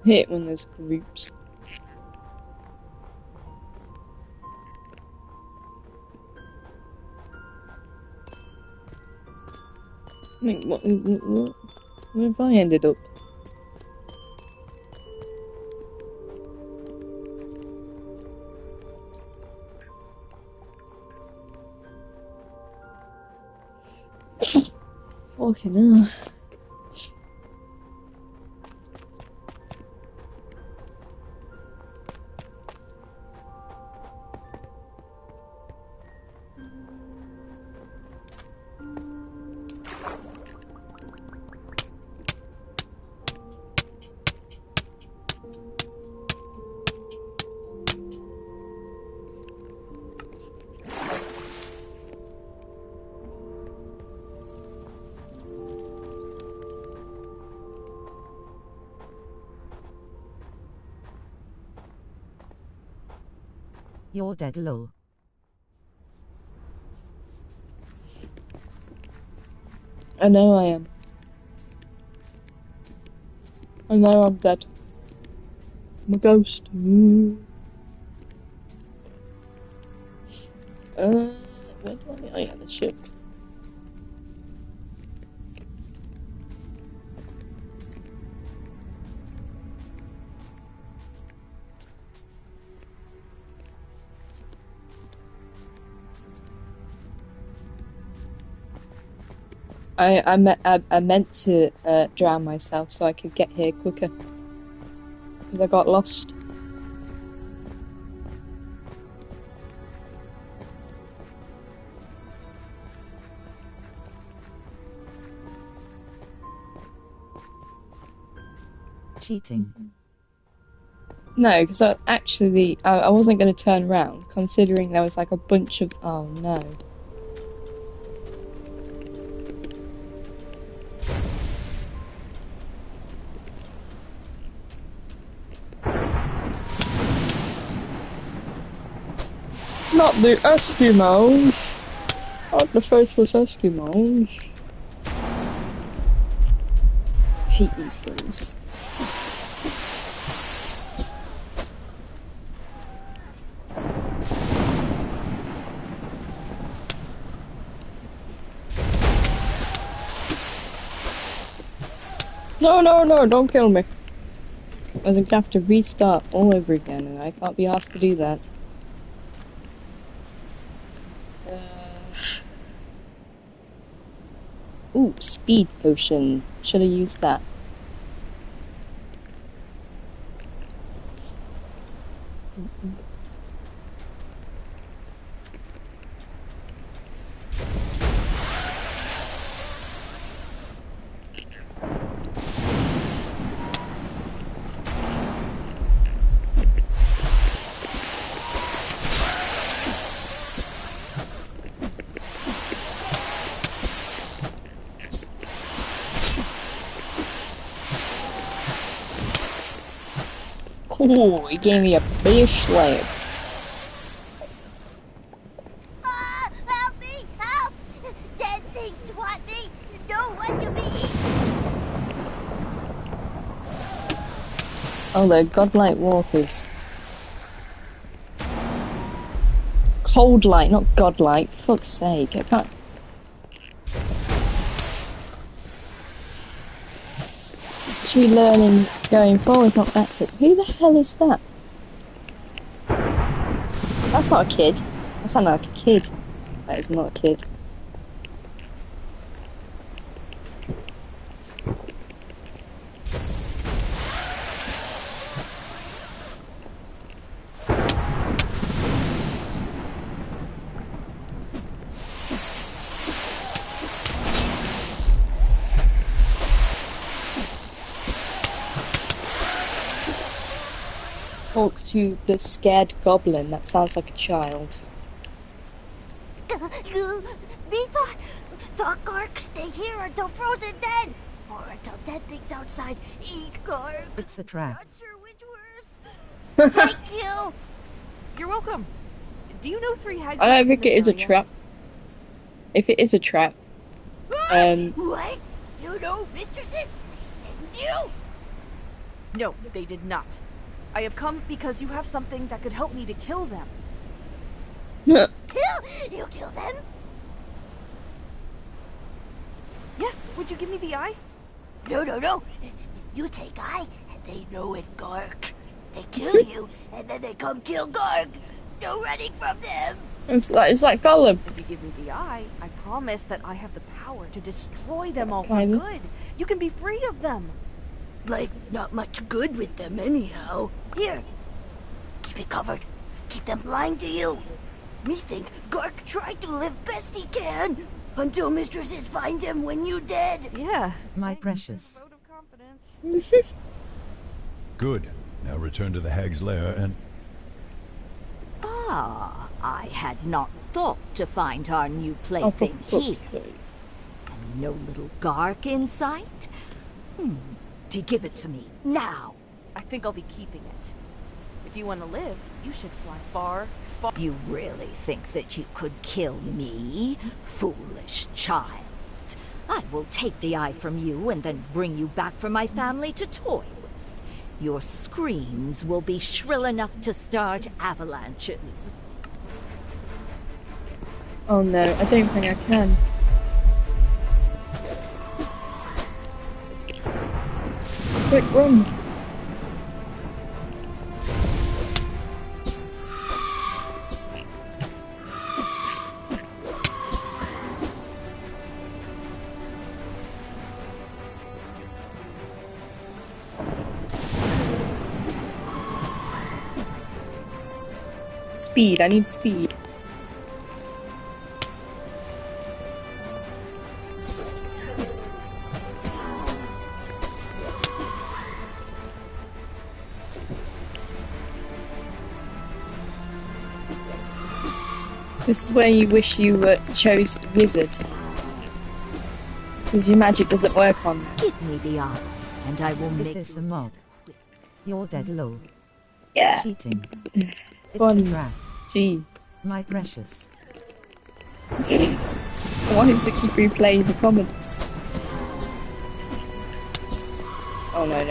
hate when there's groups. I think, where have I ended up? Fucking hell. You're dead, lol. I know I am. I know I'm dead. I'm a ghost. Where do I... Oh yeah, the ship. I meant to drown myself so I could get here quicker. Because I got lost. Cheating. No, because I wasn't going to turn around, considering there was like a bunch of... Oh no. Not the Eskimos! Not the faceless Eskimos. I hate these things. No, don't kill me. I was going to have to restart all over again, and I can't be asked to do that. Ooh, speed potion. Should have used that. Ooh, he gave me a big slab. Help me! Help! Dead things want me! Don't want to be eaten! Oh, they're godlike walkers. Cold light, not godlike. Fuck's sake, I can't... Actually learning going forward is not that good. Who the hell is that? That's not a kid. That sounds like a kid. That is not a kid. Talk to the scared goblin. That sounds like a child. Me thought Gark stay here until frozen dead, or until dead things outside eat Gark. It's a trap. Not sure which worse. Thank you. You're welcome. Do you know Three Heads? I don't think it is a trap. If it is a trap, What? You know, mistresses? They send you? No, they did not. I have come because you have something that could help me to kill them. Kill? You kill them? Yes, would you give me the eye? No. You take eye, and they know it, Gark. They kill you, and then they come kill Gark. No running from them. It's like Gollum. If you give me the eye, I promise that I have the power to destroy them all for Kind of. good. You can be free of them. Life not much good with them anyhow. Here, keep it covered. Keep them blind to you. Me think Gark tried to live best he can until mistresses find him when you dead. Yeah. My precious. Good. Now return to the hag's lair and... Ah, I had not thought to find our new plaything here. And no little Gark in sight? To give it to me, now! I think I'll be keeping it. If you want to live, you should fly far, far... You really think that you could kill me, foolish child? I will take the eye from you and then bring you back for my family to toy with. Your screams will be shrill enough to start avalanches. Oh no, I don't think I can. Quick, run! Speed, I need speed. This is where you wish you chose wizard. Because your magic doesn't work on. Give me the eye, and I will Is make this a mob? You're dead low. Yeah. Cheating. It's Fun. a trap. Gee. My precious. Why is it keep replaying the comments? Oh no.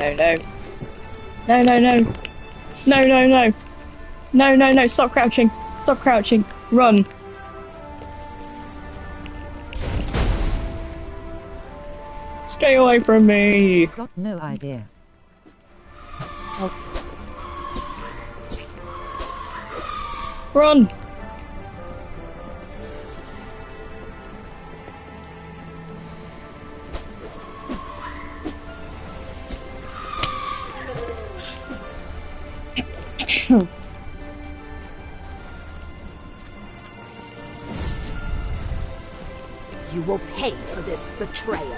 No, stop crouching. Stop crouching. Run. Stay away from me. Got no idea. Run. You will pay for this betrayal.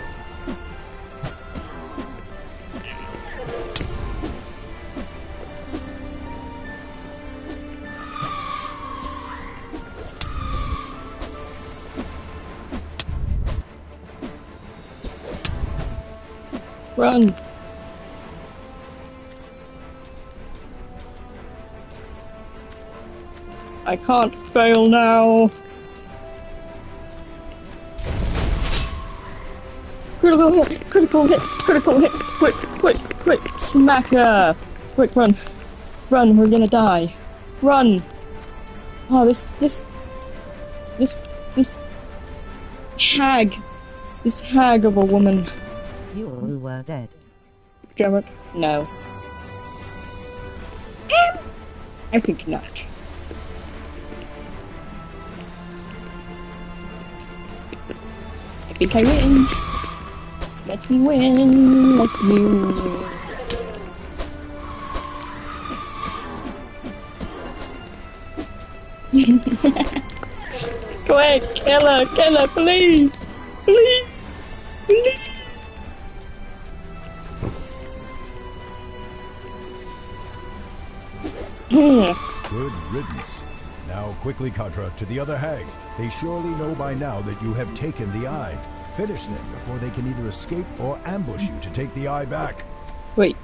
Run. I can't fail now. Critical hit! Critical hit! Critical hit! Quick! Smacker! Quick, run! Run, we're gonna die. Run! Oh, this hag. This hag of a woman. You were dead. Damn it. No. I think not. I think I win. Let me win. Let me win. Go ahead, kill her, please. Please. Good riddance. Now quickly, Katra, to the other hags. They surely know by now that you have taken the eye. Finish them before they can either escape or ambush you to take the eye back. Wait.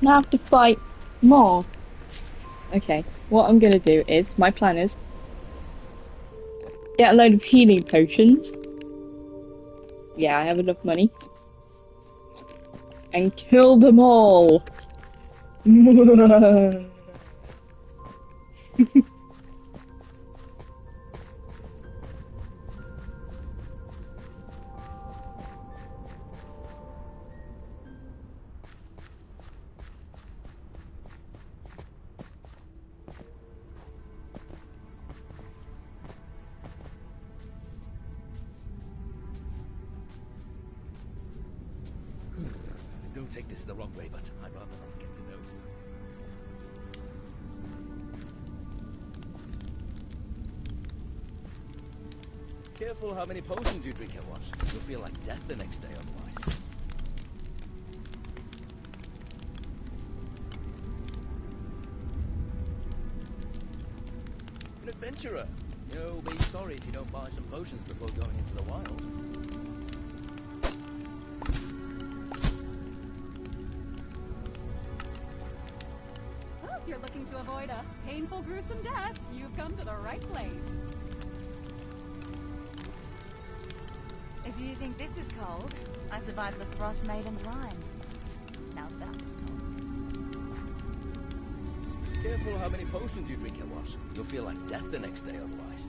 Now I have to fight more. Okay, what I'm gonna do is, my plan is, get a load of healing potions. Yeah, I have enough money. and kill them all. Don't take this the wrong way, but I'd rather not get to know you. Careful how many potions you drink at once. You'll feel like death the next day otherwise. An adventurer. You'll be sorry if you don't buy some potions before going into the wild. Well, if you're looking to avoid a painful, gruesome death, you've come to the right place. If you think this is cold, I survived the Frost Maiden's rhyme. Now that's cold. Careful how many potions you drink at once. You'll feel like death the next day otherwise.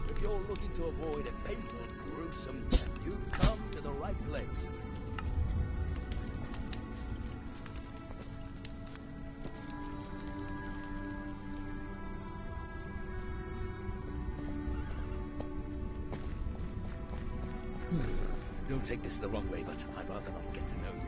If you're looking to avoid a painful, gruesome death, you've come to the right place. Don't take this the wrong way, but I'd rather not get to know you.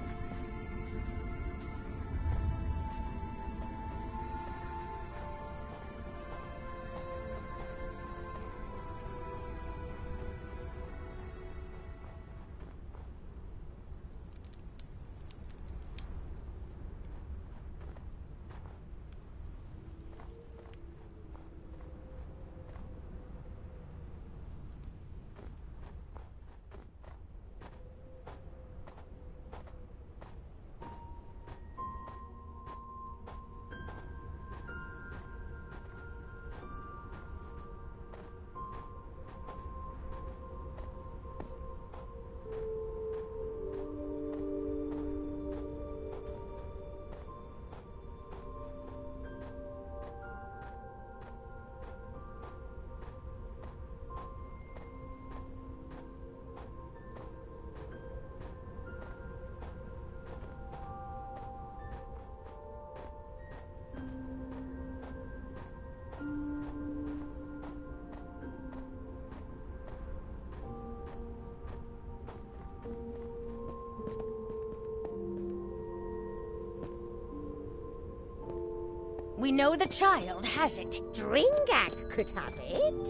We know the child has it. Dringak could have it.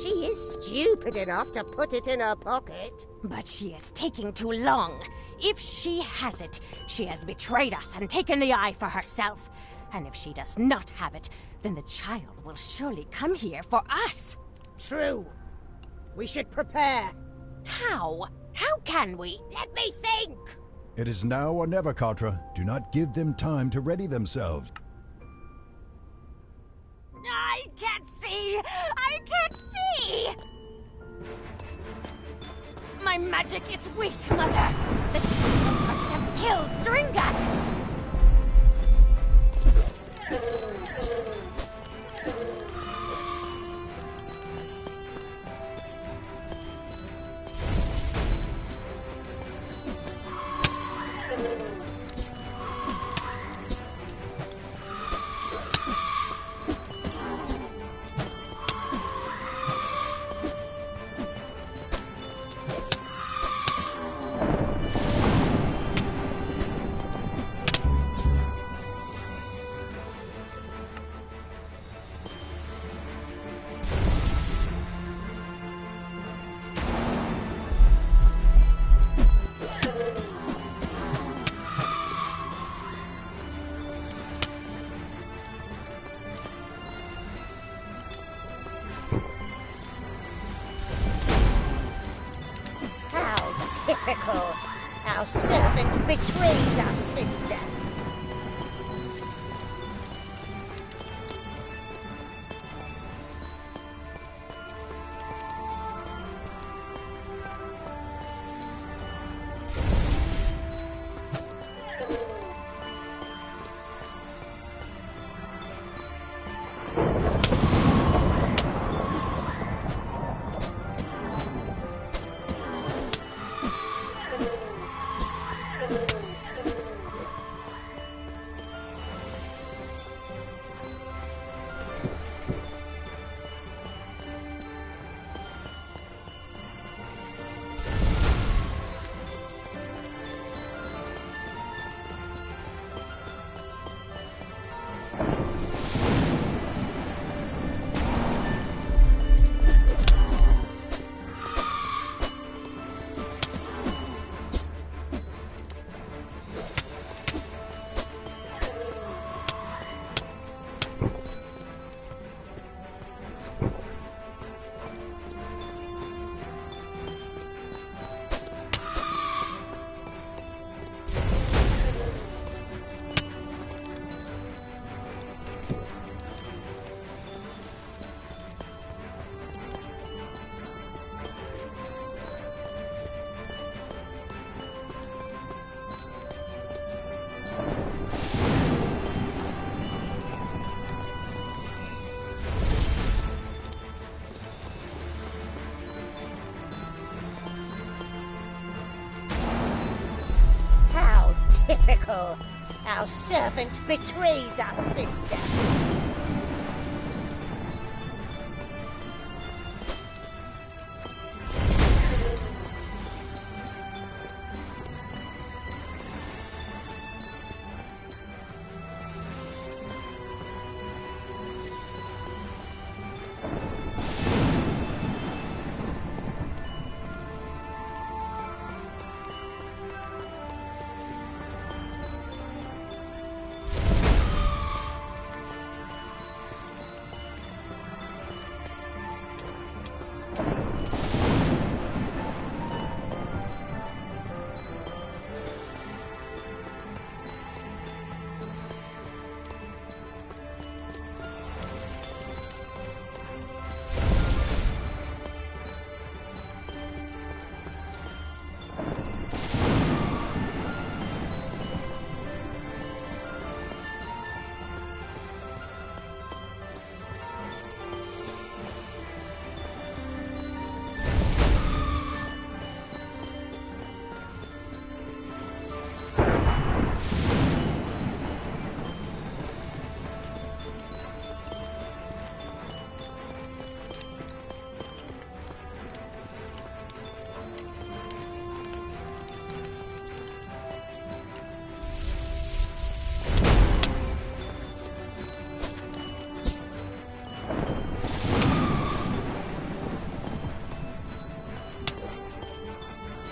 She is stupid enough to put it in her pocket. But she is taking too long. If she has it, she has betrayed us and taken the eye for herself. And if she does not have it, then the child will surely come here for us. True. We should prepare. How? How can we? Let me think! It is now or never, Katra. Do not give them time to ready themselves. I can't see! I can't see! My magic is weak, Mother! The child must have killed Dringak! Typical. Our servant betrays our sister. typical. Our servant betrays our sister.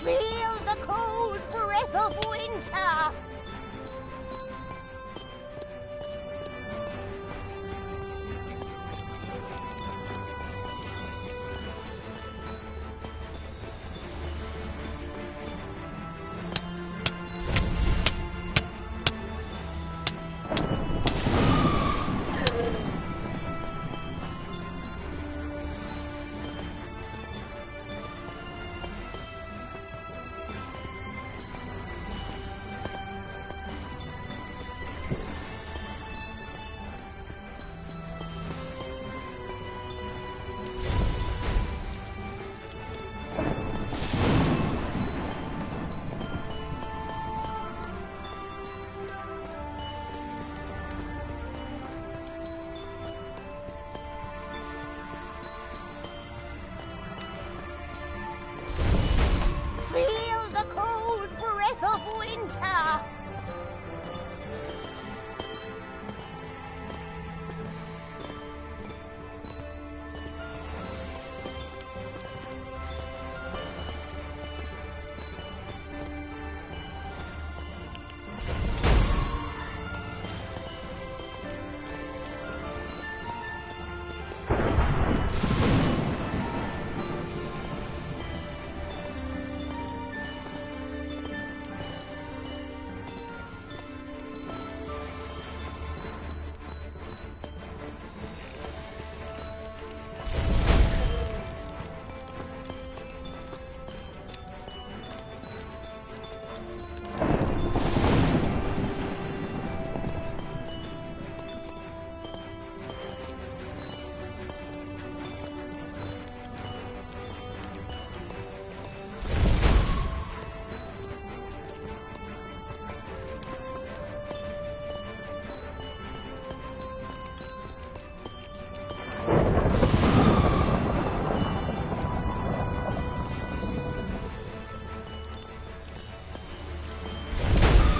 Feel the cold breath of winter! Feel the cold breath of winter!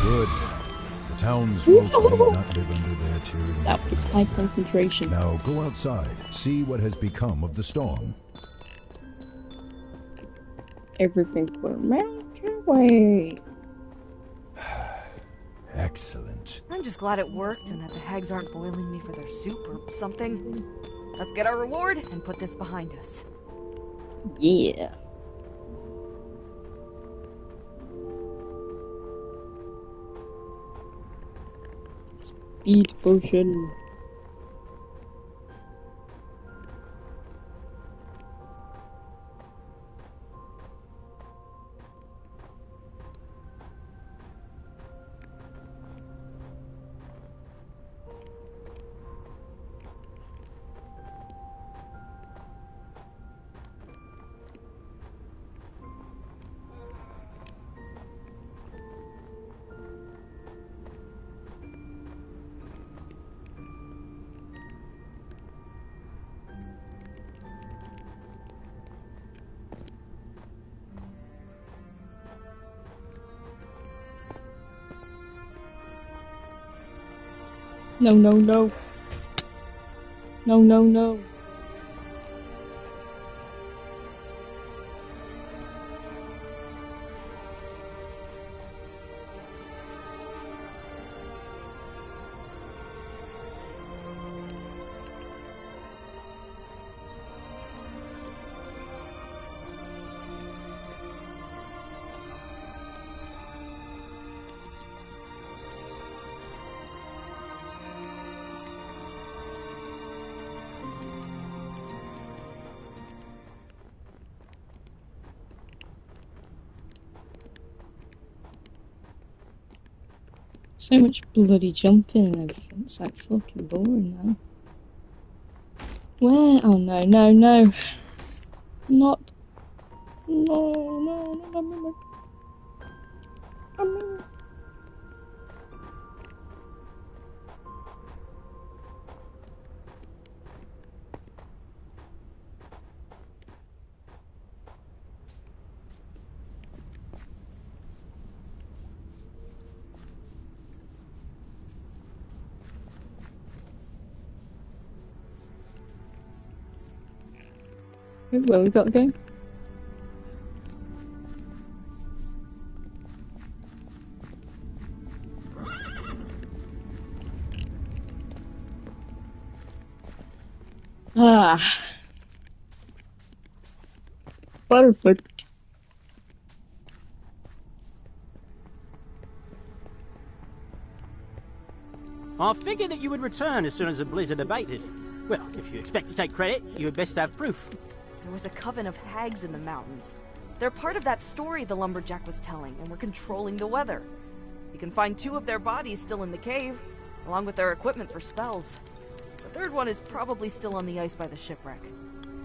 Good. The townsfolk need not live under their tyranny. That was high concentration. Now go outside, see what has become of the storm. Everything will melt away. Excellent. I'm just glad it worked and that the hags aren't boiling me for their soup or something. Let's get our reward and put this behind us. Yeah. Speed potion. No, no, no. No, no, no. So much bloody jumping and everything. It's like fucking boring now. Where? Oh no, no, no. Not. No, no, no, no, no, no. Where we got to go? Ah. Perfect. I figured that you would return as soon as the blizzard abated. Well, if you expect to take credit, you had best have proof. There was a coven of hags in the mountains. They're part of that story the lumberjack was telling, and were controlling the weather. You can find 2 of their bodies still in the cave, along with their equipment for spells. The 3rd one is probably still on the ice by the shipwreck.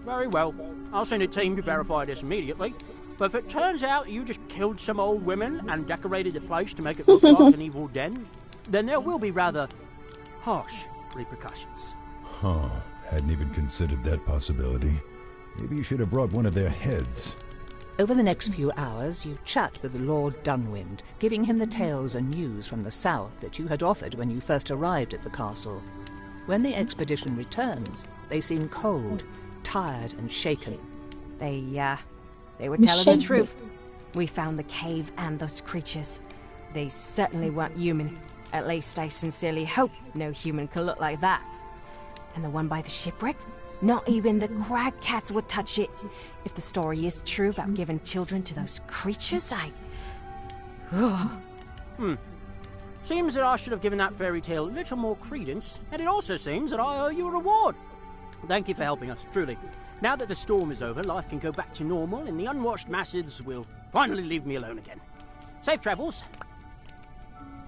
Very well. I'll send a team to verify this immediately. But if it turns out you just killed some old women and decorated the place to make it look like an evil den, then there will be rather harsh repercussions. Huh. Hadn't even considered that possibility. Maybe you should have brought one of their heads. Over the next few hours, you chat with Lord Dunwind, giving him the tales and news from the south that you had offered when you first arrived at the castle. When the expedition returns, they seem cold, tired and shaken. They were telling the truth. We found the cave and those creatures. They certainly weren't human. At least I sincerely hope no human could look like that. And the one by the shipwreck? Not even the crag cats would touch it. If the story is true about giving children to those creatures, Seems that I should have given that fairy tale a little more credence, and it also seems that I owe you a reward. Thank you for helping us, truly. Now that the storm is over, life can go back to normal, and the unwashed masses will finally leave me alone again. Safe travels.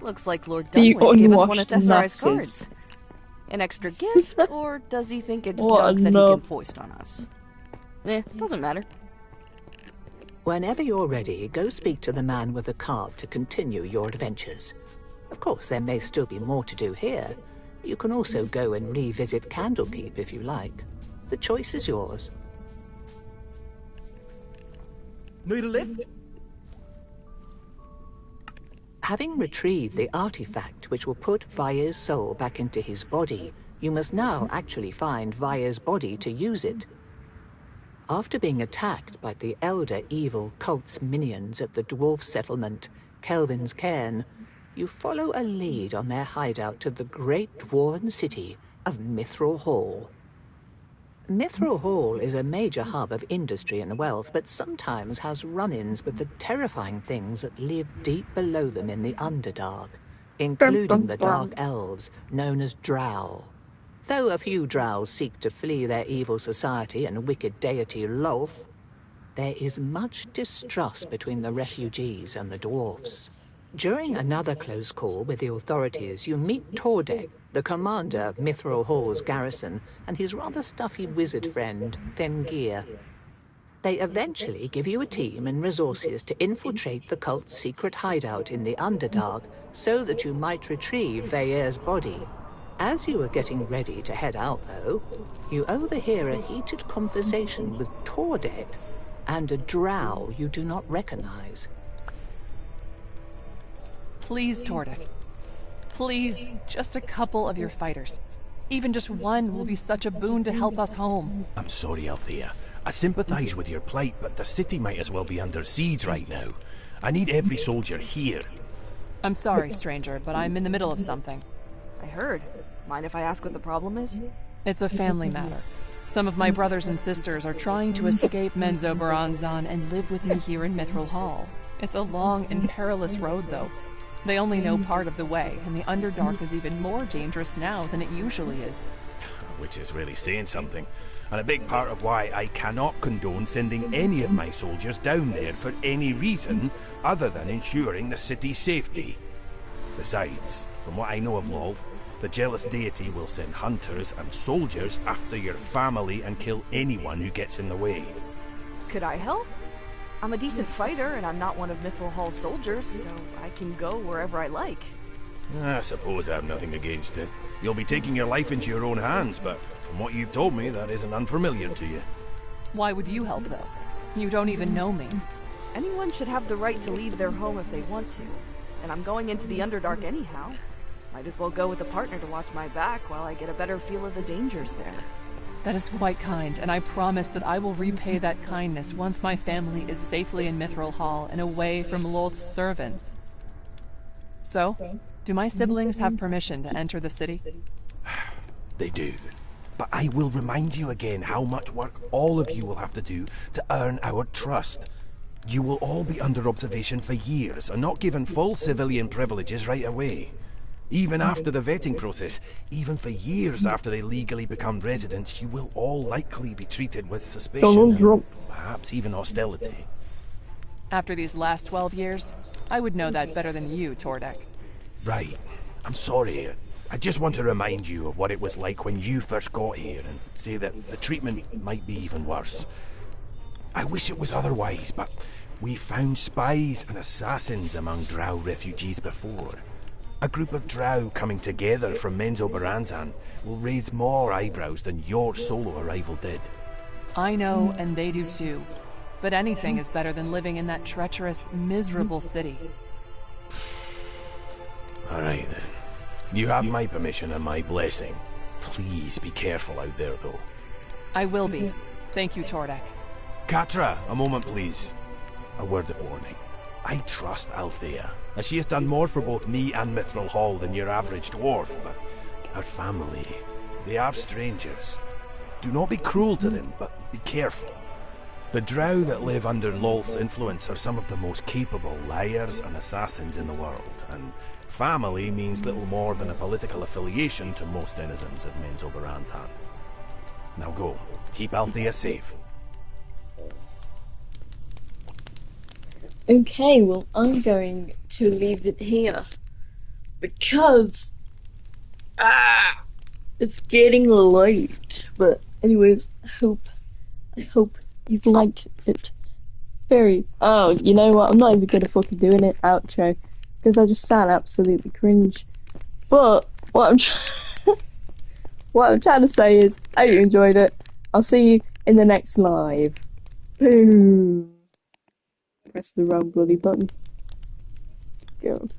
Looks like Lord Dunwich gave us one of Thessal's cards. An extra gift, or does he think it's junk that he can foist on us? Doesn't matter. Whenever you're ready, go speak to the man with the cart to continue your adventures. Of course, there may still be more to do here. You can also go and revisit Candlekeep if you like. The choice is yours. Need a lift? Having retrieved the artifact which will put Vair's soul back into his body, you must now actually find Vair's body to use it. After being attacked by the elder evil cult's minions at the dwarf settlement, Kelvin's Cairn, you follow a lead on their hideout to the great dwarven city of Mithril Hall. Mithril Hall is a major hub of industry and wealth, but sometimes has run-ins with the terrifying things that live deep below them in the Underdark, including the Dark Elves, known as Drow. Though a few Drows seek to flee their evil society and wicked deity Lolth, there is much distrust between the refugees and the dwarfs. During another close call with the authorities, you meet Tordek, the commander of Mithril Hall's garrison, and his rather stuffy wizard friend, Fengir. They eventually give you a team and resources to infiltrate the cult's secret hideout in the Underdark so that you might retrieve Vair's body. As you are getting ready to head out, though, you overhear a heated conversation with Tordek and a drow you do not recognize. Please, Tordek. Please, just a couple of your fighters. Even just one will be such a boon to help us home. I'm sorry, Althea. I sympathize with your plight, but the city might as well be under siege right now. I need every soldier here. I'm sorry, stranger, but I'm in the middle of something. I heard. Mind if I ask what the problem is? It's a family matter. Some of my brothers and sisters are trying to escape Menzoberranzan and live with me here in Mithril Hall. It's a long and perilous road, though. They only know part of the way, and the Underdark is even more dangerous now than it usually is. Which is really saying something. And a big part of why I cannot condone sending any of my soldiers down there for any reason other than ensuring the city's safety. Besides, from what I know of Lolth, the jealous deity will send hunters and soldiers after your family and kill anyone who gets in the way. Could I help? I'm a decent fighter, and I'm not one of Mithril Hall's soldiers, so I can go wherever I like. I suppose I have nothing against it. You'll be taking your life into your own hands, but from what you've told me, that isn't unfamiliar to you. Why would you help, though? You don't even know me. Anyone should have the right to leave their home if they want to, and I'm going into the Underdark anyhow. Might as well go with a partner to watch my back while I get a better feel of the dangers there. That is quite kind, and I promise that I will repay that kindness once my family is safely in Mithril Hall and away from Lolth's servants. So, do my siblings have permission to enter the city? They do. But I will remind you again how much work all of you will have to do to earn our trust. You will all be under observation for years and not given full civilian privileges right away. Even after the vetting process, even for years after they legally become residents, you will all likely be treated with suspicion and perhaps even hostility. After these last 12 years, I would know that better than you, Tordek. Right. I'm sorry. I just want to remind you of what it was like when you first got here and say that the treatment might be even worse. I wish it was otherwise, but we found spies and assassins among Drow refugees before. A group of Drow coming together from Menzoberranzan will raise more eyebrows than your solo arrival did. I know, and they do too. But anything is better than living in that treacherous, miserable city. All right, then. You have my permission and my blessing. Please be careful out there, though. I will be. Thank you, Tordek. Catra, a moment, please. A word of warning. I trust Althea, as she has done more for both me and Mithril Hall than your average dwarf, but her family, they are strangers. Do not be cruel to them, but be careful. The Drow that live under Lolth's influence are some of the most capable liars and assassins in the world, and family means little more than a political affiliation to most denizens of Menzoberranzan. Now go. Keep Althea safe. Okay, well, I'm going to leave it here because it's getting late. But anyways, I hope you've liked it. Oh, you know what? I'm not even gonna fucking do an outro because I just sound absolutely cringe. But what I'm trying to say is, I hope you enjoyed it. I'll see you in the next live. Boom. Press the wrong bloody button. God.